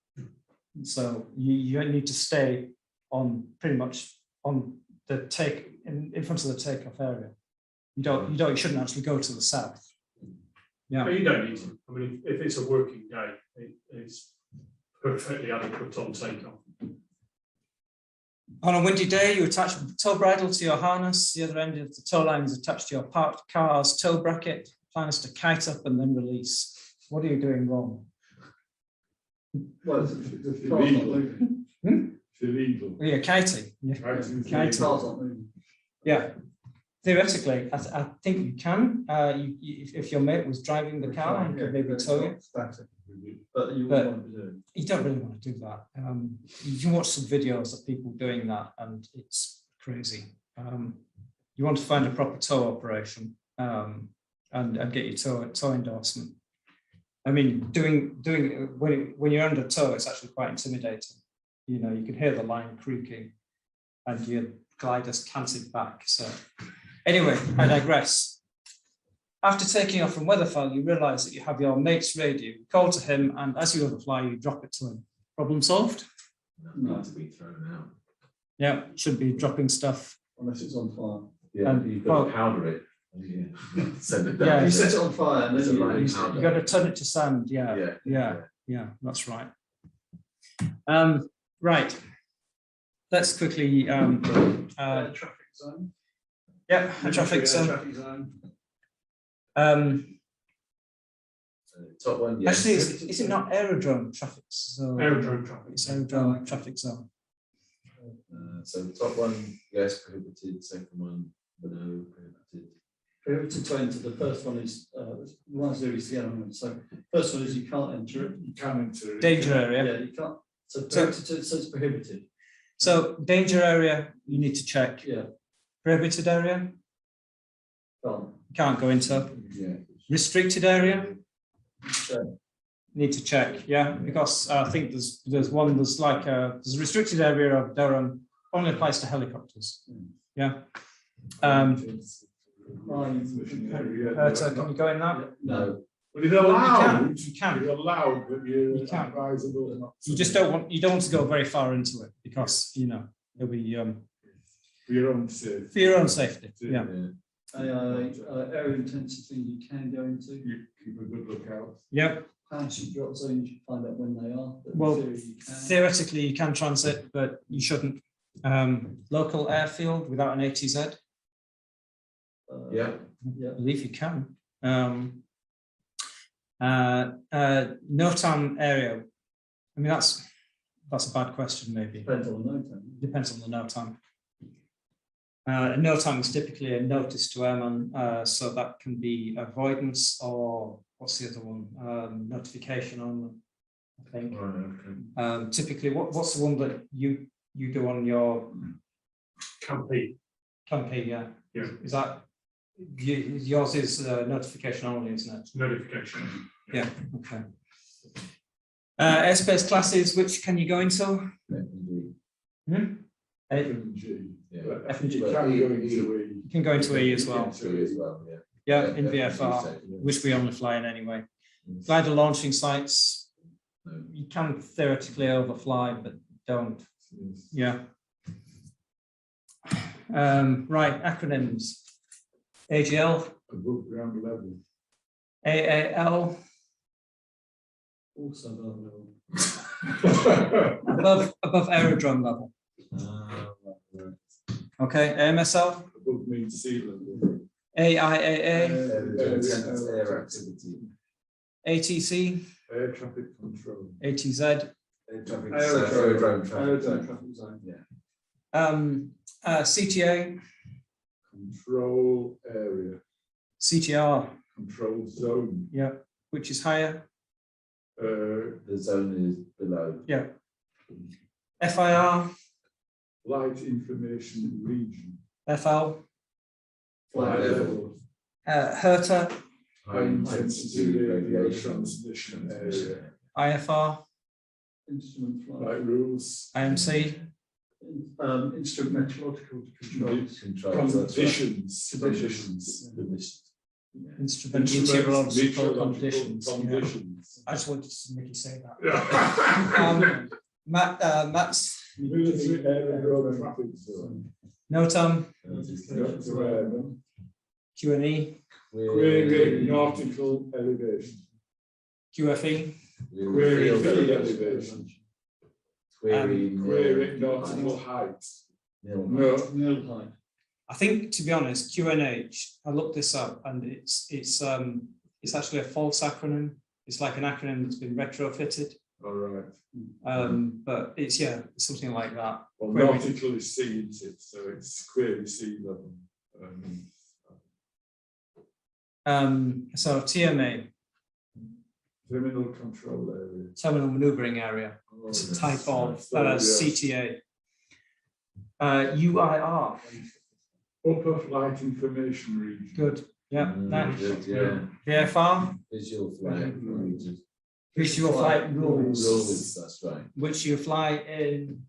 So you need to stay on pretty much on the in front of the takeoff area. You shouldn't actually go to the south. Yeah. But you don't need to. I mean, if it's a working day, it's perfectly adequate on takeoff. On a windy day, you attach the tow bridle to your harness. The other end of the tow line is attached to your parked car's tow bracket. Plan is to kite up and then release. What are you doing wrong? Well, It's illegal. Well, you're kiting. Yeah. Kiting. Kiting. Yeah. Theoretically, I think you can. If your mate was driving the car, you could maybe tow it. But you wouldn't want to do it. You don't really want to do that. You can watch some videos of people doing that, and it's crazy. You want to find a proper tow operation and get your tow endorsement. I mean, doing when you're under tow, it's actually quite intimidating. You know, you can hear the line creaking, and your glider's canted back. So, anyway, I digress. After taking off from Weatherfell, you realise that you have your mate's radio. You call to him, and as you overfly, you drop it to him. Problem solved? No, to be thrown out. Yeah, should be dropping stuff. Unless it's on fire. Yeah, And- you've got to powder it. Yeah. Send it down. Yeah, You set it on fire and It's a then light you powder. You got to turn it to sand. Yeah, that's right. Right. Let's quickly. traffic zone. Yeah, a traffic zone. Traffic zone. Top one, yes. Actually, is it not aerodrome traffic zone? Aerodrome traffic. It's aerodrome traffic zone. So the top one, yes, prohibited. Second one, no, prohibited. Prohibited to enter. The first one is one zero is the element. So first one is you can't enter it. You can enter it. Danger area. Yeah, you can't. So prohibited, so it's prohibited. So danger area, you need to check. Yeah. Prohibited area, Can't. can't go into. Yeah. Restricted area, Check. need to check. Yeah, because I think there's a restricted area of Durham, only applies to helicopters. Yeah. So can you go in that? No. But it's allowed, You can. you're allowed, but you're You can. advisable not to. You just you don't want to go very far into it because, you know, it'll be For your own safety. for your own safety. Yeah. Area intensity you can go into. You keep a good lookout. Yep. Parachute drop zone, you should find out when they are. But in Well, theory you can. theoretically, you can transit, but you shouldn't. Local airfield without an ATZ, Yeah. Yeah. I believe you can. NOTAM area. I mean, that's a bad question, maybe. Depends on the note. Depends on the NOTAM. NOTAM is typically a notice to airman, so that can be avoidance or what's the other one? Notification on, I think. Right, okay. Typically, what's the one that you do on your Campaign. campaign? Yeah. Is that yours is notification only, isn't it? Notification. Yeah. Okay. Airspace classes, which can you go into? Hmm? A, F&G. Yeah. But F and G. You can go into E. you can go into E as well. True as well, yeah. Yeah, in F&G VFR, safe, yeah. which we only fly in anyway. Mm. Glider launching sites, No. you can theoretically overfly, but don't. Yes. Yeah. Right, acronyms. AGL, Above ground level. AAL, Also above level. above aerodrome level. Right. Okay, AMSL, Above mean sea level. AIAA, Intense air activity. ATC, Air traffic control. ATZ, Air traffic, Aerodrome. aerodrome traffic. Aerodrome traffic zone. Yeah. CTA, Control area. CTR, Control zone. yeah, which is higher, The zone is below. yeah. FIR, Flight information region. FL, Flight level. HERTA, High intensity radiation transmission area. IFR, Instrument flight. Flight rules. IMC, Instrument meteorological controls. Control. Conditions. Conditions. instrument Instruments, meteorological conditions. Yeah. Conditions. I just wanted to make you say that. Yeah. Matt's Military aerodrome traffic zone. NOTAM, Not to airmen. QNE, Query nautical elevation. QFE, Query Field field elevation. elevation. Query. Query nautical height. Nil. No. Nil height. I think, to be honest, QNH, I looked this up and it's actually a false acronym. It's like an acronym that's been retrofitted. All right. But it's something like that. Well, Query. nautical is sea, isn't it? So it's query sea level. So TMA, Terminal control area. terminal maneuvering area. Oh, It's a yes. type of So, yeah. CTA. UIR, Upper flight information region. good. Yeah. That. Good, yeah. VFR, Visual flight region. visual flight rules, Rules, that's right. which you fly in.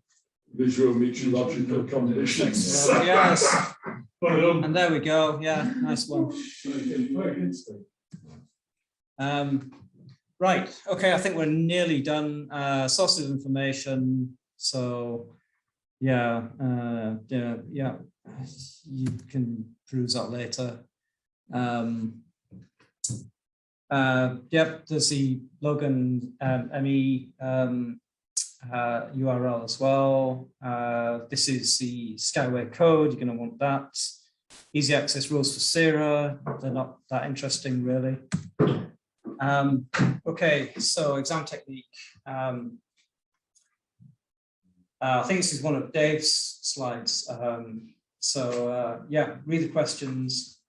Visual meteorological conditions. Yes, Well, and there we go. Yeah, nice one. Right. Okay. I think we're nearly done. Sources of information. So, yeah. You can peruse that later. Yep. There's the Logan ME URL as well. This is the Skyway code. You're going to want that. Easy access rules for SIRA. They're not that interesting, really. Okay, so exam technique. I think this is one of Dave's slides. Yeah, read the questions.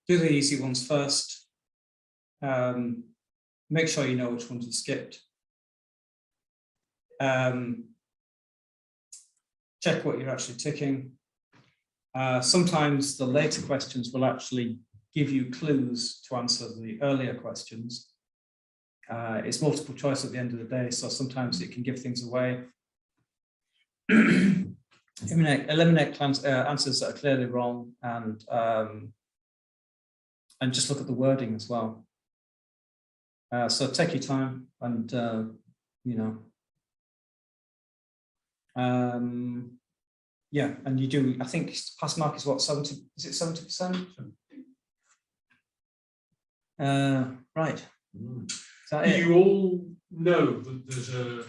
Do the easy ones first. Make sure you know which ones you skipped. Check what you're actually ticking. Sometimes the later questions will actually give you clues to answer the earlier questions. It's multiple choice at the end of the day, so sometimes it can give things away. Eliminate answers that are clearly wrong and and just look at the wording as well. So take your time and, you know, yeah, and you do, I think pass mark is what, 70, is it 70%? Right. Is that it? You all know that there's a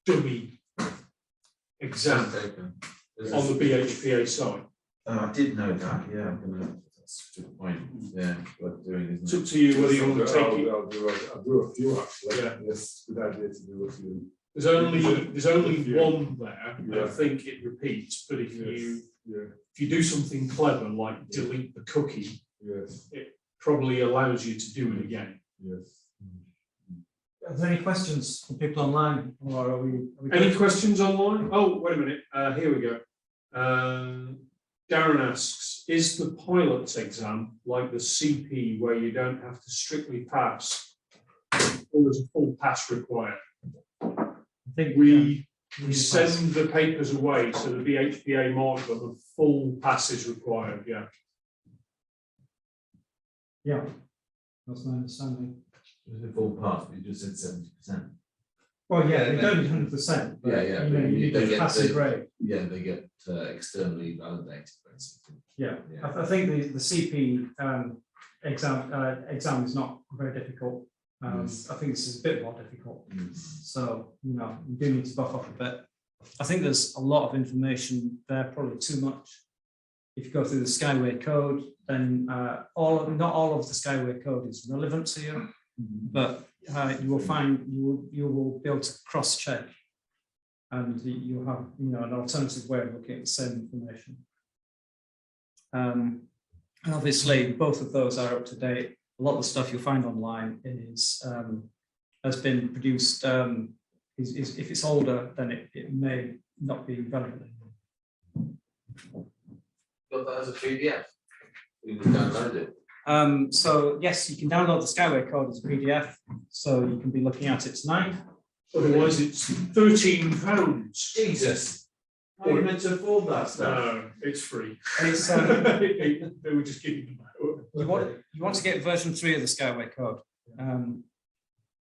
dummy exam on the BHPA site. I did know that, yeah, I'm gonna, that's a good point, yeah, worth doing, It's isn't up it? to you whether you want to take it. I'll do a few actually. Yeah. Yes, good idea to do a few. There's only Yeah. one there, and I Yeah. think it repeats, but if Yeah, you do something clever like delete the cookie, yes, probably allows you to do it again. yes. Are there any questions from people online, or are we Any good? questions online? Oh, wait a minute, here we go. Darren asks, is the pilot's exam like the CP where you don't have to strictly pass, or is a full pass required? I think We yeah, send the papers away, so the BHPA mark them, a full pass is required, yeah. yeah, that's my understanding. It was a full pass, but you just said 70%. Well, yeah, Yeah, they they- don't 100%. But, Yeah, yeah, you know, but you need they to get pass the- a grade. Yeah, they get externally validated, basically. Yeah, Yeah. I think the CP exam is not very difficult. I think this is a bit more difficult. So, you know, you do need to buff up a bit. I think there's a lot of information there, probably too much. If you go through the Skyway code, then not all of the Skyway code is relevant to you, but you will find you will be able to cross-check, and you'll have, you know, an alternative way of looking at the same information. And obviously, both of those are up to date. A lot of the stuff you'll find online is has been produced. If it's older, then it may not be relevant anymore. Got that as a PDF. You can download it. So yes, you can download the Skyway code as a PDF, so you can be looking at it tonight. Otherwise, it's £13. Jesus. How are you meant to afford that stuff? No, it's free. It's, They were just giving them out. you want to get version 3 of the Skyway code.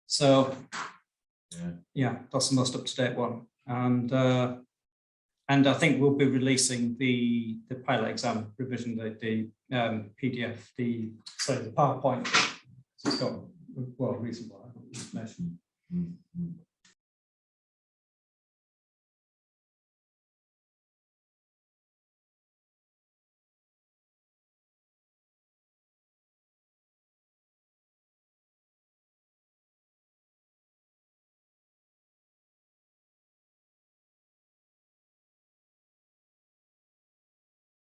So yeah, that's the most up-to-date one, and I think we'll be releasing the pilot exam revision, the PDF, the PowerPoint. So it's got, well, reasonable information.